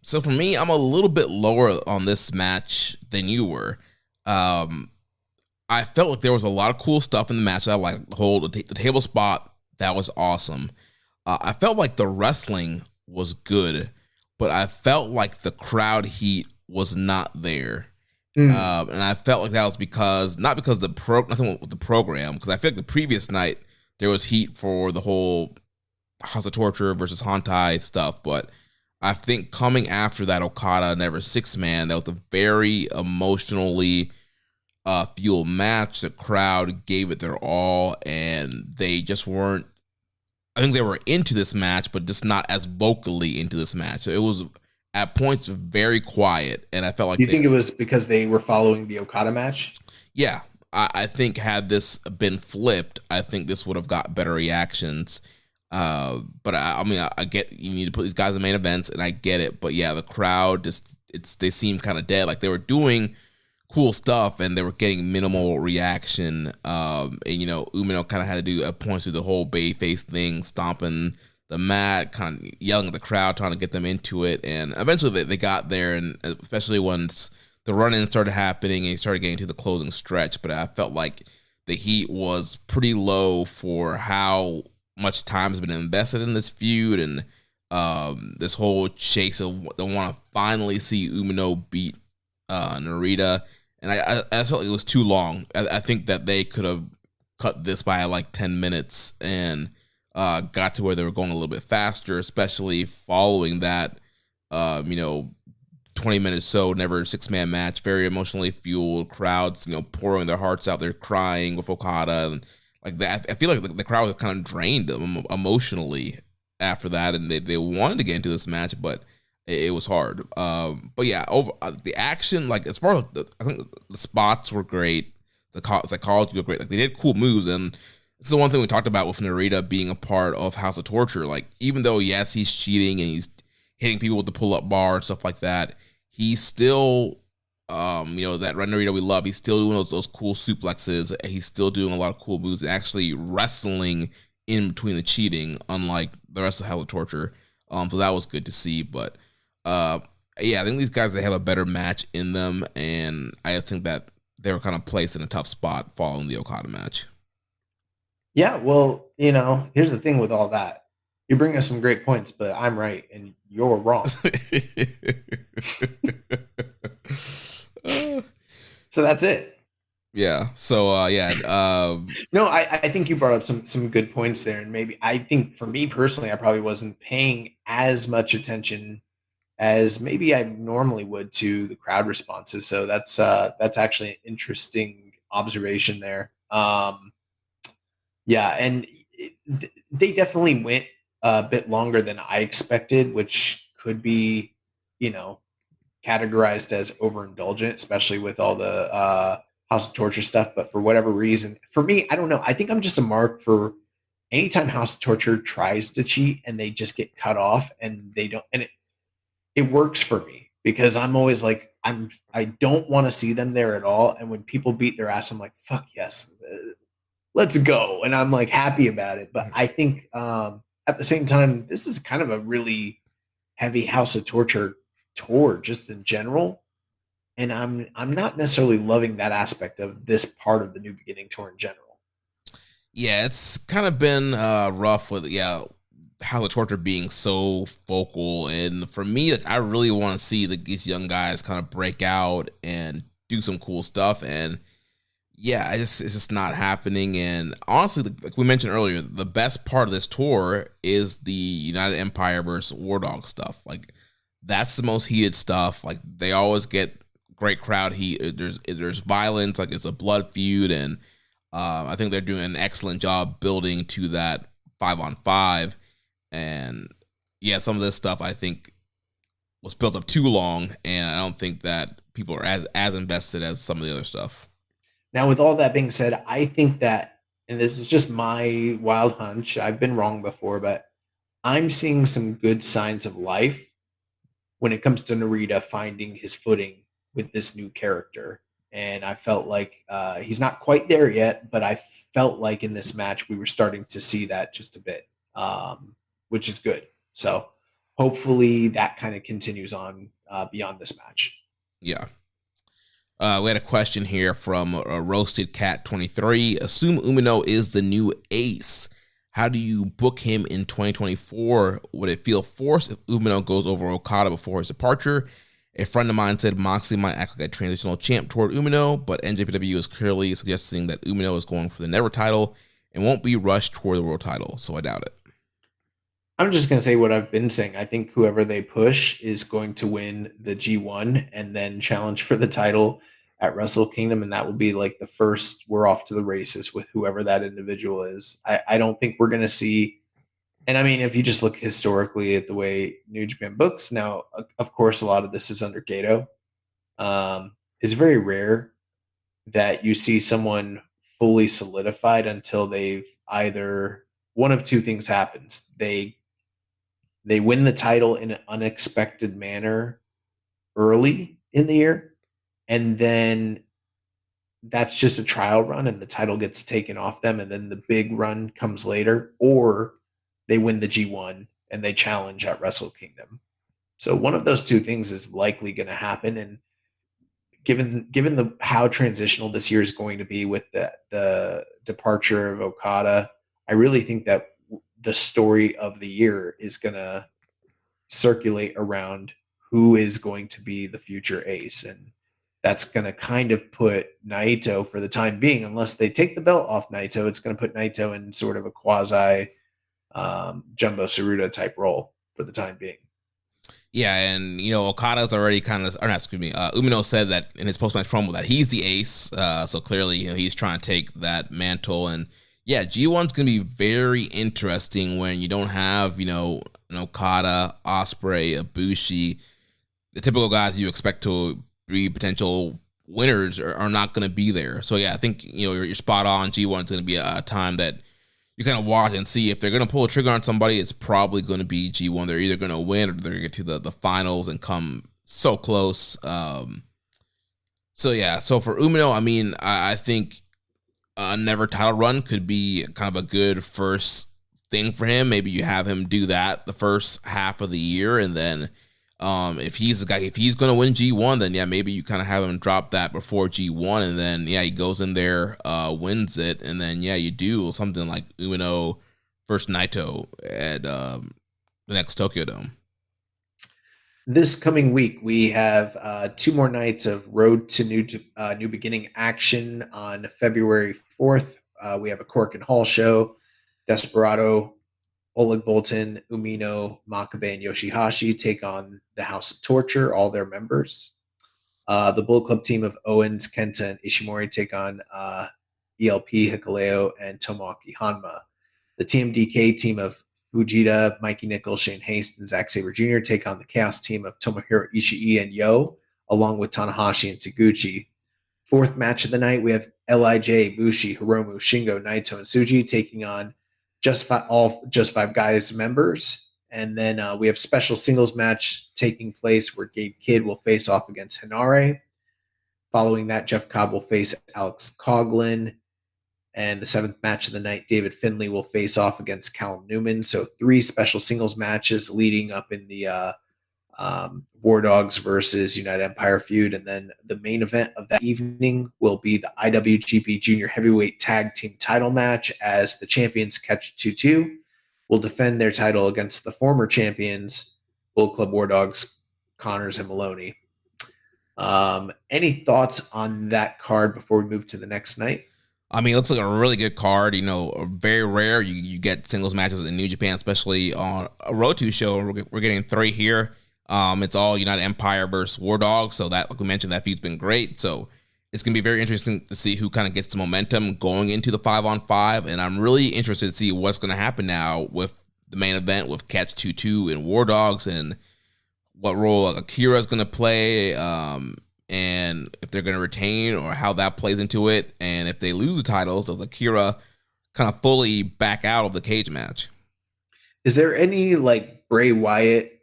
D: So for me, I'm a little bit lower on this match than you were. I felt like there was a lot of cool stuff in the match. I like the table spot. That was awesome. I felt like the wrestling was good, but I felt like the crowd heat was not there. And I felt like that was nothing with the program, because I feel like the previous night there was heat for the whole House of Torture versus Hantai stuff, but I think coming after that Okada Never 6-man, that was a very emotionally fueled match. The crowd gave it their all, and they just weren't. I think they were into this match, but just not as vocally into this match. It was at points very quiet, and I felt like.
E: You think it was because they were following the Okada match?
D: Yeah, I think had this been flipped, I think this would have got better reactions. But I get you need to put these guys in main events, and I get it. But yeah, the crowd they seemed kind of dead. Like they were doing cool stuff and they were getting minimal reaction. And Umino kind of had to do points through the whole Bayface thing, stomping the mat, kind of yelling at the crowd, trying to get them into it. And eventually they got there, and especially once the run-in started happening and he started getting to the closing stretch. But I felt like the heat was pretty low for how much time has been invested in this feud, and this whole chase of they want to finally see Umino beat Narita. And I felt like it was too long. I think that they could have cut this by like 10 minutes and got to where they were going a little bit faster, especially following that, 20 minutes so never 6-man match, very emotionally fueled, crowds, pouring their hearts out there, crying with Okada, and like that. I feel like the crowd was kind of drained emotionally after that, and they wanted to get into this match, but it was hard. But yeah, over the action, like as far as I think the spots were great, the psychology were great. Like they did cool moves, and this is the one thing we talked about with Narita being a part of House of Torture. Like even though yes, he's cheating and he's hitting people with the pull-up bar and stuff like that, he's still, that Ren Narita we love. He's still doing those cool suplexes. He's still doing a lot of cool moves and actually wrestling in between the cheating, unlike the rest of House of Torture. So that was good to see. But I think these guys, they have a better match in them, and I just think that they were kind of placed in a tough spot following the Okada match.
E: Yeah, well, here's the thing with all that. You bring us some great points, but I'm right and you're wrong. So that's it.
D: Yeah. So
E: no, I think you brought up some good points there, and maybe I think for me personally, I probably wasn't paying as much attention as maybe I normally would to the crowd responses. So that's actually an interesting observation there. Yeah, and they definitely went a bit longer than I expected, which could be, categorized as overindulgent, especially with all the House of Torture stuff. But for whatever reason, for me, I don't know. I think I'm just a mark for anytime House of Torture tries to cheat and they just get cut off and they don't, and it works for me because I'm always like, I don't want to see them there at all. And when people beat their ass, I'm like, fuck yes, let's go. And I'm like happy about it. But I think at the same time, this is kind of a really heavy House of Torture tour just in general. And I'm not necessarily loving that aspect of this part of the New Beginning tour in general.
D: Yeah, it's kind of been rough with House of Torture being so focal, and for me, like I really want to see these young guys kind of break out and do some cool stuff, and yeah, it's just not happening. And honestly, like we mentioned earlier, the best part of this tour is the United Empire versus War Dog stuff. Like that's the most heated stuff. Like they always get great crowd heat. There's violence, like it's a blood feud, and I think they're doing an excellent job building to that 5-on-5. And yeah, some of this stuff I think was built up too long, and I don't think that people are as invested as some of the other stuff.
E: Now, with all that being said, I think that, and this is just my wild hunch, I've been wrong before, but I'm seeing some good signs of life when it comes to Narita finding his footing with this new character. And I felt like he's not quite there yet, but I felt like in this match we were starting to see that just a bit, which is good. So hopefully that kind of continues on beyond this match.
D: Yeah. We had a question here from Roasted Cat 23. Assume Umino is the new ace. How do you book him in 2024? Would it feel forced if Umino goes over Okada before his departure? A friend of mine said Moxley might act like a transitional champ toward Umino, but NJPW is clearly suggesting that Umino is going for the Never title and won't be rushed toward the world title, so I doubt it.
E: I'm just going to say what I've been saying. I think whoever they push is going to win the G1 and then challenge for the title at Wrestle Kingdom. And that will be like the first, we're off to the races with whoever that individual is. I don't think we're going to see. And I mean, if you just look historically at the way New Japan books now, of course, a lot of this is under Gato. It's very rare that you see someone fully solidified until they've either one of two things happens. They win the title in an unexpected manner early in the year, and then that's just a trial run and the title gets taken off them, and then the big run comes later, or they win the G1 and they challenge at Wrestle Kingdom. So one of those two things is likely going to happen. And given the how transitional this year is going to be with the departure of Okada, I really think that the story of the year is going to circulate around who is going to be the future ace. And that's going to kind of put Naito for the time being, unless they take the belt off Naito, it's going to put Naito in sort of a quasi Jumbo Tsuruta type role for the time being.
D: Yeah, and Okada's already kind of, or not, excuse me, Umino said that in his post-match promo that he's the ace. So clearly, he's trying to take that mantle. And yeah, G1's gonna be very interesting when you don't have, an Okada, Ospreay, Ibushi, the typical guys you expect to be potential winners are not going to be there. So yeah, I think you're spot on. G1 is going to be a time that you kind of watch and see if they're going to pull a trigger on somebody. It's probably going to be G1. They're either going to win or they're going to get to the finals and come so close. So yeah, so for Umino, I mean, I think a never title run could be kind of a good first thing for him. Maybe you have him do that the first half of the year, and then if he's the guy, if he's going to win G1, then yeah, maybe you kind of have him drop that before G1, and then yeah, he goes in there, wins it, and then yeah, you do something like Umino versus Naito at the next Tokyo Dome.
E: This coming week, we have 2 more nights of Road to New Beginning action on February 4th. We have a Korakuen Hall show, Desperado, Oleg Boltin, Umino, Makabe, and Yoshihashi take on the House of Torture, all their members. The Bullet Club team of Owens, Kenta, and Ishimori take on ELP, Hikuleo, and Tomoaki Hanma. The TMDK team of Fujita, Mikey Nichols, Shane Haste, and Zack Sabre Jr. take on the Chaos team of Tomohiro Ishii and Yo, along with Tanahashi and Taguchi. 4th match of the night, we have LIJ, Bushi, Hiromu, Shingo, Naito, and Tsuji taking on Just Five Guys members. And then we have special singles match taking place where Gabe Kidd will face off against Hinare. Following that, Jeff Cobb will face Alex Coughlin. And the 7th match of the night, David Finlay will face off against Callum Newman. So 3 special singles matches leading up in the War Dogs versus United Empire feud. And then the main event of that evening will be the IWGP Junior Heavyweight Tag Team title match, as the champions Catch 2-2 will defend their title against the former champions, Bullet Club War Dogs, Connors and Maloney. Any thoughts on that card before we move to the next night?
D: I mean, it looks like a really good card. Very rare you get singles matches in New Japan, especially on a Road 2 show. We're getting 3 here. It's all United Empire versus War Dogs. So that, like we mentioned, that feud's been great. So it's going to be very interesting to see who kind of gets the momentum going into the 5-on-5. And I'm really interested to see what's going to happen now with the main event with Catch 2-2 and War Dogs, and what role Akira is going to play. And if they're going to retain, or how that plays into it. And if they lose the titles, does Akira kind of fully back out of the cage match?
E: Is there any Bray Wyatt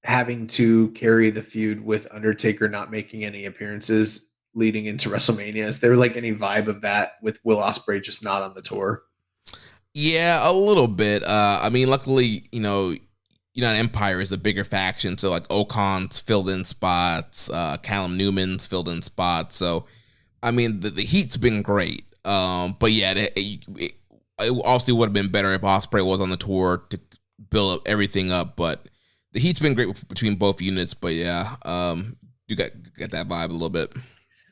E: having to carry the feud with Undertaker not making any appearances leading into WrestleMania? Is there any vibe of that with Will Ospreay just not on the tour?
D: Yeah, a little bit. I mean, luckily, United Empire is a bigger faction, so Okon's filled in spots, Callum Newman's filled in spots. So, I mean, the heat's been great. But yeah, it obviously would have been better if Ospreay was on the tour to build everything up. But the heat's been great between both units. But yeah, you get that vibe a little bit.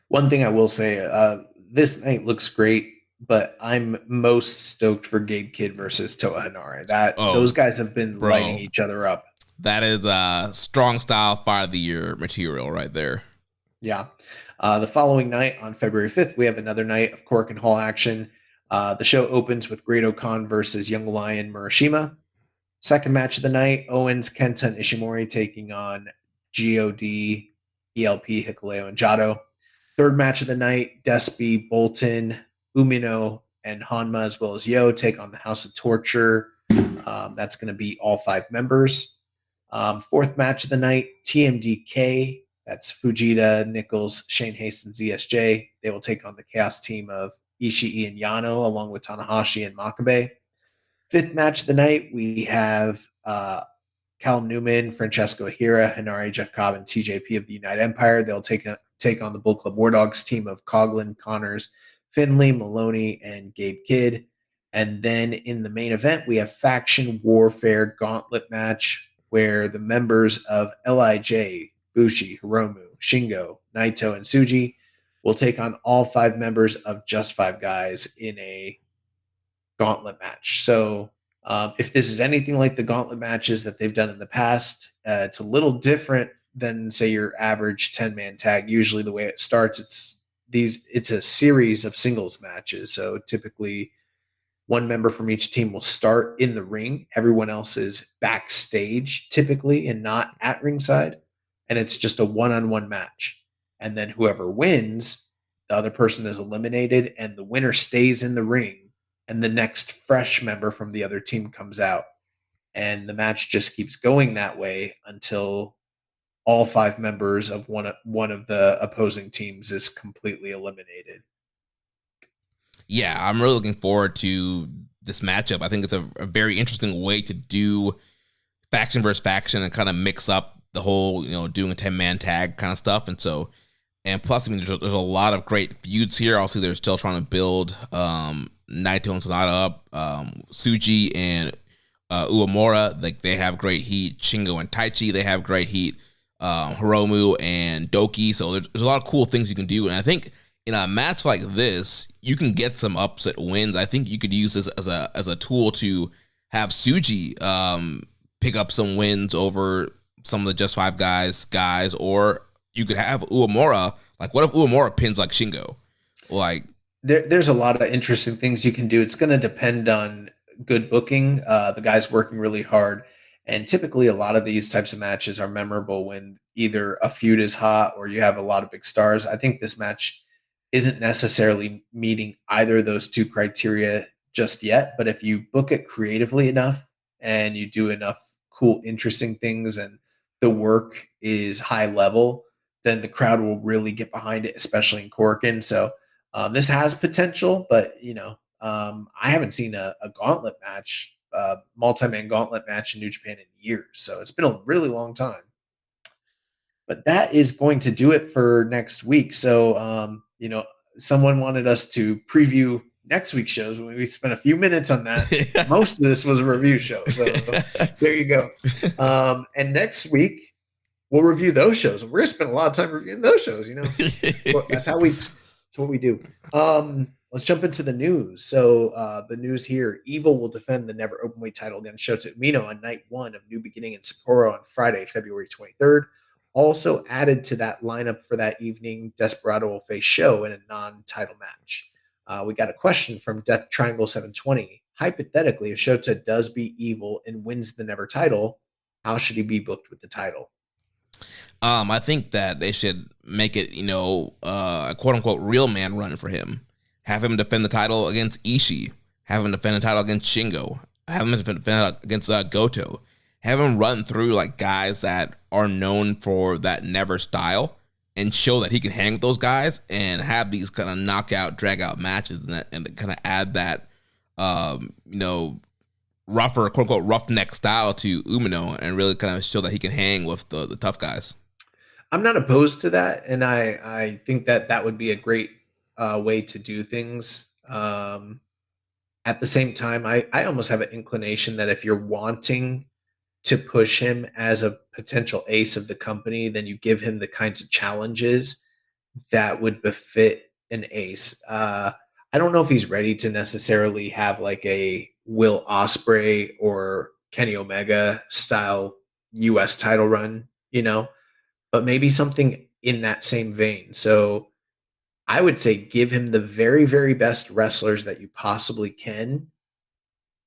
E: One thing I will say, this night looks great, but I'm most stoked for Gabe Kidd versus Toa Henare. Those guys have been lighting each other up.
D: That is a strong style Fire of the Year material right there.
E: Yeah. The following night on February 5th, we have another night of Korakuen Hall action. The show opens with Great Okan versus Young Lion Murashima. Second match of the night, Owens, Kenta, and Ishimori taking on GOD, ELP, Hikuleo, and Jado. Third match of the night, Despy, Bolton, Umino, and Hanma, as well as Yo, take on the House of Torture. That's going to be all 5 members. Fourth match of the night, TMDK. That's Fujita, Nichols, Shane Hastings, ZSJ. They will take on the Chaos team of Ishii and Yano, along with Tanahashi and Makabe. Fifth match of the night, we have Cal Newman, Francesco Hira, Hinari, Jeff Cobb, and TJP of the United Empire. They'll take on the Bull Club War Dogs team of Coughlin, Connors, Finley, Maloney, and Gabe Kidd. And then in the main event, we have Faction Warfare Gauntlet match where the members of LIJ, Bushi, Hiromu, Shingo, Naito, and Tsuji will take on all 5 members of Just 5 Guys in a gauntlet match. So if this is anything like the gauntlet matches that they've done in the past, it's a little different than say your average 10-man tag. Usually the way it starts, it's a series of singles matches. So typically one member from each team will start in the ring. Everyone else is backstage typically and not at ringside. And it's just a one-on-one match. And then whoever wins, the other person is eliminated and the winner stays in the ring. And the next fresh member from the other team comes out. And the match just keeps going that way until all 5 members of one of the opposing teams is completely eliminated.
D: Yeah, I'm really looking forward to this matchup. I think it's a very interesting way to do faction versus faction and kind of mix up the whole, doing a 10-man tag kind of stuff. And plus, I mean, there's a lot of great feuds here. Also, they're still trying to build Naito and Sonata up. Tsuji and Uemura, like they have great heat. Shingo and Taichi, they have great heat. Hiromu and Doki. So there's a lot of cool things you can do. And I think in a match like this, you can get some upset wins. I think you could use this as a tool to have Tsuji pick up some wins over some of the Just 5 guys, or you could have Uemura. Like, what if Uemura pins like Shingo? Like,
E: there's a lot of interesting things you can do. It's going to depend on good booking. The guy's working really hard. And typically a lot of these types of matches are memorable when either a feud is hot or you have a lot of big stars. I think this match isn't necessarily meeting either of those 2 criteria just yet. But if you book it creatively enough and you do enough cool, interesting things and the work is high level, then the crowd will really get behind it, especially in Korakuen. So this has potential, but I haven't seen a gauntlet match, multi-man gauntlet match in New Japan in years. So it's been a really long time. But that is going to do it for next week. So, someone wanted us to preview next week's shows. We spent a few minutes on that. Most of this was a review show. So there you go. And next week, we'll review those shows. And we're going to spend a lot of time reviewing those shows. That's what we do. Let's jump into the news. So the news here, Evil will defend the Never Openweight title against Shota Umino on night 1 of New Beginning in Sapporo on Friday, February 23rd. Also added to that lineup for that evening, Desperado will face Show in a non-title match. We got a question from Death Triangle 720. Hypothetically, if Shota does beat Evil and wins the Never title, how should he be booked with the title?
D: I think that they should make it, a quote-unquote real man run for him. Have him defend the title against Ishii. Have him defend the title against Shingo. Have him defend it against Goto. Have him run through like guys that are known for that never style and show that he can hang with those guys and have these kind of knockout, drag out matches and kind of add that, rougher, quote unquote, roughneck style to Umino and really kind of show that he can hang with the tough guys.
E: I'm not opposed to that. And I think that would be a great way to do things. At the same time, I almost have an inclination that if you're wanting to push him as a potential ace of the company, then you give him the kinds of challenges that would befit an ace. I don't know if he's ready to necessarily have like a Will Ospreay or Kenny Omega style US title run, but maybe something in that same vein. So I would say give him the very, very best wrestlers that you possibly can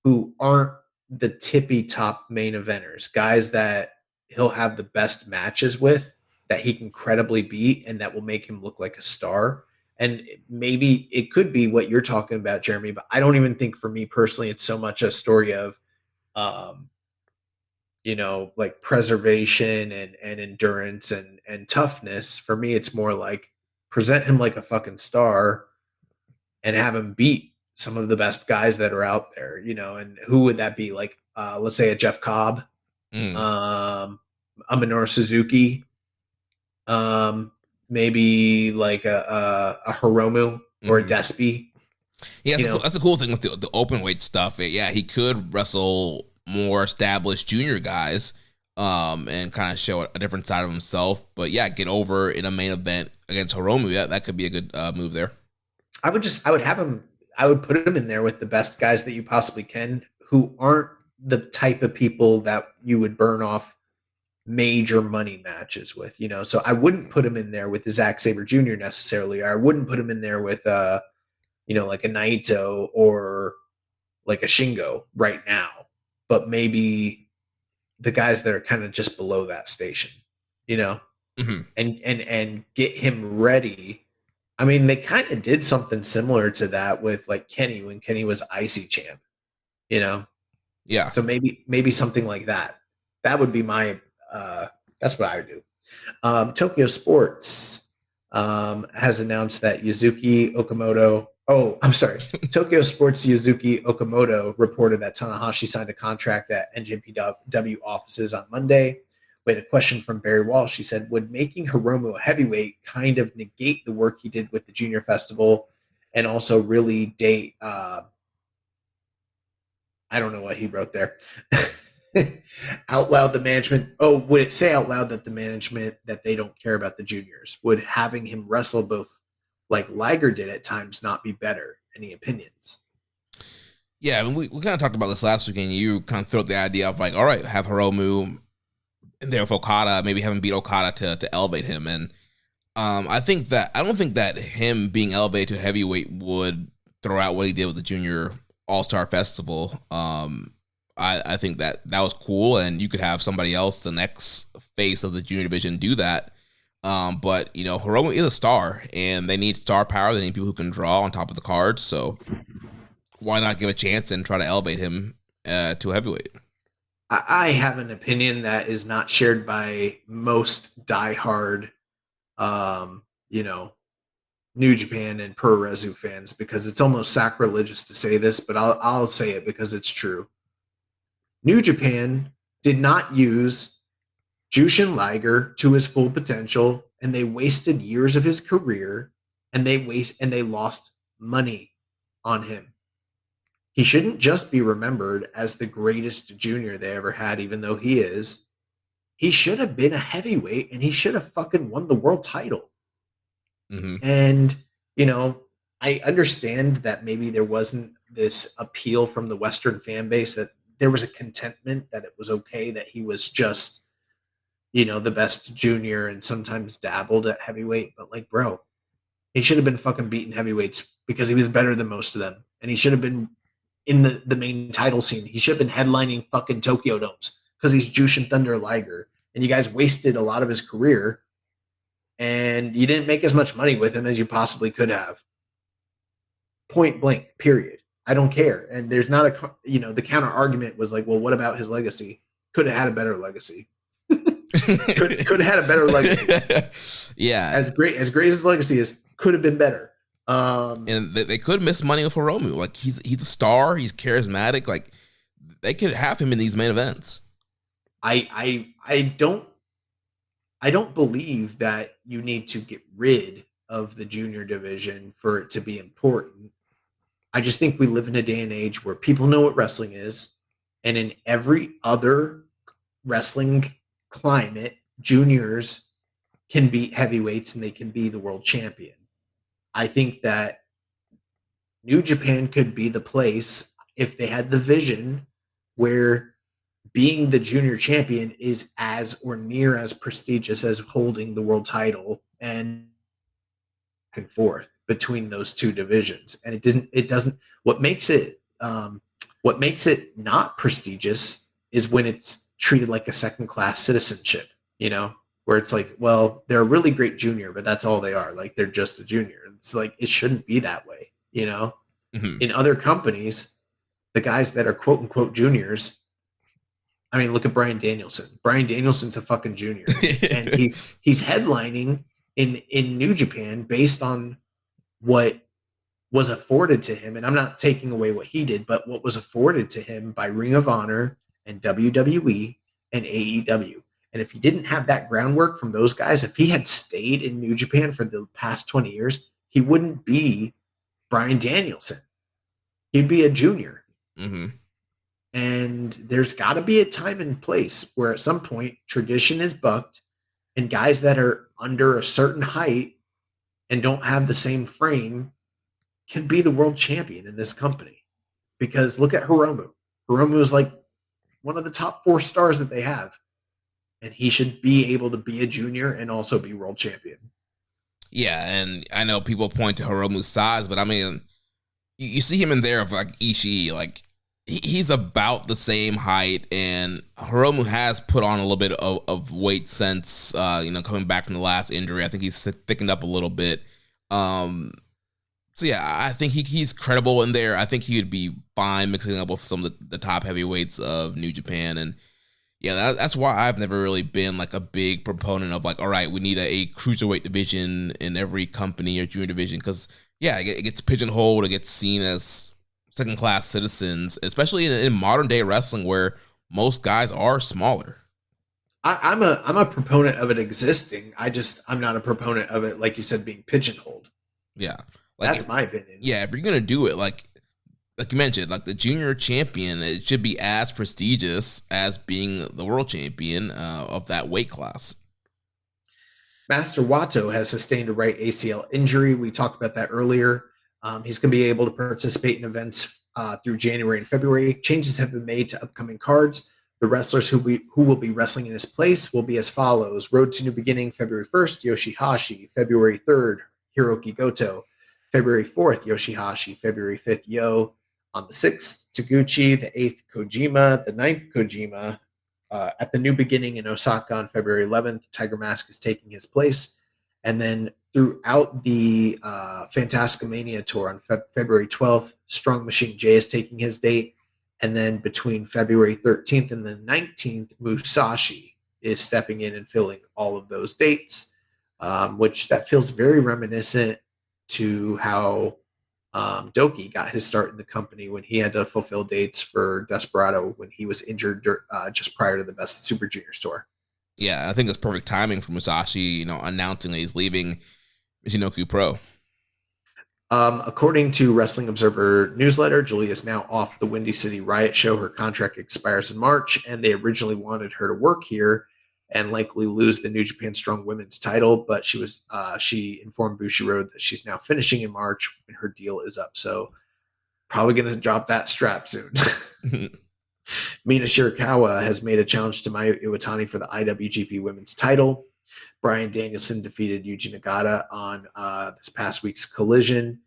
E: who aren't the tippy top main eventers, guys that he'll have the best matches with, that he can credibly beat, and that will make him look like a star. And maybe it could be what you're talking about, Jeremy, but I don't even think for me personally, it's so much a story of, like preservation and endurance and toughness. For me, it's more like present him like a fucking star and have him beat some of the best guys that are out there, you know. And who would that be? Like, let's say a Jeff Cobb, a Minoru Suzuki, maybe like a Hiromu or a Despy.
D: Yeah, that's the cool thing with the open weight stuff. Yeah, he could wrestle more established junior guys, and kind of show a different side of himself. But yeah, get over in a main event against Hiromu. Yeah, that could be a good move there. I would
E: put him in there with the best guys that you possibly can, who aren't the type of people that you would burn off major money matches with, you know. So I wouldn't put him in there with the Zack Sabre Jr. necessarily. Or I wouldn't put him in there with you know, like a Naito or like a Shingo right now, but maybe the guys that are kind of just below that station, you know, and get him ready. I mean, they kind of did something similar to that with like Kenny when Kenny was IC champ, you know?
D: Yeah.
E: So maybe something like that. That would be my, that's what I would do. Tokyo Sports has announced that Tokyo Sports Yuzuki Okamoto reported that Tanahashi signed a contract at NJPW offices on Monday. We had a question from Barry Walsh. He said, would making Hiromu a heavyweight kind of negate the work he did with the Junior Festival and also really date, I don't know what he wrote there. Out loud, the management. Oh, would it say out loud that the management that they don't care about the juniors? Would having him wrestle both like Liger did at times not be better? Any opinions?
D: Yeah, I mean, we kind of talked about this last week, and you kind of threw out the idea of like, all right, have Hiromu in there with Okada, maybe have him beat Okada to elevate him. And I don't think that him being elevated to heavyweight would throw out what he did with the Junior All-Star Festival. I think that was cool, and you could have somebody else, the next face of the junior division, do that. But, you know, Hiromu is a star, and they need star power. They need people who can draw on top of the card. So why not give a chance and try to elevate him to heavyweight?
E: I have an opinion that is not shared by most diehard, you know, New Japan and Puroresu fans, because it's almost sacrilegious to say this, but I'll say it because it's true. New Japan did not use Jushin Liger to his full potential, and they wasted years of his career, and they lost money on him. He shouldn't just be remembered as the greatest junior they ever had, even though he is. He should have been a heavyweight, and he should have fucking won the world title. And, you know, I understand that maybe there wasn't this appeal from the Western fan base, that there was a contentment that it was okay that he was just, you know, the best junior and sometimes dabbled at heavyweight. But like, bro, he should have been fucking beating heavyweights because he was better than most of them. And he should have been in the main title scene. He should have been headlining fucking Tokyo Domes because he's Jushin Thunder Liger. And you guys wasted a lot of his career, and you didn't make as much money with him as you possibly could have. Point blank, period. I don't care. And there's not the counter argument was like, well, what about his legacy? Could have had a better legacy. could have had a better legacy.
D: Yeah.
E: As great as his legacy is, could have been better.
D: And they could miss money with Hiromu. Like, he's a star. He's charismatic. Like, they could have him in these main events.
E: I don't believe that you need to get rid of the junior division for it to be important. I just think we live in a day and age where people know what wrestling is, and in every other wrestling climate, juniors can beat heavyweights and they can be the world champion. I think that New Japan could be the place if they had the vision where being the junior champion is as or near as prestigious as holding the world title, and back and forth between those two divisions. And it doesn't, what makes it not prestigious is when it's treated like a second class citizenship, you know, where it's like, well, they're a really great junior, but that's all they are. Like, they're just a junior. It's like, it shouldn't be that way, you know. In other companies, the guys that are quote unquote juniors, I mean, look at Bryan Danielson. Bryan Danielson's a fucking junior, and he's headlining in New Japan based on what was afforded to him, and I'm not taking away what he did, but what was afforded to him by Ring of Honor and WWE and AEW. And if he didn't have that groundwork from those guys, if he had stayed in New Japan for the past 20 years, he wouldn't be Bryan Danielson. He'd be a junior.
D: Mm-hmm.
E: And there's got to be a time and place where at some point tradition is bucked and guys that are under a certain height and don't have the same frame can be the world champion in this company. Because look at Hiromu. Hiromu is like one of the top 4 stars that they have. And he should be able to be a junior and also be world champion.
D: Yeah, and I know people point to Hiromu's size, but I mean, you see him in there of like Ishii, like he's about the same height, and Hiromu has put on a little bit of weight since, coming back from the last injury. I think he's thickened up a little bit. So yeah, I think he's credible in there. I think he would be fine mixing up with some of the top heavyweights of New Japan. And yeah, that's why I've never really been like a big proponent of like, all right, we need a cruiserweight division in every company or junior division. Because yeah, it gets pigeonholed. It gets seen as second-class citizens, especially in modern day wrestling where most guys are smaller.
E: I'm a proponent of it existing. I'm not a proponent of it, like you said, being pigeonholed.
D: Yeah.
E: That's my opinion.
D: Yeah, if you're gonna do it, like you mentioned, like the junior champion, it should be as prestigious as being the world champion of that weight class.
E: Master Wato has sustained a right ACL injury. We talked about that earlier. He's going to be able to participate in events through January and February. Changes have been made to upcoming cards. The wrestlers who will be wrestling in his place will be as follows. Road to New Beginning, February 1st, Yoshihashi. February 3rd, Hiroki Goto. February 4th, Yoshihashi. February 5th, Yo. On the 6th, Taguchi. The 8th, Kojima. The 9th, Kojima. At the New Beginning in Osaka on February 11th, Tiger Mask is taking his place. And then throughout the Fantastica Mania tour on February 12th, Strong Machine J is taking his date. And then between February 13th and the 19th, Musashi is stepping in and filling all of those dates, which that feels very reminiscent to how Doki got his start in the company when he had to fulfill dates for Desperado when he was injured just prior to the Best Super Juniors tour.
D: Yeah, I think it's perfect timing for Musashi, announcing that he's leaving Michinoku Pro.
E: According to Wrestling Observer newsletter, Julia is now off the Windy City Riot show. Her contract expires in March, and they originally wanted her to work here and likely lose the New Japan Strong Women's title, but she informed Bushiroad that she's now finishing in March when her deal is up. So probably going to drop that strap soon. Mina Shirakawa has made a challenge to Mayu Iwatani for the IWGP Women's title. Bryan Danielson defeated Yuji Nagata on this past week's Collision.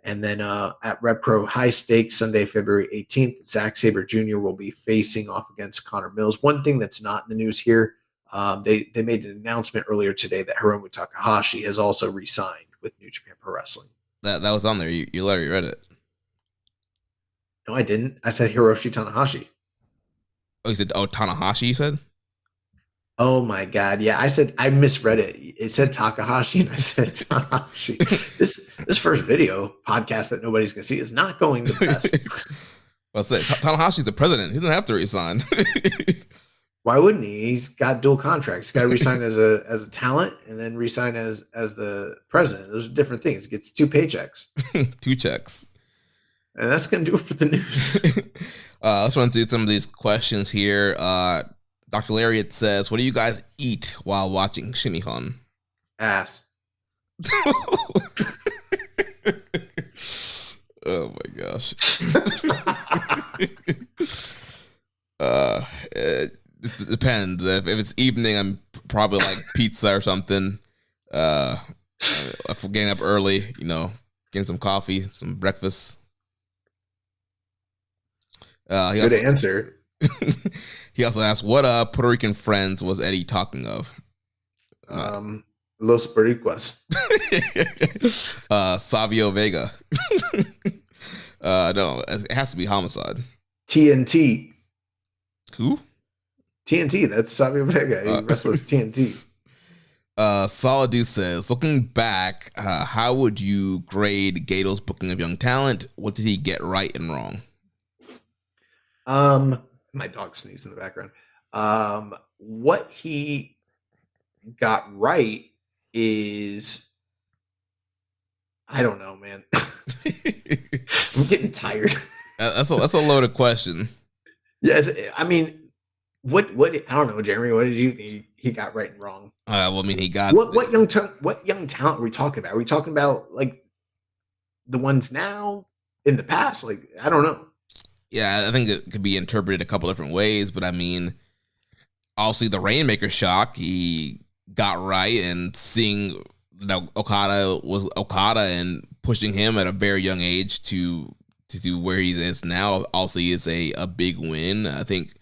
E: And then at RevPro High Stakes, Sunday, February 18th, Zack Sabre Jr. will be facing off against Connor Mills. One thing that's not in the news here, they made an announcement earlier today that Hiromu Takahashi has also re-signed with New Japan Pro Wrestling.
D: That was on there. You already read it.
E: No, I didn't. I said Hiroshi Tanahashi.
D: Oh, you said, Tanahashi, you said?
E: Oh my God. Yeah, I misread it. It said Takahashi and I said Tanahashi. This first video podcast that nobody's going to see is not going the best.
D: Well, say Tanahashi's the president. He doesn't have to resign.
E: Why wouldn't he? He's got dual contracts. He's got to resign as a talent and then resign as the president. Those are different things. He gets 2 paychecks.
D: 2 checks.
E: And that's going to do it for the news.
D: Let's run through some of these questions here. Dr. Lariat says, what do you guys eat while watching Shinihon?
E: Ass.
D: Oh my gosh. It depends. If it's evening, I'm probably like pizza or something. If we're getting up early, getting some coffee, some breakfast.
E: Good answer.
D: He also asked, what Puerto Rican friends was Eddie talking of?
E: Los Boricuas.
D: Savio Vega. No, it has to be Homicide.
E: TNT.
D: Who?
E: TNT. That's Savio Vega. He wrestles TNT.
D: Solid says, looking back, how would you grade Gato's booking of young talent? What did he get right and wrong?
E: My dog sneezed in the background. What he got right is, I don't know, man. I'm getting tired.
D: That's a loaded question.
E: Yes, I mean, what I don't know, Jeremy. What did you think he got right and wrong?
D: Well, I mean, he got
E: what young talent are we talking about? Are we talking about like the ones now, in the past? Like, I don't know.
D: Yeah, I think it could be interpreted a couple different ways, but I mean, obviously the Rainmaker shock he got right, and seeing Okada was Okada and pushing him at a very young age to where he is now, obviously is a big win. I think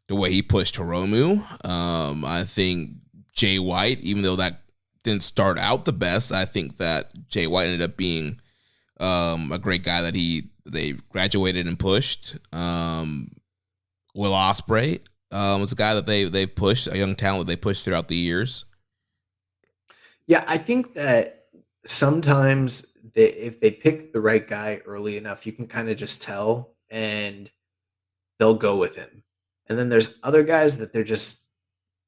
D: the way he pushed Hiromu, I think Jay White, even though that didn't start out the best, I think that Jay White ended up being a great guy that they graduated and pushed. Will Ospreay was a guy that they pushed, a young talent that they pushed throughout the years.
E: Yeah, I think that sometimes if they pick the right guy early enough, you can kind of just tell, and they'll go with him. And then there's other guys that they're just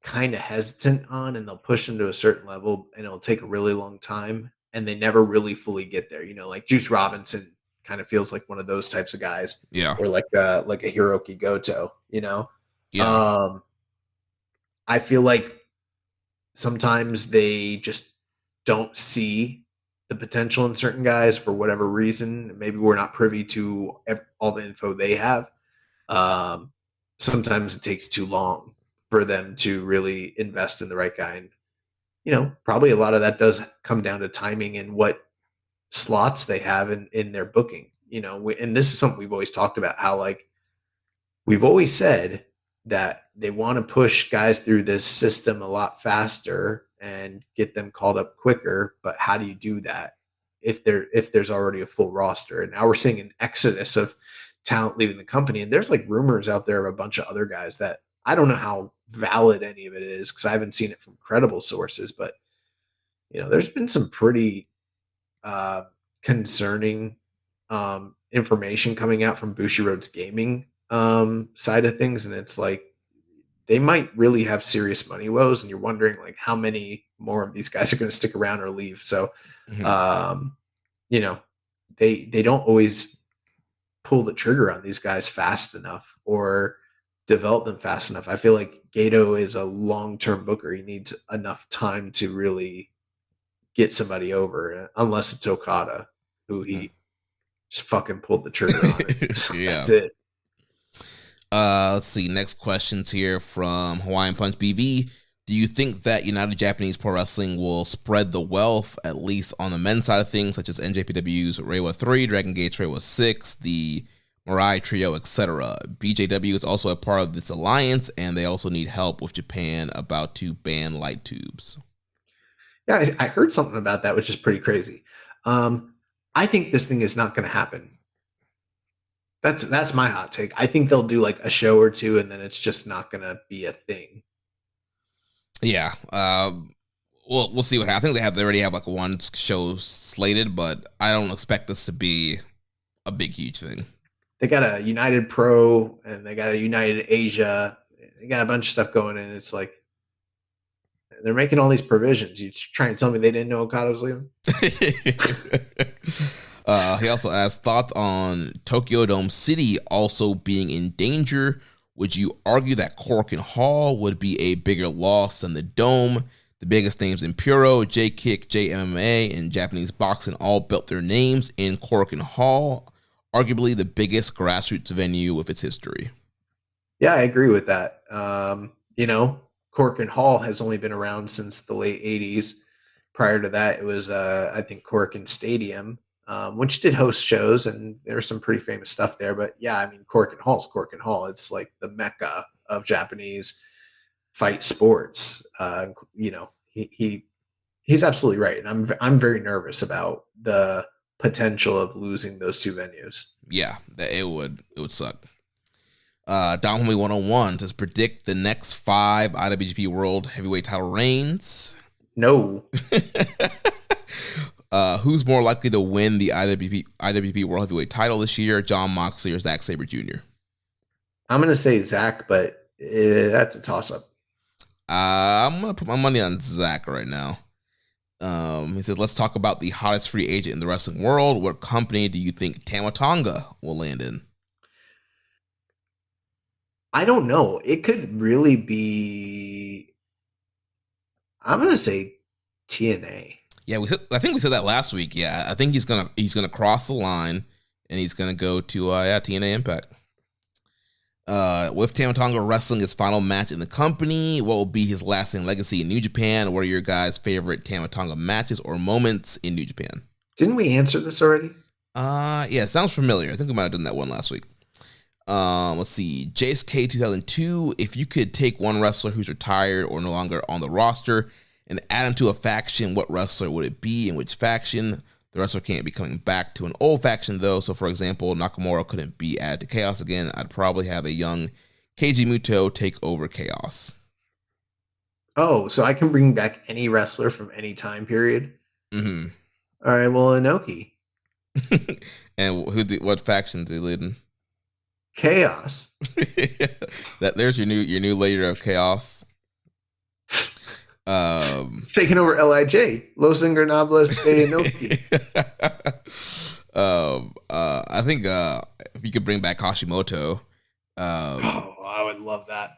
E: kind of hesitant on, and they'll push them to a certain level, and it'll take a really long time, and they never really fully get there. Like Juice Robinson kind of feels like one of those types of guys.
D: Yeah.
E: Or like a Hiroki Goto,
D: Yeah.
E: I feel like sometimes they just don't see the potential in certain guys for whatever reason. Maybe we're not privy to all the info they have. Sometimes it takes too long for them to really invest in the right guy. And, probably a lot of that does come down to timing and what slots they have in their booking. And this is something we've always talked about, how like we've always said that they want to push guys through this system a lot faster and get them called up quicker. But how do you do that if there's already a full roster? And now we're seeing an exodus of talent leaving the company. And there's like rumors out there of a bunch of other guys that I don't know how valid any of it is, because I haven't seen it from credible sources. But, there's been some pretty concerning information coming out from Bushiroad's gaming side of things, and it's like they might really have serious money woes, and you're wondering like how many more of these guys are going to stick around or leave. So they don't always pull the trigger on these guys fast enough or develop them fast enough. I feel like Gato is a long-term booker. He needs enough time to really get somebody over, unless it's Okada, who he just fucking pulled the trigger on it. So
D: Yeah.
E: That's it.
D: Let's see. Next questions here from Hawaiian Punch BV. Do you think that United Japanese Pro Wrestling will spread the wealth, at least on the men's side of things, such as NJPW's Reiwa 3, Dragon Gate's Reiwa 6, the Mirai Trio, etc.? BJW is also a part of this alliance, and they also need help with Japan about to ban light tubes.
E: Yeah, I heard something about that, which is pretty crazy. I think this thing is not going to happen. That's my hot take. I think they'll do like a show or two, and then it's just not going to be a thing.
D: Yeah. We'll see what happens. I think they already have like one show slated, but I don't expect this to be a big, huge thing.
E: They got a United Pro and they got a United Asia. They got a bunch of stuff going in. It's like they're making all these provisions. You trying to tell me they didn't know Okada was leaving?
D: He also asked thoughts on Tokyo Dome City also being in danger. Would you argue that Korakuen Hall would be a bigger loss than the Dome? The biggest names in Puro, J-Kick, JMMA, and Japanese boxing all built their names in Korakuen Hall, arguably the biggest grassroots venue with its history.
E: Yeah, I agree with that. Korakuen Hall has only been around since the late 80s. Prior to that, it was, I think, Korakuen Stadium, which did host shows, and there was some pretty famous stuff there. But yeah, I mean, Korakuen Hall's Korakuen Hall. It's like the mecca of Japanese fight sports. He's absolutely right, and I'm very nervous about the potential of losing those two venues.
D: Yeah, it would suck. Don Homie 101 says predict the next 5 IWGP World Heavyweight title reigns.
E: No.
D: Who's more likely to win the IWGP World Heavyweight title this year, Jon Moxley or Zack Sabre Jr.?
E: I'm gonna say Zach, but that's a toss up.
D: I'm gonna put my money on Zack right now. He says, let's talk about the hottest free agent in the wrestling world. What company do you think Tama Tonga will land in?
E: I don't know. It could really be. I'm gonna say TNA.
D: Yeah, I think we said that last week. Yeah, I think he's gonna cross the line and he's gonna go to TNA Impact. With Tama Tonga wrestling his final match in the company, what will be his lasting legacy in New Japan? What are your guys' favorite Tama Tonga matches or moments in New Japan?
E: Didn't we answer this already?
D: Yeah, it sounds familiar. I think we might have done that one last week. Let's see. Jace K 2002. If you could take one wrestler who's retired or no longer on the roster and add him to a faction, what wrestler would it be and which faction? The wrestler can't be coming back to an old faction, though. So, for example, Nakamura couldn't be added to Chaos again. I'd probably have a young Keiji Muto take over Chaos.
E: Oh, so I can bring back any wrestler from any time period?
D: Mm-hmm.
E: All right, well, Inoki.
D: And what factions he leading?
E: Chaos.
D: There's your new leader of Chaos.
E: Taking over LIJ, Los Ingobernables de Inoki.
D: I think if you could bring back Hashimoto,
E: I would love that.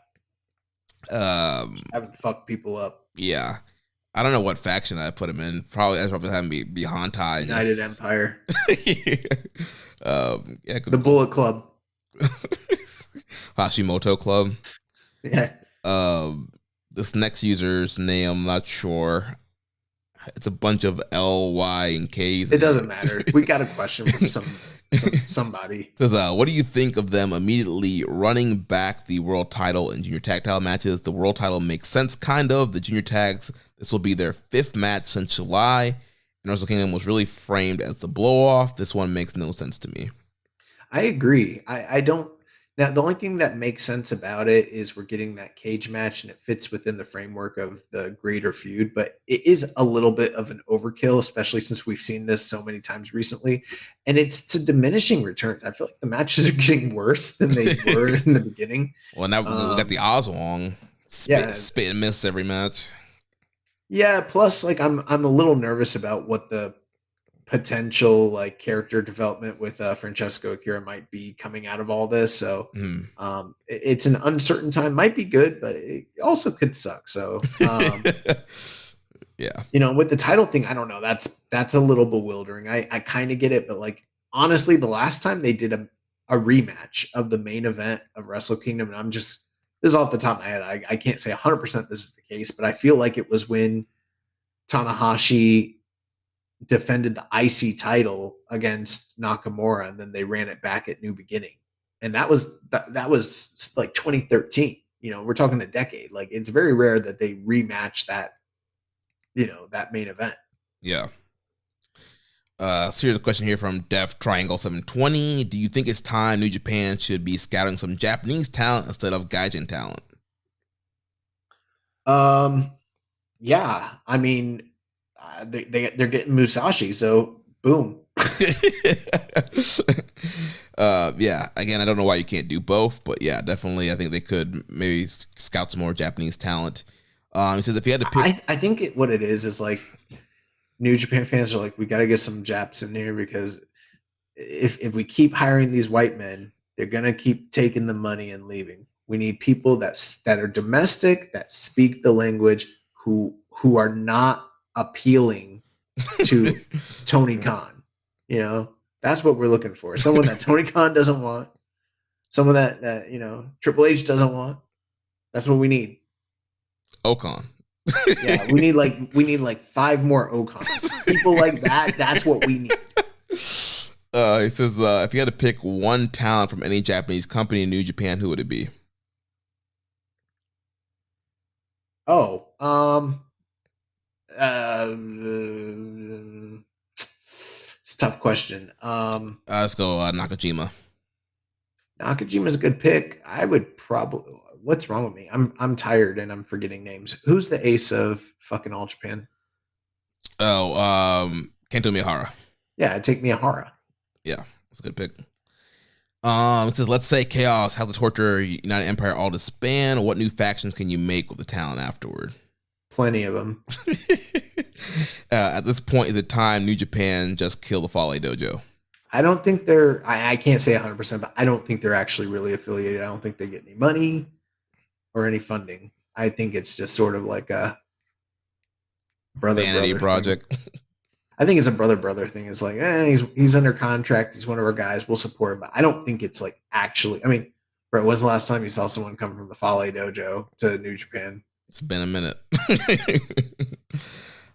E: I would fuck people up.
D: Yeah, I don't know what faction I'd put him in. I'd probably have him be Hantai.
E: United Empire.
D: Yeah,
E: the Bullet Club.
D: Hashimoto Club.
E: Yeah.
D: This next user's name, I'm not sure. It's a bunch of L, Y, and K's.
E: It doesn't matter. We got a question from somebody.
D: Says, what do you think of them immediately running back the world title in junior tag title matches? The world title makes sense, kind of. The junior tags, this will be their 5th match since July. And Wrestle Kingdom was really framed as the blow-off. This one makes no sense to me.
E: I agree. I don't. Now, the only thing that makes sense about it is we're getting that cage match and it fits within the framework of the greater feud, but it is a little bit of an overkill, especially since we've seen this so many times recently. And it's to diminishing returns. I feel like the matches are getting worse than they were in the beginning.
D: Well, now we got the Oswong spit and miss every match. Yeah,
E: plus, like I'm a little nervous about what the potential like character development with Francesco Akira might be coming out of all this. So it's an uncertain time. Might be good, but it also could suck. So
D: yeah,
E: with the title thing, I don't know. That's a little bewildering. I kind of get it, but like honestly, the last time they did a rematch of the main event of Wrestle Kingdom, and this is off the top of my head. I can't say 100% this is the case, but I feel like it was when Tanahashi defended the IC title against Nakamura, and then they ran it back at New Beginning, and that was like 2013. We're talking a decade. Like it's very rare that they rematch that, that main event.
D: Yeah. So here's a question here from Def Triangle 720. Do you think it's time New Japan should be scouting some Japanese talent instead of Gaijin talent?
E: Yeah. I mean, they're getting Musashi, so boom. Yeah.
D: Again, I don't know why you can't do both, but yeah, definitely. I think they could maybe scout some more Japanese talent. He says if you had to pick,
E: I think what it is like New Japan fans are like, we got to get some Japs in here because if we keep hiring these white men, they're gonna keep taking the money and leaving. We need people that are domestic, that speak the language, who are not appealing to Tony Khan. That's what we're looking for. Someone that Tony Khan doesn't want, someone that Triple H doesn't want. That's what we need.
D: Okan.
E: Yeah, we need like 5 more Okans. People like that. That's what we need.
D: He says if you had to pick one talent from any Japanese company in New Japan, who would it be?
E: It's a tough question.
D: Let's go Nakajima.
E: Nakajima's a good pick. I would probably what's wrong with me? I'm tired and I'm forgetting names. Who's the ace of fucking All Japan?
D: Oh, Kento Miyahara.
E: Yeah, take Miyahara.
D: Yeah, that's a good pick. It says, let's say Chaos has to torture United Empire all disband. What new factions can you make with the talent afterward?
E: Plenty of them.
D: At this point, is it time New Japan just kill the Fale Dojo?
E: I don't think they're, I can't say 100%, but I don't think they're actually really affiliated. I don't think they get any money or any funding. I think it's just sort of like a
D: Vanity
E: brother
D: project.
E: thing. I think it's a brother thing. It's like, he's under contract. He's one of our guys. We'll support him. But I don't think it's like actually, I mean, bro, when's the last time you saw someone come from the Fale Dojo to New Japan?
D: It's been a minute.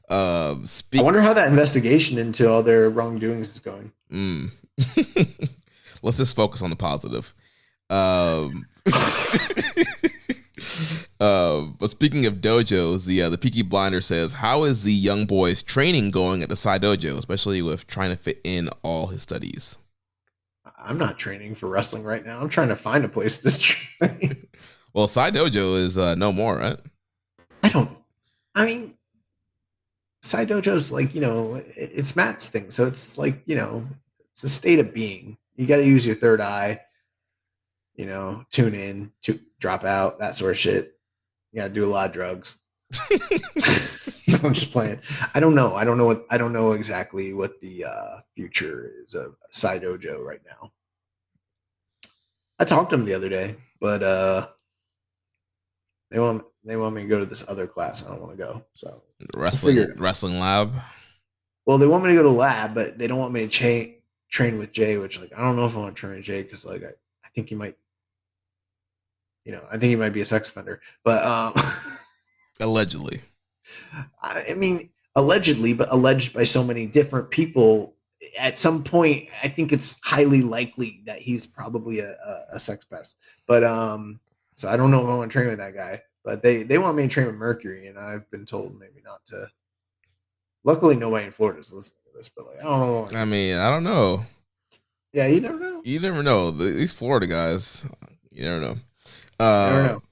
E: I wonder how that investigation into all their wrongdoings is going.
D: Let's just focus on the positive. But speaking of dojos, the Peaky Blinder says, how is the young boy's training going at the Sai Dojo, especially with trying to fit in all his studies?
E: I'm not training for wrestling right now. I'm trying to find a place to train.
D: Well, Sai Dojo is no more, right?
E: I mean, Sai Dojo's like, it's Matt's thing. So it's like, it's a state of being. You got to use your third eye, tune in, drop out, that sort of shit. You got to do a lot of drugs. I'm just playing. I don't know. I don't know exactly what the future is of Sai Dojo right now. I talked to them the other day, but they want me to go to this other class. I don't want to go. So
D: wrestling lab.
E: Well, they want me to go to lab, but they don't want me to train with Jay, which I don't know if I want to train with Jay because I think he might, I think he might be a sex offender, but
D: allegedly.
E: I mean, allegedly, but alleged by so many different people. At some point, I think it's highly likely that he's probably a sex pest. But so I don't know if I want to train with that guy. But they want me to train with Mercury, and I've been told maybe not to. Luckily, nobody in Florida is listening to this, but I don't know.
D: I mean, I don't know.
E: Yeah, you never know.
D: You never know. These Florida guys, you never know.
E: Never know.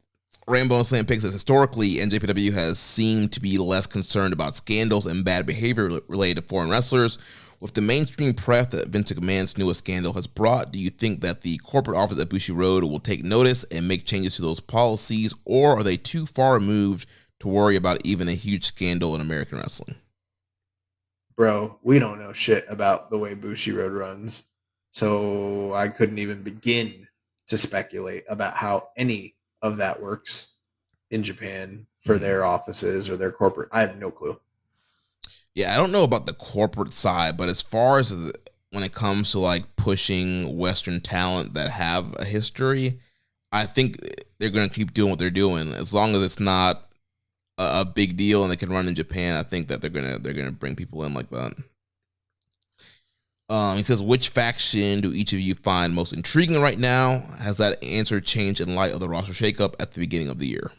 D: Rainbow Slam Pig says, historically, NJPW has seemed to be less concerned about scandals and bad behavior related to foreign wrestlers. With the mainstream press that Vince McMahon's newest scandal has brought, do you think that the corporate office at Bushi Road will take notice and make changes to those policies, or are they too far removed to worry about even a huge scandal in American wrestling?
E: Bro, we don't know shit about the way Bushi Road runs, so I couldn't even begin to speculate about how any of that works in Japan for their offices or their corporate. I have no clue.
D: Yeah, I don't know about the corporate side, but as far as when it comes to like pushing Western talent that have a history, I think they're going to keep doing what they're doing as long as it's not a big deal and they can run in Japan. I think that they're gonna bring people in like that. He says, which faction do each of you find most intriguing right now? Has that answer changed in light of the roster shakeup at the beginning of the year?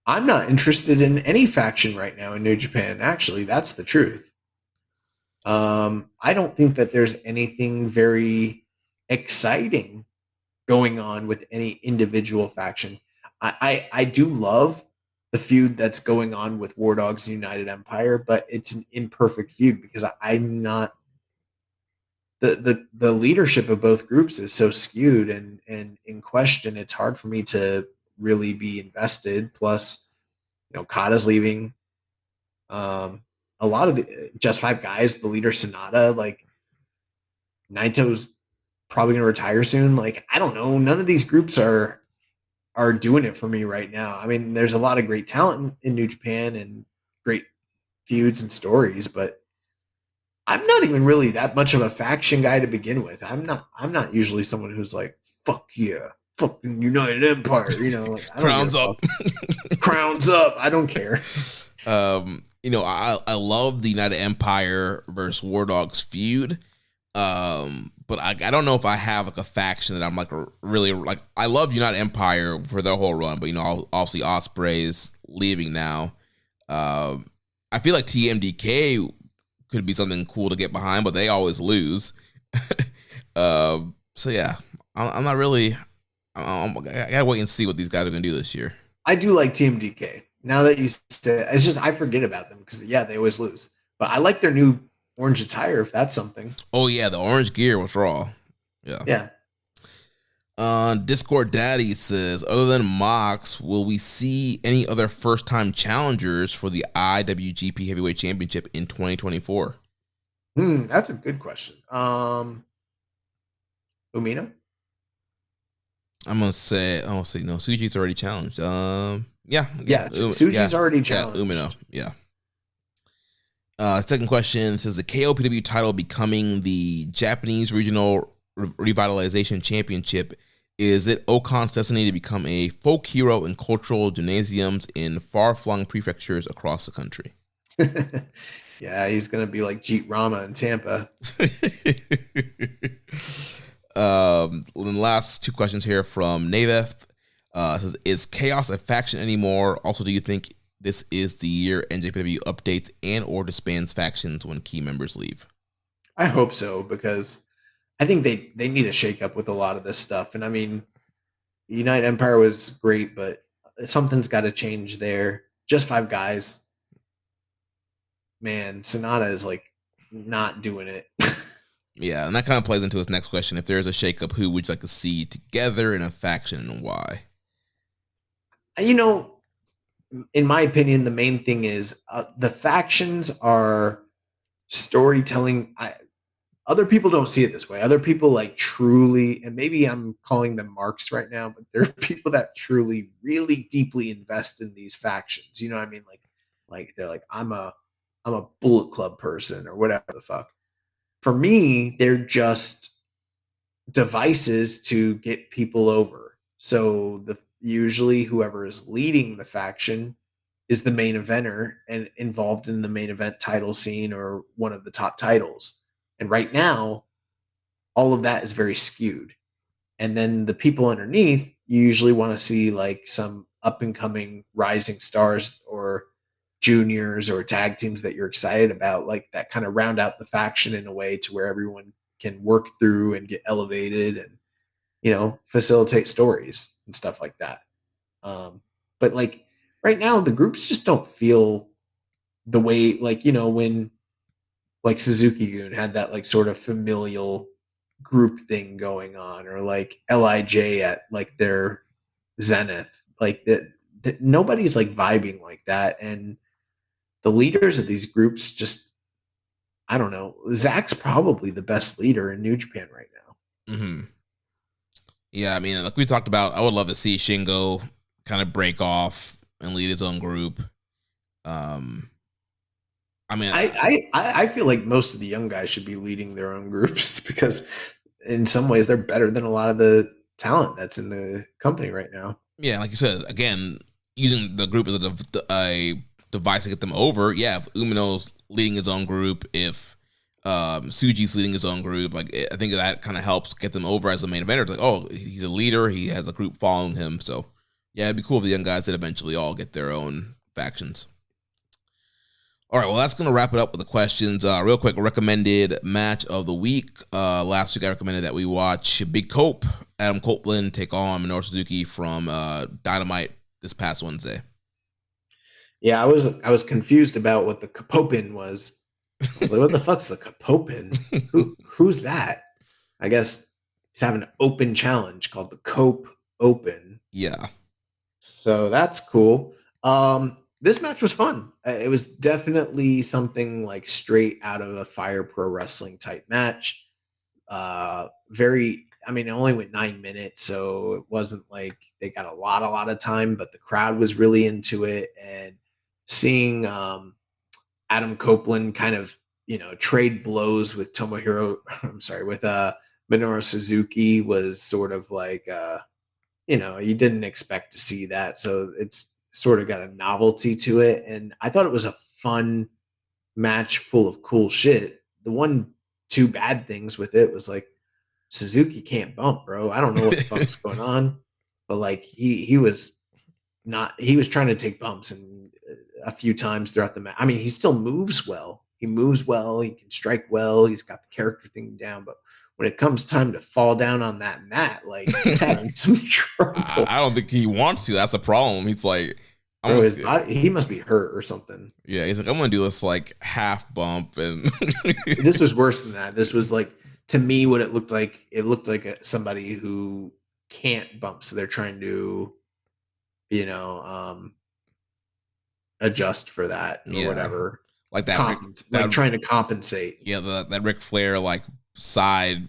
E: I'm not interested in any faction right now in New Japan. Actually, that's the truth. I don't think that there's anything very exciting going on with any individual faction. I do love the feud that's going on with War Dogs United Empire, but it's an imperfect feud because I'm not the leadership of both groups is so skewed and in question. It's hard for me to really be invested. Plus, Kata's leaving. A lot of the Just Five guys, the leader Sonata, like Naito's probably gonna retire soon. Like, I don't know. None of these groups are doing it for me right now. I mean, there's a lot of great talent in New Japan and great feuds and stories, but I'm not even really that much of a faction guy to begin with. I'm not usually someone who's like, fuck yeah, fucking United Empire, like, I don't
D: Crowns up.
E: Crowns up. I don't care.
D: I love the United Empire versus War Dogs feud. But I don't know if I have like a faction that I'm like really like. I love United Empire for their whole run, but obviously Ospreay's leaving now. I feel like TMDK could be something cool to get behind, but they always lose. So yeah, I'm not really. I gotta wait and see what these guys are gonna do this year.
E: I do like Team DK. Now that you said, it's just I forget about them because they always lose. But I like their new orange attire if that's something.
D: Oh yeah, the orange gear was raw. Yeah.
E: Yeah.
D: Discord Daddy says, other than Mox, will we see any other first-time challengers for the IWGP Heavyweight Championship in 2024?
E: That's a good question. Umino?
D: I'm gonna say, no, Suji's already challenged.
E: Suji's already challenged.
D: Umino, yeah. Second question says, the KOPW title becoming the Japanese Regional Revitalization Championship. Is it Okan's destiny to become a folk hero in cultural gymnasiums in far-flung prefectures across the country?
E: Yeah, he's going to be like Jeet Rama in Tampa.
D: The last two questions here from Naveth. Says, is Chaos a faction anymore? Also, do you think this is the year NJPW updates and or disbands factions when key members leave?
E: I hope so, because I think they need a shakeup with a lot of this stuff. And I mean, United Empire was great, but something's got to change there. Just 5 guys. Man, Sonata is like not doing it.
D: Yeah, and that kind of plays into his next question. If there's a shakeup, who would you like to see together in a faction and why?
E: You know, in my opinion, the main thing is the factions are storytelling. Other people don't see it this way. Other people like truly, and maybe I'm calling them marks right now, but there are people that truly, really deeply invest in these factions. You know what I mean? Like they're like, I'm a Bullet Club person or whatever the fuck. For me, they're just devices to get people over. So usually whoever is leading the faction is the main eventer and involved in the main event title scene or one of the top titles. And right now, all of that is very skewed. And then the people underneath, you usually want to see like some up and coming rising stars or juniors or tag teams that you're excited about, like that kind of round out the faction in a way to where everyone can work through and get elevated and, you know, facilitate stories and stuff like that. But like right now, the groups just don't feel the way, like, you know, when like Suzuki-gun had that like sort of familial group thing going on, or like LIJ at like their zenith, like that nobody's like vibing like that. And the leaders of these groups just, I don't know. Zach's probably the best leader in New Japan right now.
D: Mm-hmm. Yeah, I mean, like we talked about, I would love to see Shingo kind of break off and lead his own group. I mean,
E: I feel like most of the young guys should be leading their own groups because in some ways they're better than a lot of the talent that's in the company right now.
D: Yeah, like you said, again, using the group as a device to get them over. Yeah, if Umino's leading his own group, if Suji's leading his own group, like I think that kind of helps get them over as the main eventer. Like, oh, he's a leader, he has a group following him. So yeah, it'd be cool if the young guys did eventually all get their own factions. All right, well, that's going to wrap it up with the questions. Real quick, recommended match of the week. Last week, I recommended that we watch Big Cope, Adam Copeland, take on Minoru Suzuki from Dynamite this past Wednesday.
E: Yeah, I was confused about what the Capopin was. I was like, what the fuck's the Capopin? Who's that? I guess he's having an open challenge called the Cope Open.
D: Yeah.
E: So that's cool. This match was fun. It was definitely something like straight out of a Fire Pro Wrestling type match. I mean, it only went 9 minutes, so it wasn't like they got a lot of time, but the crowd was really into it. And seeing Adam Copeland kind of, you know, trade blows with with Minoru Suzuki was sort of like, you know, you didn't expect to see that. So it's sort of got a novelty to it. And I thought it was a fun match full of cool shit. The two bad things with it was like, Suzuki can't bump, bro. I don't know what the fuck's going on, but like he was trying to take bumps and a few times throughout the match. I mean, he still moves well. He moves well. He can strike well. He's got the character thing down. But when it comes time to fall down on that mat, like he's having some trouble.
D: I don't think he wants to. That's a problem. He's like,
E: Bro, his body, he must be hurt or something.
D: Yeah, he's like, I'm gonna do this like half bump, and
E: this was worse than that. This was like, to me, what it looked like. It looked like somebody who can't bump, so they're trying to, adjust for that or whatever.
D: Like that,
E: trying to compensate.
D: Yeah, that Ric Flair like side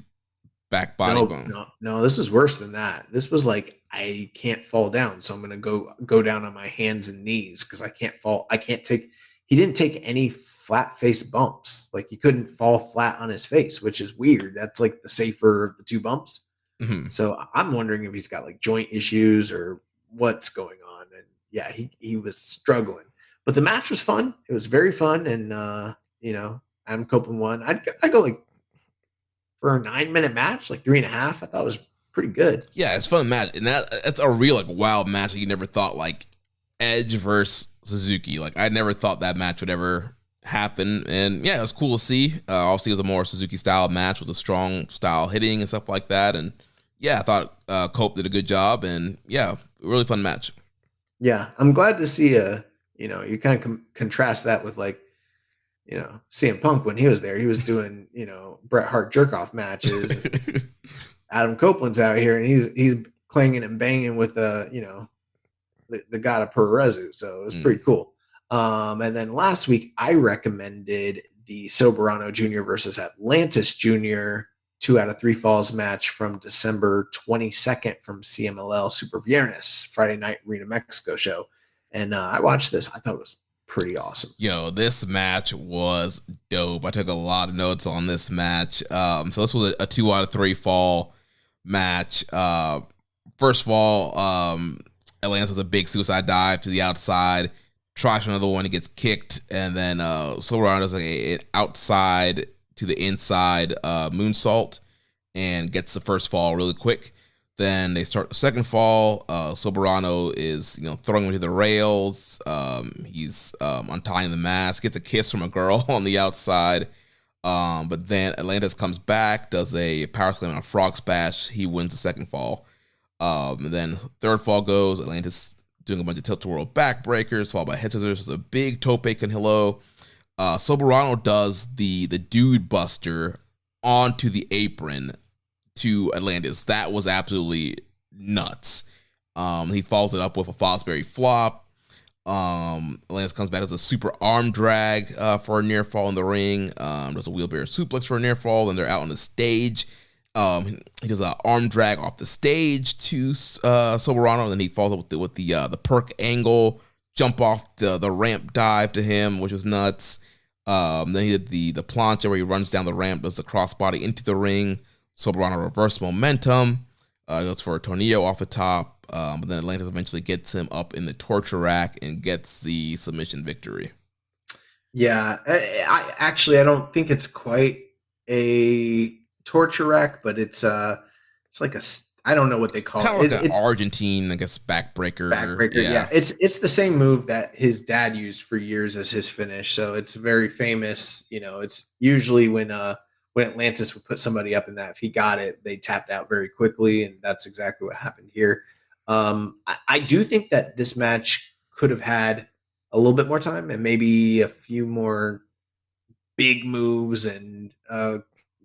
D: back body bump.
E: No, this was worse than that. This was like, I can't fall down, so I'm gonna go down on my hands and knees because I can't fall. I can't take. He didn't take any flat face bumps. Like he couldn't fall flat on his face, which is weird. That's like the safer of the two bumps.
D: Mm-hmm.
E: So I'm wondering if he's got like joint issues or what's going on. And yeah, he was struggling. But the match was fun. It was very fun, and Adam Copeland won. I'd go like for a 9-minute match, like 3.5. I thought it was pretty good.
D: Yeah, it's a fun match, and that's a real like wild match that you never thought, like Edge versus Suzuki. Like I never thought that match would ever happen, and yeah, it was cool to see. Obviously, it was a more Suzuki style match with a strong style hitting and stuff like that, and yeah, I thought Cope did a good job, and yeah, really fun match.
E: Yeah, I'm glad to see you kind of contrast that with like, CM Punk when he was there. He was doing, Bret Hart jerk-off matches. Adam Copeland's out here, and he's clanging and banging with the god of Puroresu. So it was pretty cool. And then last week, I recommended the Soberano Jr. versus Atlantis Jr. 2 out of 3 falls match from December 22nd from CMLL Super Viernes, Friday Night Arena Mexico show. And I watched this. I thought it was pretty awesome.
D: Yo, this match was dope. I took a lot of notes on this match. So this was a 2 out of 3 fall match. First of all, Atlantis has a big suicide dive to the outside, tries for another one, he gets kicked, and then Soberano does an outside to the inside moonsault and gets the first fall really quick. Then they start the second fall. Soberano is throwing him to the rails. He's untying the mask, gets a kiss from a girl on the outside. But then Atlantis comes back, does a power slam and a frog splash. He wins the second fall. And then third fall goes, Atlantis doing a bunch of tilt-a-whirl backbreakers, followed by head scissors. There's a big tope con hilo. Soberano does the dude buster onto the apron to Atlantis. That was absolutely nuts. He follows it up with a Fosbury flop. Atlantis comes back as a super arm drag for a near fall in the ring. Does a wheelbarrow suplex for a near fall. Then they're out on the stage. He does an arm drag off the stage to Soberano, and then he follows up with the perk angle, jump off the ramp dive to him, which was nuts. Then he did the plancha where he runs down the ramp, does the crossbody into the ring. Soberano reverse momentum, goes for a tornillo off the top, but then Atlantis eventually gets him up in the torture rack and gets the submission victory.
E: Yeah, I don't think it's quite a torture rack, but it's like I don't know what they call
D: it. Like
E: it's
D: Argentine, I guess, backbreaker.
E: Backbreaker, yeah. It's the same move that his dad used for years as his finish, so it's very famous. It's usually when Atlantis would put somebody up in that, if he got it, they tapped out very quickly, and that's exactly what happened here. I do think that this match could have had a little bit more time and maybe a few more big moves and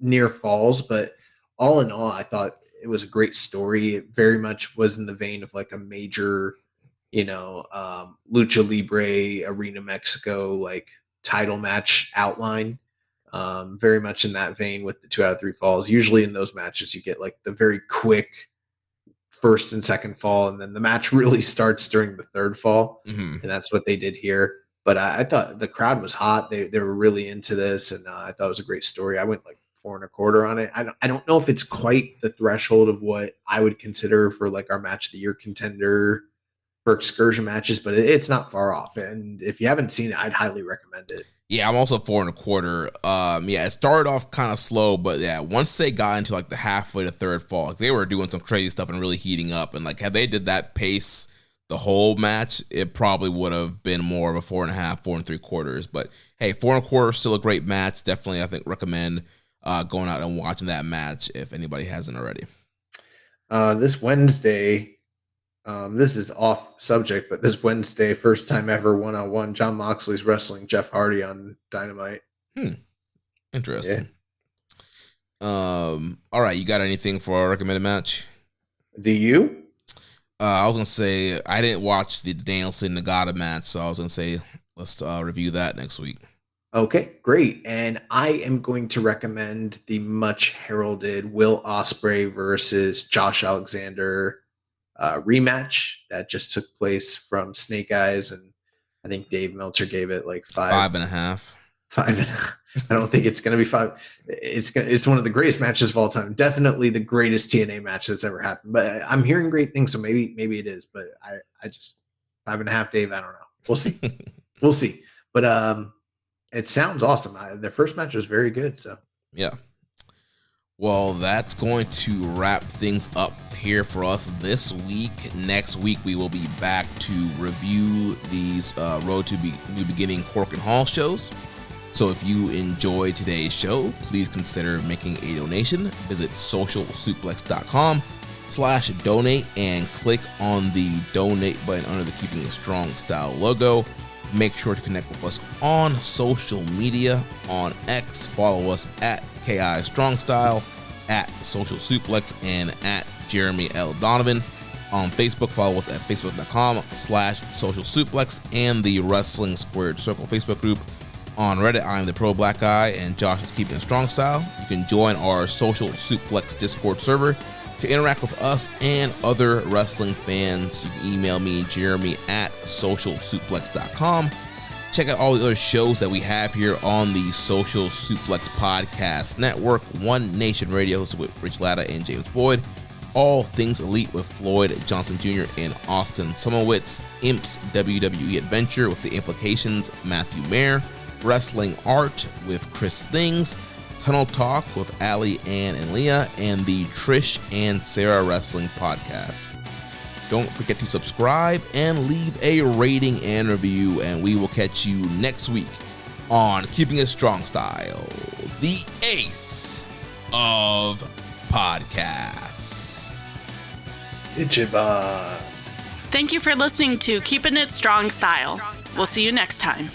E: near falls, but all in all, I thought it was a great story. It very much was in the vein of like a major, Lucha Libre Arena Mexico like title match outline. Very much in that vein with the 2 out of 3 falls. Usually in those matches, you get like the very quick first and second fall, and then the match really starts during the third fall.
D: Mm-hmm.
E: And that's what they did here. But I thought the crowd was hot. They were really into this, and I thought it was a great story. I went like 4.25 on it. I don't know if it's quite the threshold of what I would consider for like our match of the year contender for excursion matches, but it's not far off. And if you haven't seen it, I'd highly recommend it.
D: Yeah, I'm also 4.25. Yeah, it started off kind of slow, but yeah, once they got into like the halfway to third fall, like, they were doing some crazy stuff and really heating up. And like, had they did that pace the whole match, it probably would have been more of a 4.5, 4.75. But hey, 4.25 is still a great match. Definitely, I think, recommend going out and watching that match if anybody hasn't already.
E: This Wednesday, this is off subject, but this Wednesday, first time ever 1-on-1, Jon Moxley's wrestling Jeff Hardy on Dynamite.
D: Interesting. Yeah. All right, you got anything for our recommended match?
E: Do you?
D: I was gonna say I didn't watch the Danielson Nagata match, so I was gonna say let's review that next week.
E: Okay, great. And I am going to recommend the much heralded Will Ospreay versus Josh Alexander rematch that just took place from Snake Eyes, and I think Dave Meltzer gave it like
D: 5.5.
E: 5.5. I don't think it's going to be 5. It's one of the greatest matches of all time. Definitely the greatest TNA match that's ever happened. But I'm hearing great things, so maybe it is. But I just 5.5, Dave. I don't know. We'll see. We'll see. But it sounds awesome. Their first match was very good. So
D: yeah. Well, that's going to wrap things up here for us this week. Next week, we will be back to review these Road to New Beginning Korakuen Hall shows. So if you enjoyed today's show, please consider making a donation. Visit socialsuplex.com/donate and click on the donate button under the Keeping It Strong Style logo. Make sure to connect with us on social media. On X, follow us at KI Strong Style, at Social Suplex, and at Jeremy L. Donovan. On Facebook, follow us at facebook.com/Social Suplex and the Wrestling Squared Circle Facebook group. On Reddit, I am the Pro Black Guy, and Josh is Keeping It Strong Style. You can join our Social Suplex Discord server to interact with us and other wrestling fans. You can email me, Jeremy, at socialsuplex.com. Check out all the other shows that we have here on the Social Suplex Podcast Network. One Nation Radio hosted with Rich Latta and James Boyd. All Things Elite with Floyd Johnson Jr. and Austin Sumowitz. Imps WWE Adventure with The Implications, Matthew Mayer. Wrestling Art with Chris Things, Tunnel Talk with Ali, Ann, and Leah, and the Trish and Sarah Wrestling Podcast. Don't forget to subscribe and leave a rating and review, and we will catch you next week on Keeping It Strong Style, the ace of podcasts.
E: Ichiban.
A: Thank you for listening to Keepin' It Strong Style. We'll see you next time.